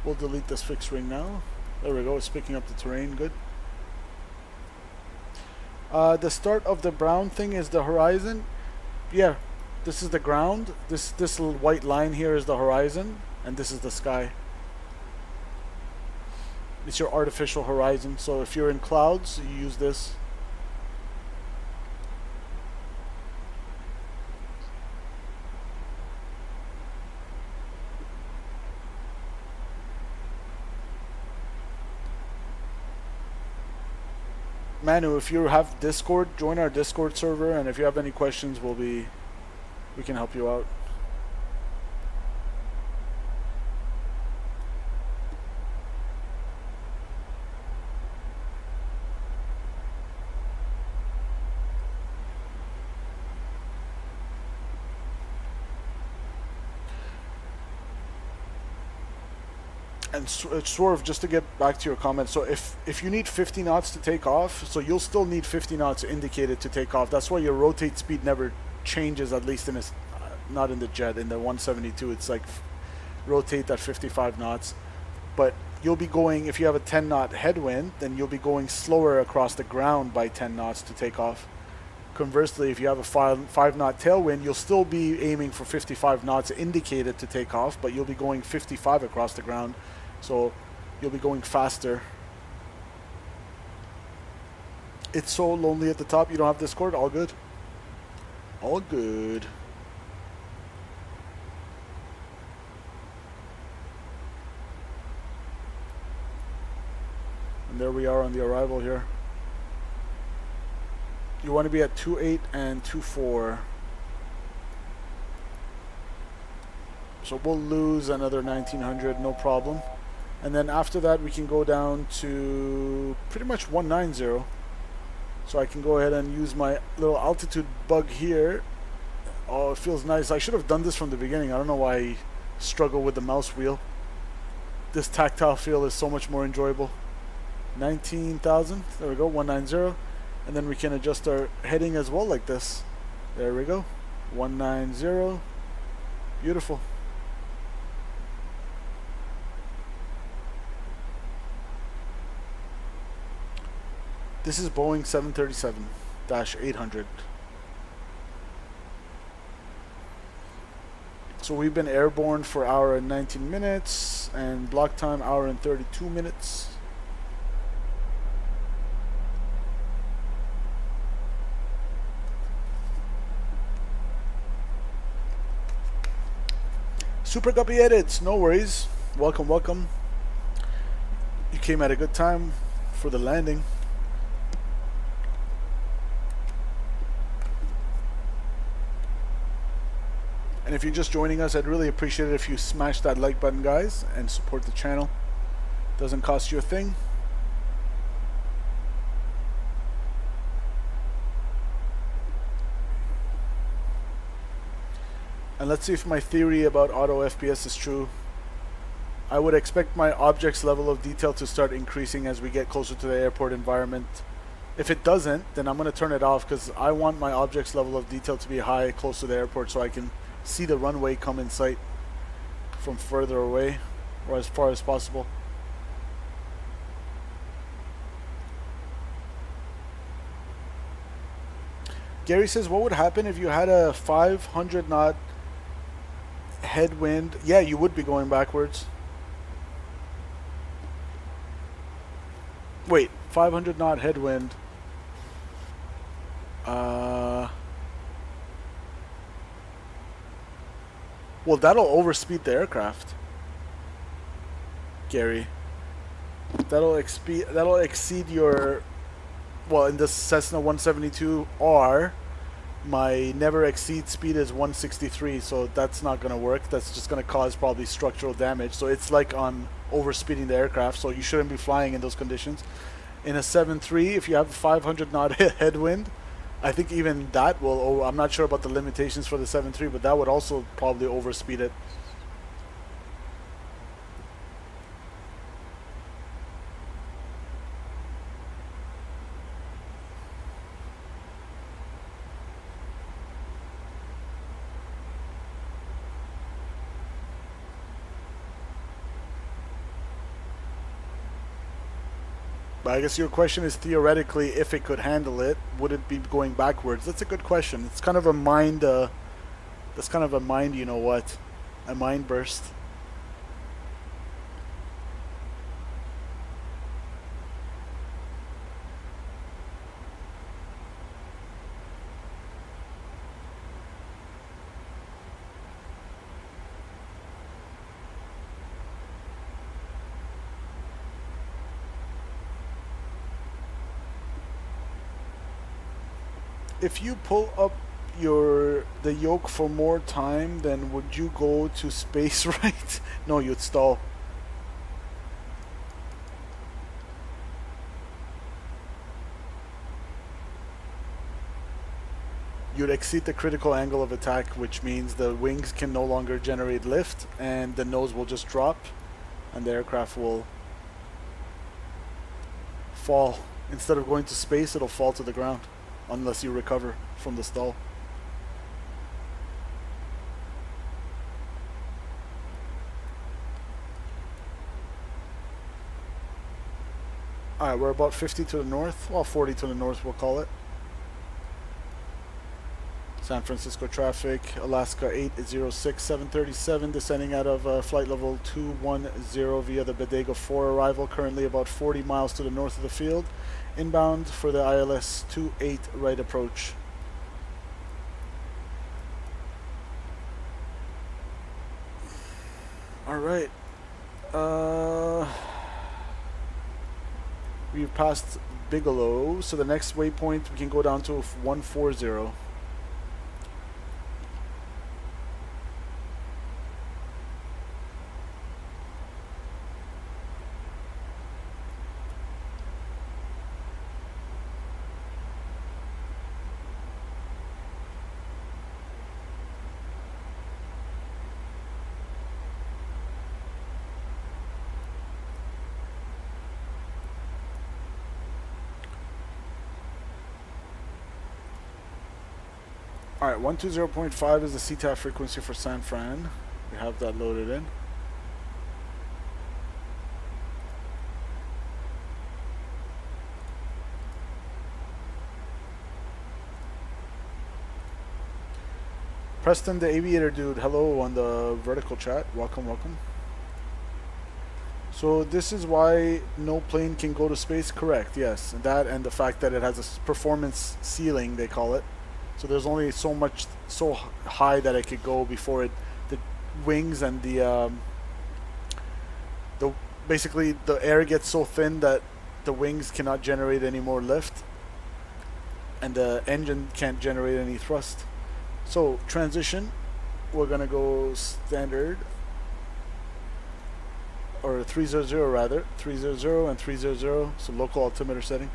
We'll delete this fixed ring now. There we go, it's picking up the terrain, good. The start of the brown thing is the horizon. Yeah, this is the ground. This little white line here is the horizon, and this is the sky. It's your artificial horizon. So if you're in clouds, you use this. Manu, if you have Discord, join our Discord server, and if you have any questions, we can help you out. And Swerve, just to get back to your comment, so if you need 50 knots to take off, so you'll still need 50 knots indicated to take off. That's why your rotate speed never changes, at least in a, not in the jet. In the 172, it's like rotate at 55 knots. But you'll be going, if you have a 10 knot headwind, then you'll be going slower across the ground by 10 knots to take off. Conversely, if you have a 5 knot tailwind, you'll still be aiming for 55 knots indicated to take off, but you'll be going 55 across the ground. So you'll be going faster. It's so lonely at the top. You don't have Discord? All good? All good. And there we are on the arrival here. You want to be at 2.8 and 2.4. So we'll lose another 1900, no problem. And then after that, we can go down to pretty much 190. So I can go ahead and use my little altitude bug here. Oh, it feels nice. I should have done this from the beginning. I don't know why I struggle with the mouse wheel. This tactile feel is so much more enjoyable. 19,000. There we go, 190. And then we can adjust our heading as well like this. There we go. 190. Beautiful. This is Boeing 737-800. So we've been airborne for an hour and 19 minutes and block time hour and 32 minutes. Super Guppy edits, no worries. Welcome, welcome. You came at a good time for the landing. And if you're just joining us, I'd really appreciate it if you smash that like button, guys, and support the channel. Doesn't cost you a thing. And let's see if my theory about auto FPS is true. I would expect my object's level of detail to start increasing as we get closer to the airport environment. If it doesn't, then I'm going to turn it off because I want my object's level of detail to be high close to the airport so I can see the runway come in sight from further away or as far as possible. Gary says, what would happen if you had a 500 knot headwind? Yeah, you would be going backwards. Wait, 500 knot headwind. Well, that'll overspeed the aircraft, Gary. That'll exceed your. Well, in the Cessna 172R, my never exceed speed is 163, so that's not going to work. That's just going to cause probably structural damage. So it's like on overspeeding the aircraft, so you shouldn't be flying in those conditions. In a 7.3, if you have a 500 knot headwind, I think even that will, I'm not sure about the limitations for the 7.3, but that would also probably overspeed it. But I guess your question is theoretically, if it could handle it, would it be going backwards? That's a good question. It's kind of a mind, that's kind of a mind, you know what, a mind burst. if you pull up the yoke for more time, then would you go to space right? No, you'd stall. You'd exceed the critical angle of attack, which means the wings can no longer generate lift and the nose will just drop and the aircraft will fall. Instead of going to space, it'll fall to the ground unless you recover from the stall. Alright, we're about 50 to the north, well 40 to the north we'll call it. San Francisco traffic, Alaska 806 737, descending out of flight level 210 via the Bodega 4 arrival, currently about 40 miles to the north of the field. Inbound for the ILS 28 right approach. Alright. We've passed Bigelow, so the next waypoint we can go down to 140. Alright, 120.5 is the CTAF frequency for San Fran. We have that loaded in. Preston, the aviator dude, hello on the vertical chat. Welcome, welcome. So this is why no plane can go to space? Correct, yes. That and the fact that it has a performance ceiling, they call it. So there's only so high that it could go before the wings and the basically the air gets so thin that the wings cannot generate any more lift and the engine can't generate any thrust. So transition, we're gonna go standard, or 300 rather, 300 and 300, so local altimeter setting.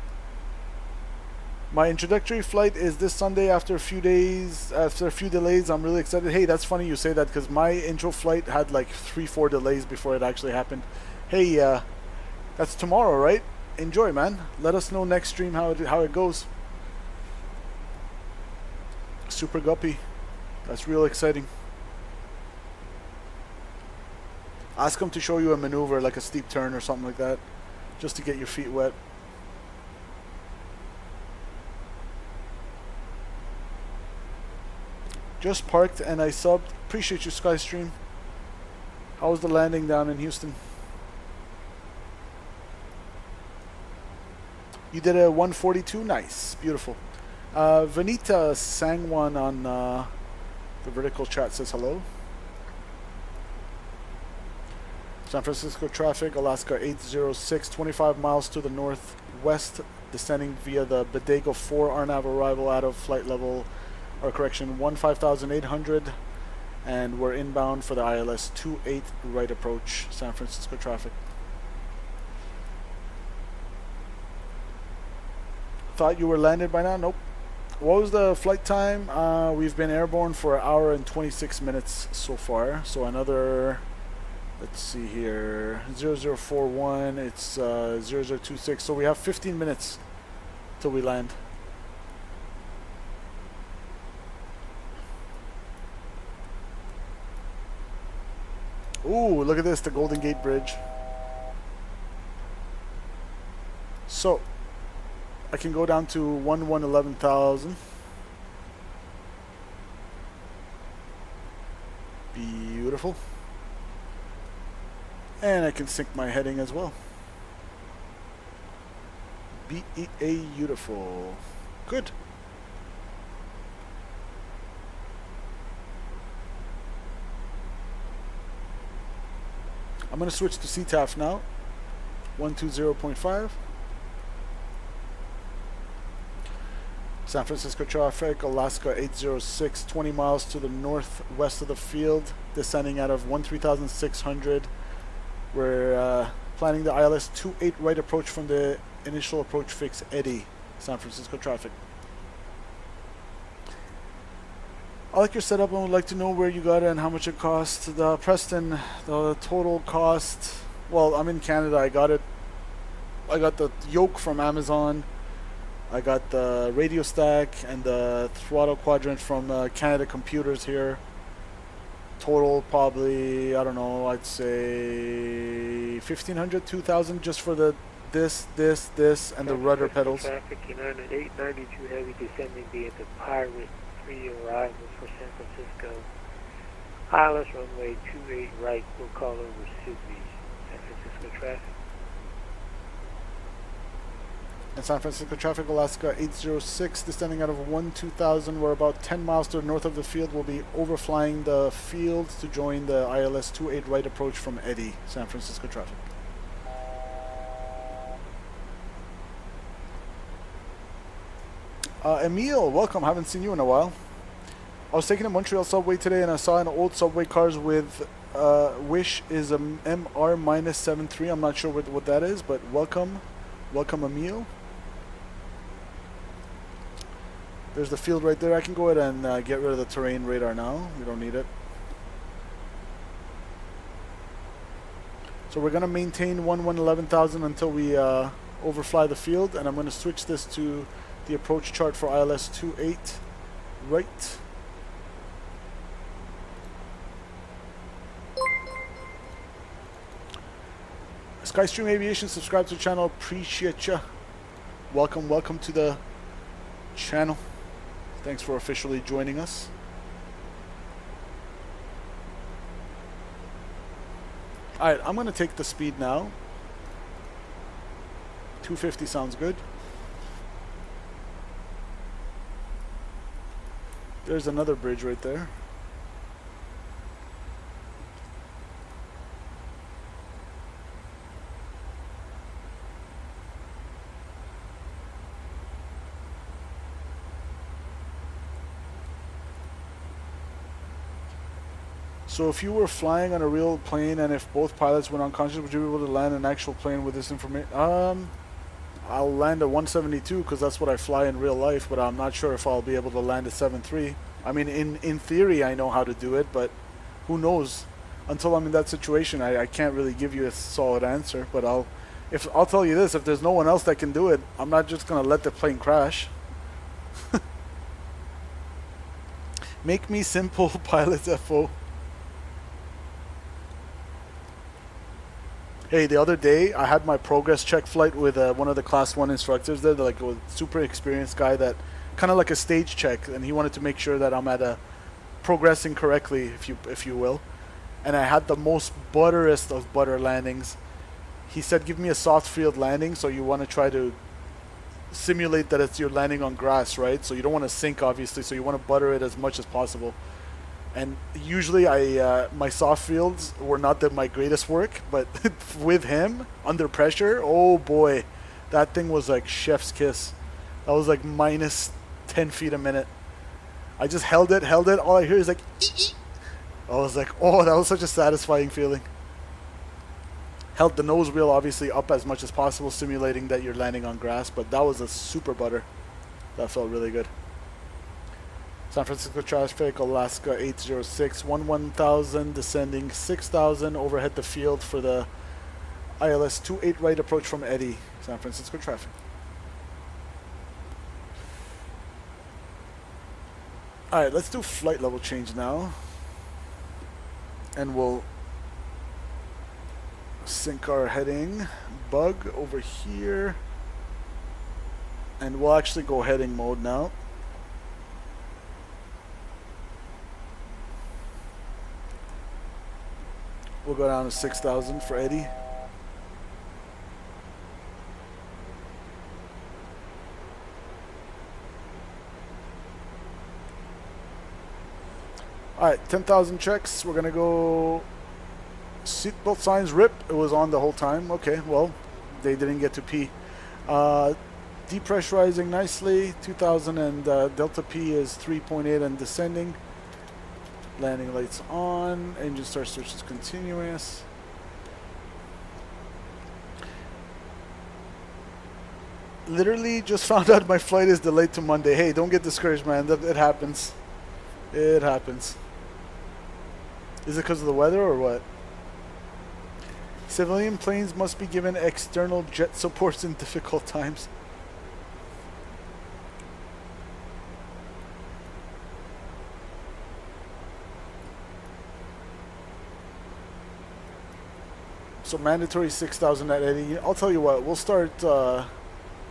My introductory flight is this Sunday after a few days, after a few delays. I'm really excited. Hey, that's funny you say that because my intro flight had like 3-4 delays before it actually happened. Hey, that's tomorrow, right? Enjoy, man. Let us know next stream how it goes. Super Guppy. That's real exciting. Ask him to show you a maneuver like a steep turn or something like that, just to get your feet wet. Just parked and I subbed. Appreciate you, Skystream. How was the landing down in Houston? You did a 142? Nice. Beautiful. Vanita Sangwan on the vertical chat says hello. San Francisco traffic, Alaska 806, 25 miles to the northwest, descending via the Bodega 4 RNAV arrival out of flight level, or correction, 15,800, and we're inbound for the ILS 28 right approach, San Francisco traffic. Thought you were landed by now? Nope. What was the flight time? We've been airborne for 1 hour and 26 minutes so far, so another, let's see here, 0041, it's 0026, so we have 15 minutes till we land. Ooh, look at this, the Golden Gate Bridge. So, I can go down to 11,000. Beautiful. And I can sync my heading as well. Beautiful. Good. I'm going to switch to CTAF now. 120.5. San Francisco traffic, Alaska 806, 20 miles to the northwest of the field, descending out of 13,600. We're planning the ILS 28 right approach from the initial approach fix Eddie, San Francisco traffic. I like your setup and would like to know where you got it and how much it cost. Preston, the total cost, well, I'm in Canada. I got the yoke from Amazon. I got the radio stack and the throttle quadrant from Canada Computers here. Total probably, I don't know, I'd say 1,500, 2,000 just for the this, and the rudder pedals. Traffic United 892 heavy descending via the Pirate 3 arrival for San Francisco. ILS runway 28 right, we'll call over Sydney. San Francisco traffic. And San Francisco traffic, Alaska 806, descending out of 12,000. We're about 10 miles to the north of the field. We'll be overflying the field to join the ILS 28 right approach from Eddie, San Francisco traffic. Emil, welcome. Haven't seen you in a while. I was taking a Montreal subway today and I saw an old subway cars with Wish is a MR-73. I'm not sure what that is, but welcome. Welcome, Emil. There's the field right there. I can go ahead and get rid of the terrain radar now. We don't need it. So we're going to maintain 11,000 until we overfly the field, and I'm going to switch this to the approach chart for ILS 28 right. Skystream Aviation, subscribe to the channel. Appreciate ya. Welcome to the channel. Thanks for officially joining us. Alright, I'm going to take the speed now. 250 sounds good. There's another bridge right there. So if you were flying on a real plane and if both pilots went unconscious, would you be able to land an actual plane with this information? I'll land a 172 because that's what I fly in real life, but I'm not sure if I'll be able to land a 7.3. I mean, in theory, I know how to do it, but who knows? Until I'm in that situation, I can't really give you a solid answer. But I'll tell you this: if there's no one else that can do it, I'm not just gonna let the plane crash. Make me simple, pilots FO. Hey, the other day I had my progress check flight with one of the class 1 instructors there, like a super experienced guy that kind of like a stage check, and he wanted to make sure that I'm at progressing correctly, if you will. And I had the most butterest of butter landings. He said, give me a soft field landing, so you want to try to simulate that you're landing on grass, right? So you don't want to sink, obviously, so you want to butter it as much as possible. And usually my soft fields were not my greatest work, but with him, under pressure, oh boy, that thing was like chef's kiss. That was like minus 10 feet a minute. I just held it. All I hear is like, ee-ee. I was like, oh, that was such a satisfying feeling. Held the nose wheel obviously up as much as possible, simulating that you're landing on grass, but that was a super butter. That felt really good. San Francisco traffic, Alaska 806, 11,000, descending 6,000, overhead the field for the ILS 28 right approach from Eddie, San Francisco traffic. Alright, let's do flight level change now. And we'll sync our heading bug over here. And we'll actually go heading mode now. We'll go down to 6,000 for Eddie. Alright, 10,000 checks. We're going to go seatbelt signs rip. It was on the whole time. Okay, well, they didn't get to pee. Depressurizing nicely. 2000 and Delta P is 3.8 and descending. Landing lights on. Engine start switch is continuous. Literally just found out my flight is delayed to Monday. Hey, don't get discouraged, man. It happens. It happens. Is it because of the weather or what? Civilian planes must be given external jet supports in difficult times. So mandatory 6,000 at Eddie. I'll tell you what, we'll start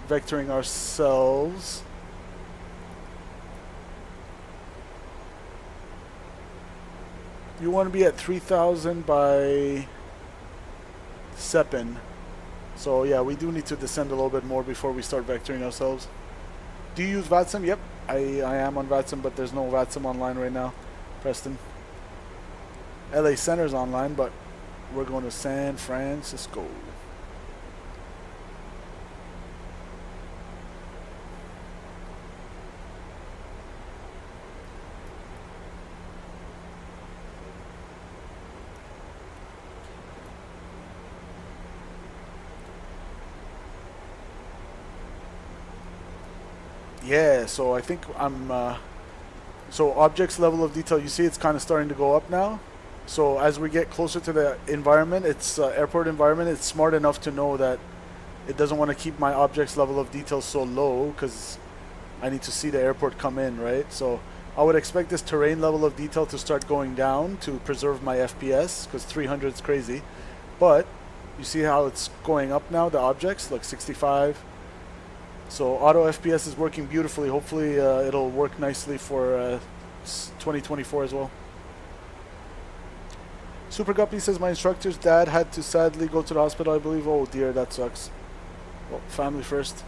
vectoring ourselves. You want to be at 3,000 by Sepin. So yeah, we do need to descend a little bit more before we start vectoring ourselves. Do you use VATSIM? Yep, I am on VATSIM, but there's no VATSIM online right now, Preston. LA Center's online, but we're going to San Francisco. Yeah, so I think I'm so objects level of detail, you see it's kind of starting to go up now. So as we get closer to the environment, it's airport environment, it's smart enough to know that it doesn't want to keep my objects level of detail so low because I need to see the airport come in, right? So I would expect this terrain level of detail to start going down to preserve my FPS because 300 is crazy. But you see how it's going up now, the objects, like 65. So auto FPS is working beautifully. Hopefully it'll work nicely for 2024 as well. Super Guppy says my instructor's dad had to sadly go to the hospital, I believe. Oh dear, that sucks. Well, family first.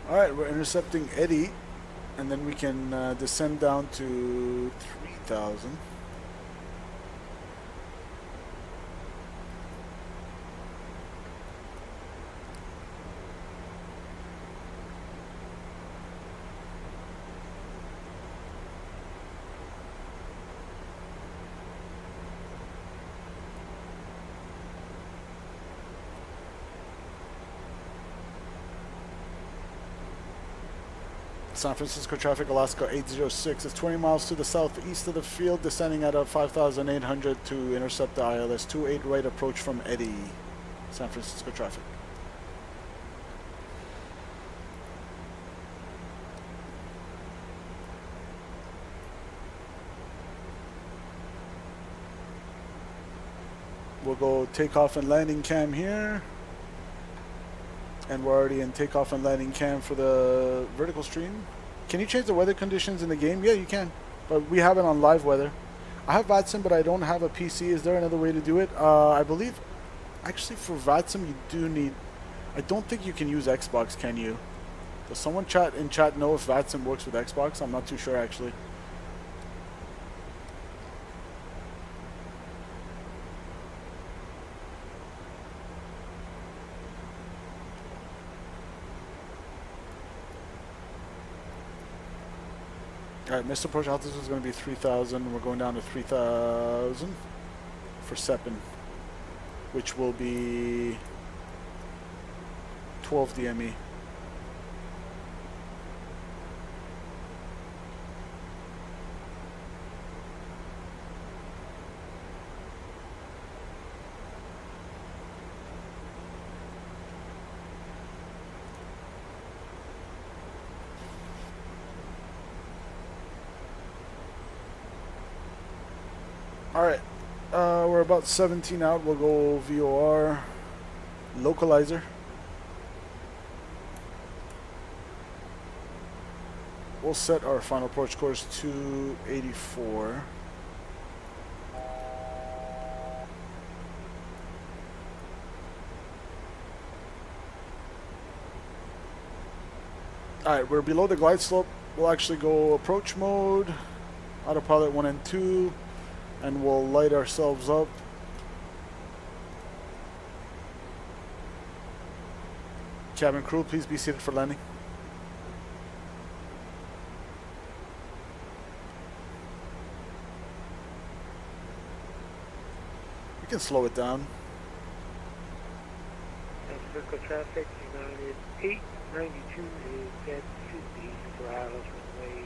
Alright, we're intercepting Eddie, and then we can descend down to 3,000. San Francisco traffic, Alaska 806. It's 20 miles to the southeast of the field, descending at 5,800 to intercept the ILS 28 right approach from Eddie. San Francisco traffic. We'll go takeoff and landing cam here. And we're already in takeoff and landing cam for the vertical stream. Can you change the weather conditions in the game? Yeah, you can. But we have it on live weather. I have VATSIM, but I don't have a PC. Is there another way to do it? I believe, actually for VATSIM, you do need... I don't think you can use Xbox, can you? Does someone in chat know if VATSIM works with Xbox? I'm not too sure, actually. Alright, missed approach altitude is going to be 3,000. We're going down to 3,000 for Sepin, which will be 12 DME. Alright, we're about 17 out. We'll go VOR, localizer. We'll set our final approach course to 84. Alright, we're below the glide slope. We'll actually go approach mode, autopilot 1 and 2, and we'll light ourselves up. Cabin crew, please be seated for landing. We can slow it down. Circle traffic, United 892 is at Sydney for Alice runway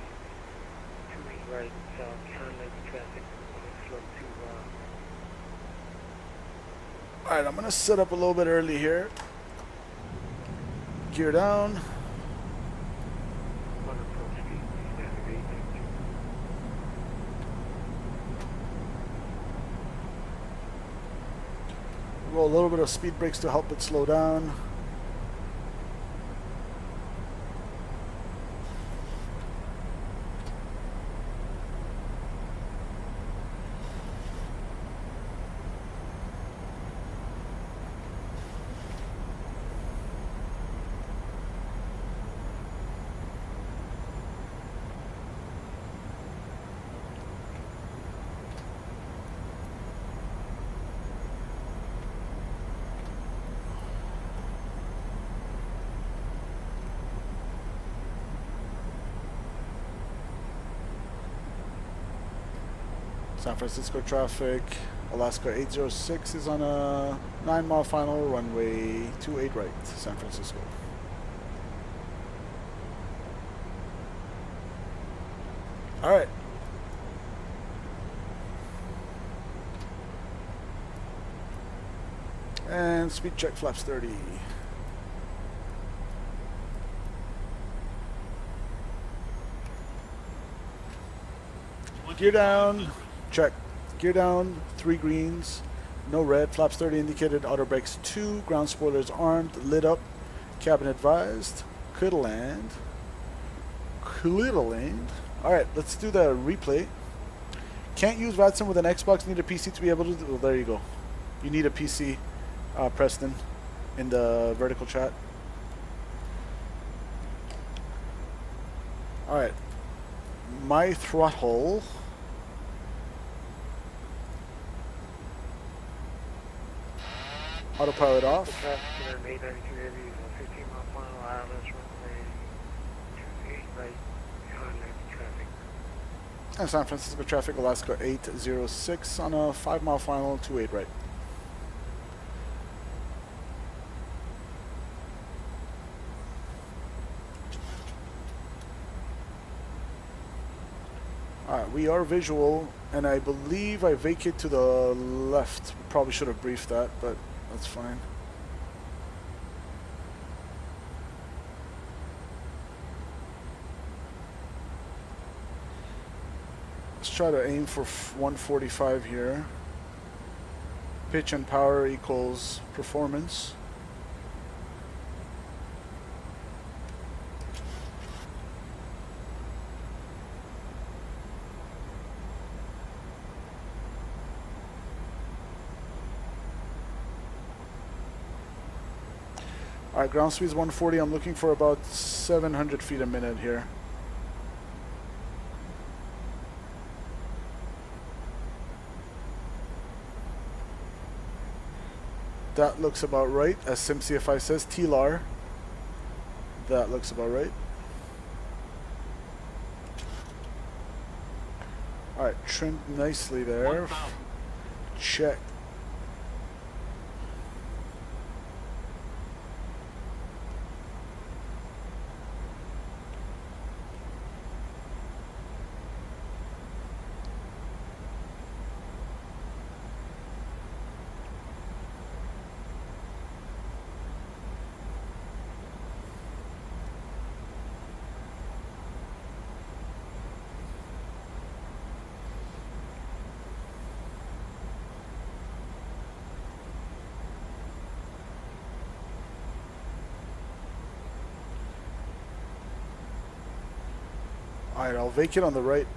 28 right, Canada traffic, slow to Alright, I'm gonna set up a little bit early here. Gear down. Roll a little bit of speed brakes to help it slow down. San Francisco traffic, Alaska 806 is on a 9-mile final, runway 28 right, San Francisco. Alright. And speed check, flaps 30. Gear down. Check. Gear down, 3 greens, no red, flaps 30 indicated, auto brakes 2, ground spoilers armed, lit up, cabin advised, could land. Alright, let's do the replay. Can't use VATSIM with an Xbox, need a PC to be able to do, well, there you go. You need a PC, Preston, in the vertical chat. Alright, my throttle. Autopilot off. And San Francisco traffic, Alaska 806 on a 5-mile final, 28 right. Alright, we are visual, and I believe I vacate to the left. Probably should have briefed that, but that's fine. Let's try to aim for 145 here. Pitch and power equals performance. Alright, ground speed is 140. I'm looking for about 700 feet a minute here. That looks about right, as SimCFI says. TLAR. That looks about right. Alright, trimmed nicely there. Check. Alright, I'll vacate on the right.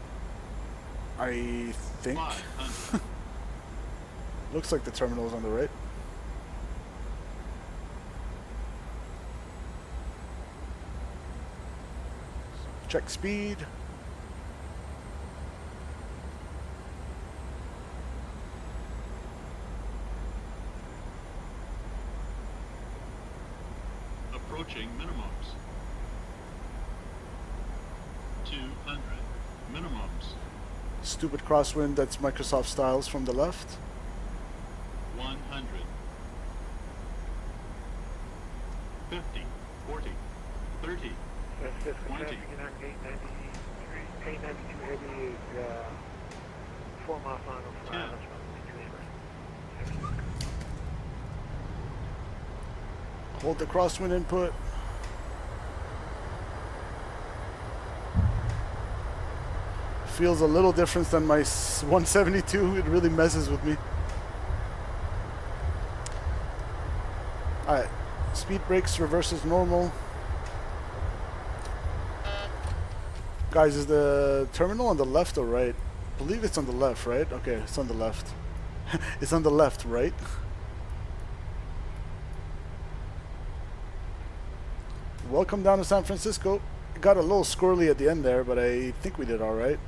I think. Looks like the terminal is on the right. Check speed. Approaching minimums. 200 minimums. Stupid crosswind, that's Microsoft Styles from the left. 100. 50, 40, 30, San Francisco 20. traffic in on 893, 892 heavy is 4 mile final for Islands runway 28 right. Hold the crosswind input. Feels a little different than my 172. It really messes with me. Alright. Speed brakes, reverses normal. Guys, is the terminal on the left or right? I believe it's on the left, right? Okay, it's on the left. It's on the left, right? Welcome down to San Francisco. It got a little squirrely at the end there, but I think we did alright.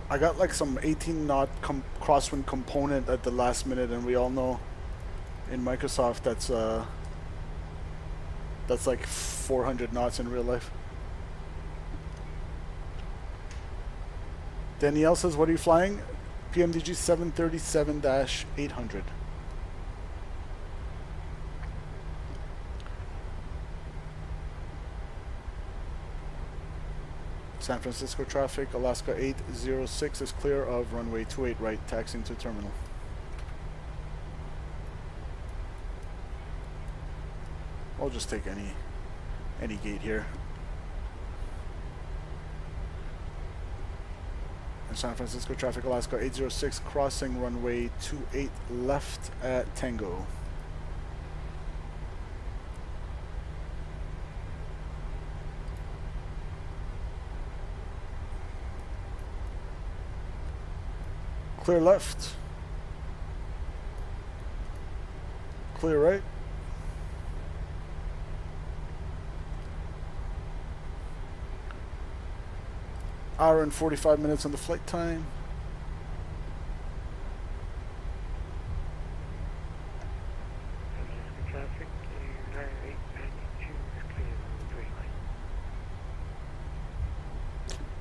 I got like some 18 knot crosswind component at the last minute, and we all know in Microsoft that's like 400 knots in real life. Danielle says, what are you flying? PMDG 737-800. San Francisco traffic, Alaska 806 is clear of runway 28 right, taxiing to terminal. I'll just take any gate here. And San Francisco traffic, Alaska 806 crossing runway 28 left at Tango. Clear left. Clear right. Hour and 45 minutes on the flight time. Traffic, United 892 is clear on the 3 line.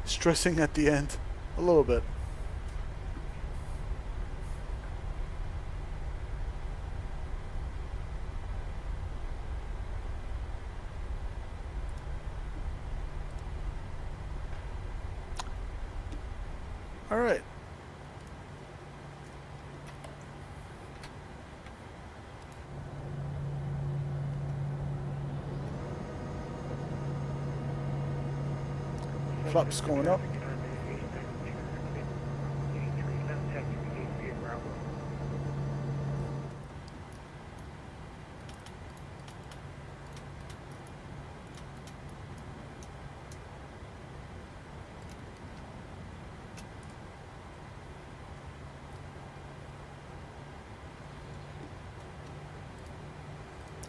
Stressing at the end. A little bit. All right. Flaps going up.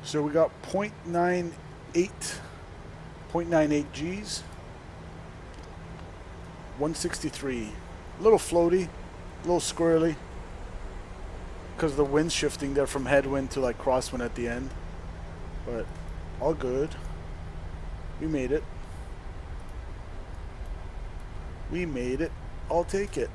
So we got 0.98 Gs, 163. A little floaty, a little squirrely, because the wind's shifting there from headwind to like crosswind at the end. But all good. We made it. We made it. I'll take it.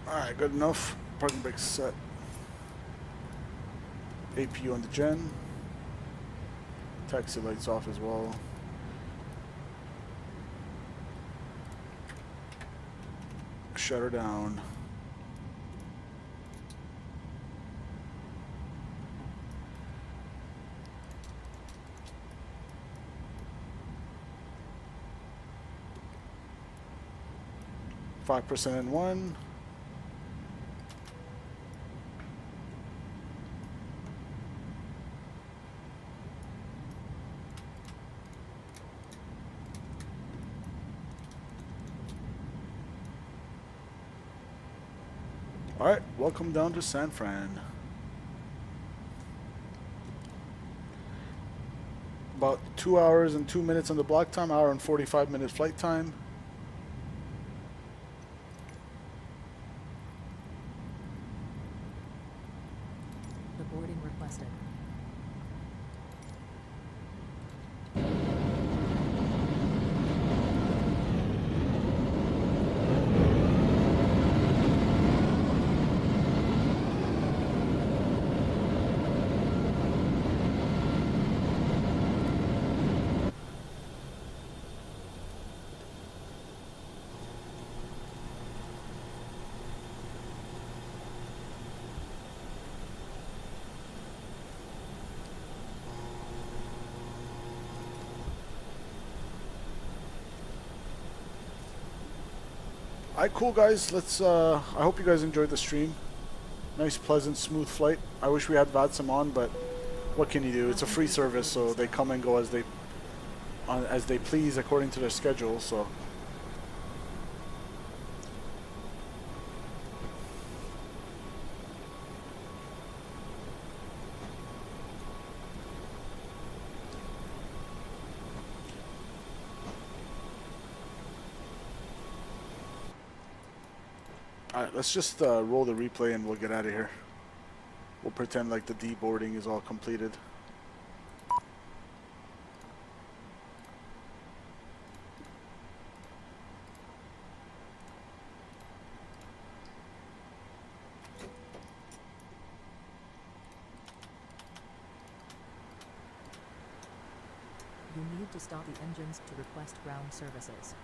Alright, good enough. Parking brake set. APU on the gen. Taxi lights off as well. Shutter down. %, in one. Alright, welcome down to San Fran. About 2 hours and 2 minutes on the block time, hour and 45-minute flight time. The boarding requested. Alright, cool guys. Let's I hope you guys enjoyed the stream. Nice, pleasant, smooth flight. I wish we had VATSIM on, but what can you do? It's a free service, so they come and go as they please according to their schedule, so alright, let's just roll the replay and we'll get out of here. We'll pretend like the deboarding is all completed. You need to stop the engines to request ground services.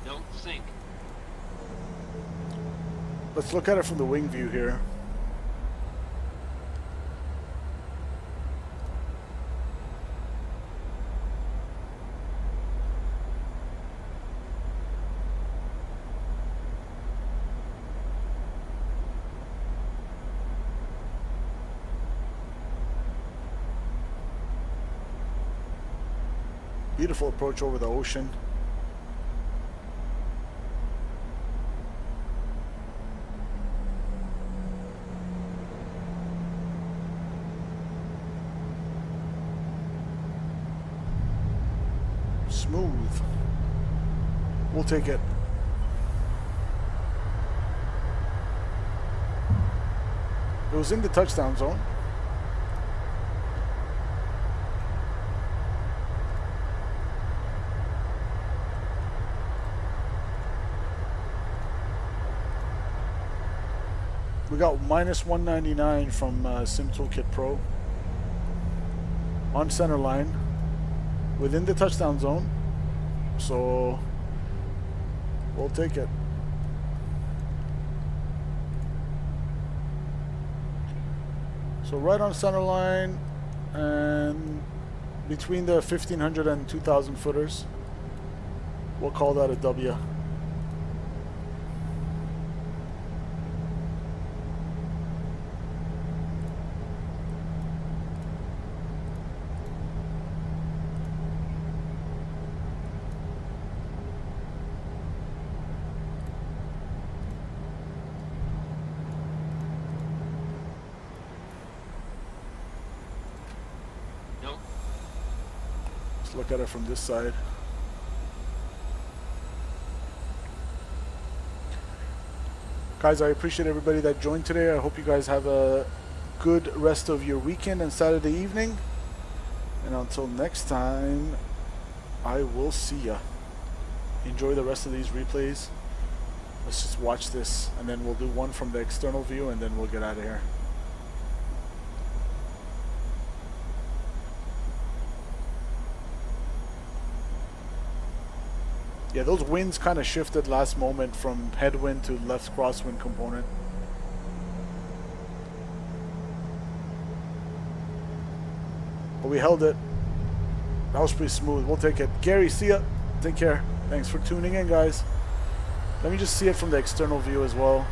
Don't sink. Let's look at it from the wing view here. Beautiful approach over the ocean. Smooth. We'll take it. It was in the touchdown zone. We got -199 from Sim Toolkit Pro on center line within the touchdown zone, so we'll take it. So right on center line and between the 1500 and 2000 footers, we'll call that a W. Look at it from this side. Guys, I appreciate everybody that joined today. I hope you guys have a good rest of your weekend and Saturday evening. And until next time, I will see ya. Enjoy the rest of these replays. Let's just watch this, and then we'll do one from the external view, and then we'll get out of here. Yeah, those winds kind of shifted last moment from headwind to left crosswind component. But we held it. That was pretty smooth. We'll take it. Gary, see ya. Take care. Thanks for tuning in, guys. Let me just see it from the external view as well.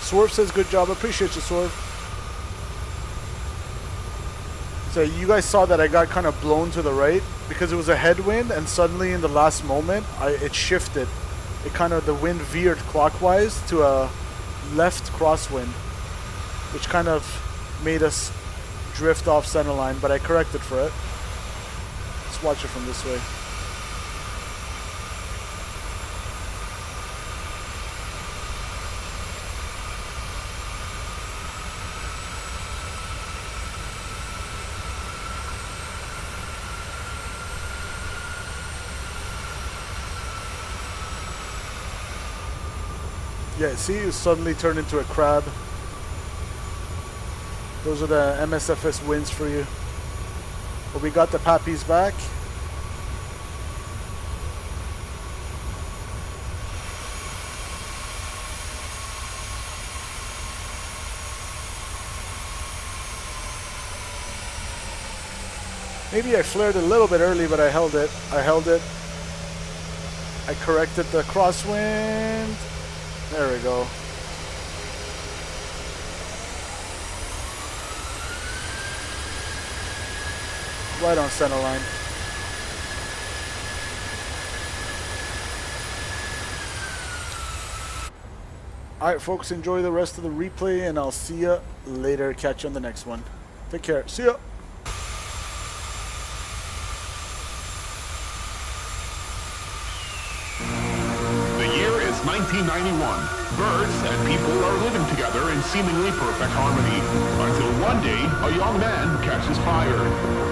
Swerve says good job. Appreciate you, Swerve. So you guys saw that I got kind of blown to the right because it was a headwind, and suddenly in the last moment it shifted. It kind of, the wind veered clockwise to a left crosswind, which kind of made us drift off center line, but I corrected for it. Let's watch it from this way. Yeah, see, it suddenly turned into a crab. Those are the MSFS wins for you. But we got the Pappies back. Maybe I flared a little bit early, but I held it. I corrected the crosswind. There we go. Right on center line. Alright folks, enjoy the rest of the replay, and I'll see ya later. Catch you on the next one. Take care. See ya. The year is 1991. Birds and people are living together in seemingly perfect harmony, until one day a young man catches fire.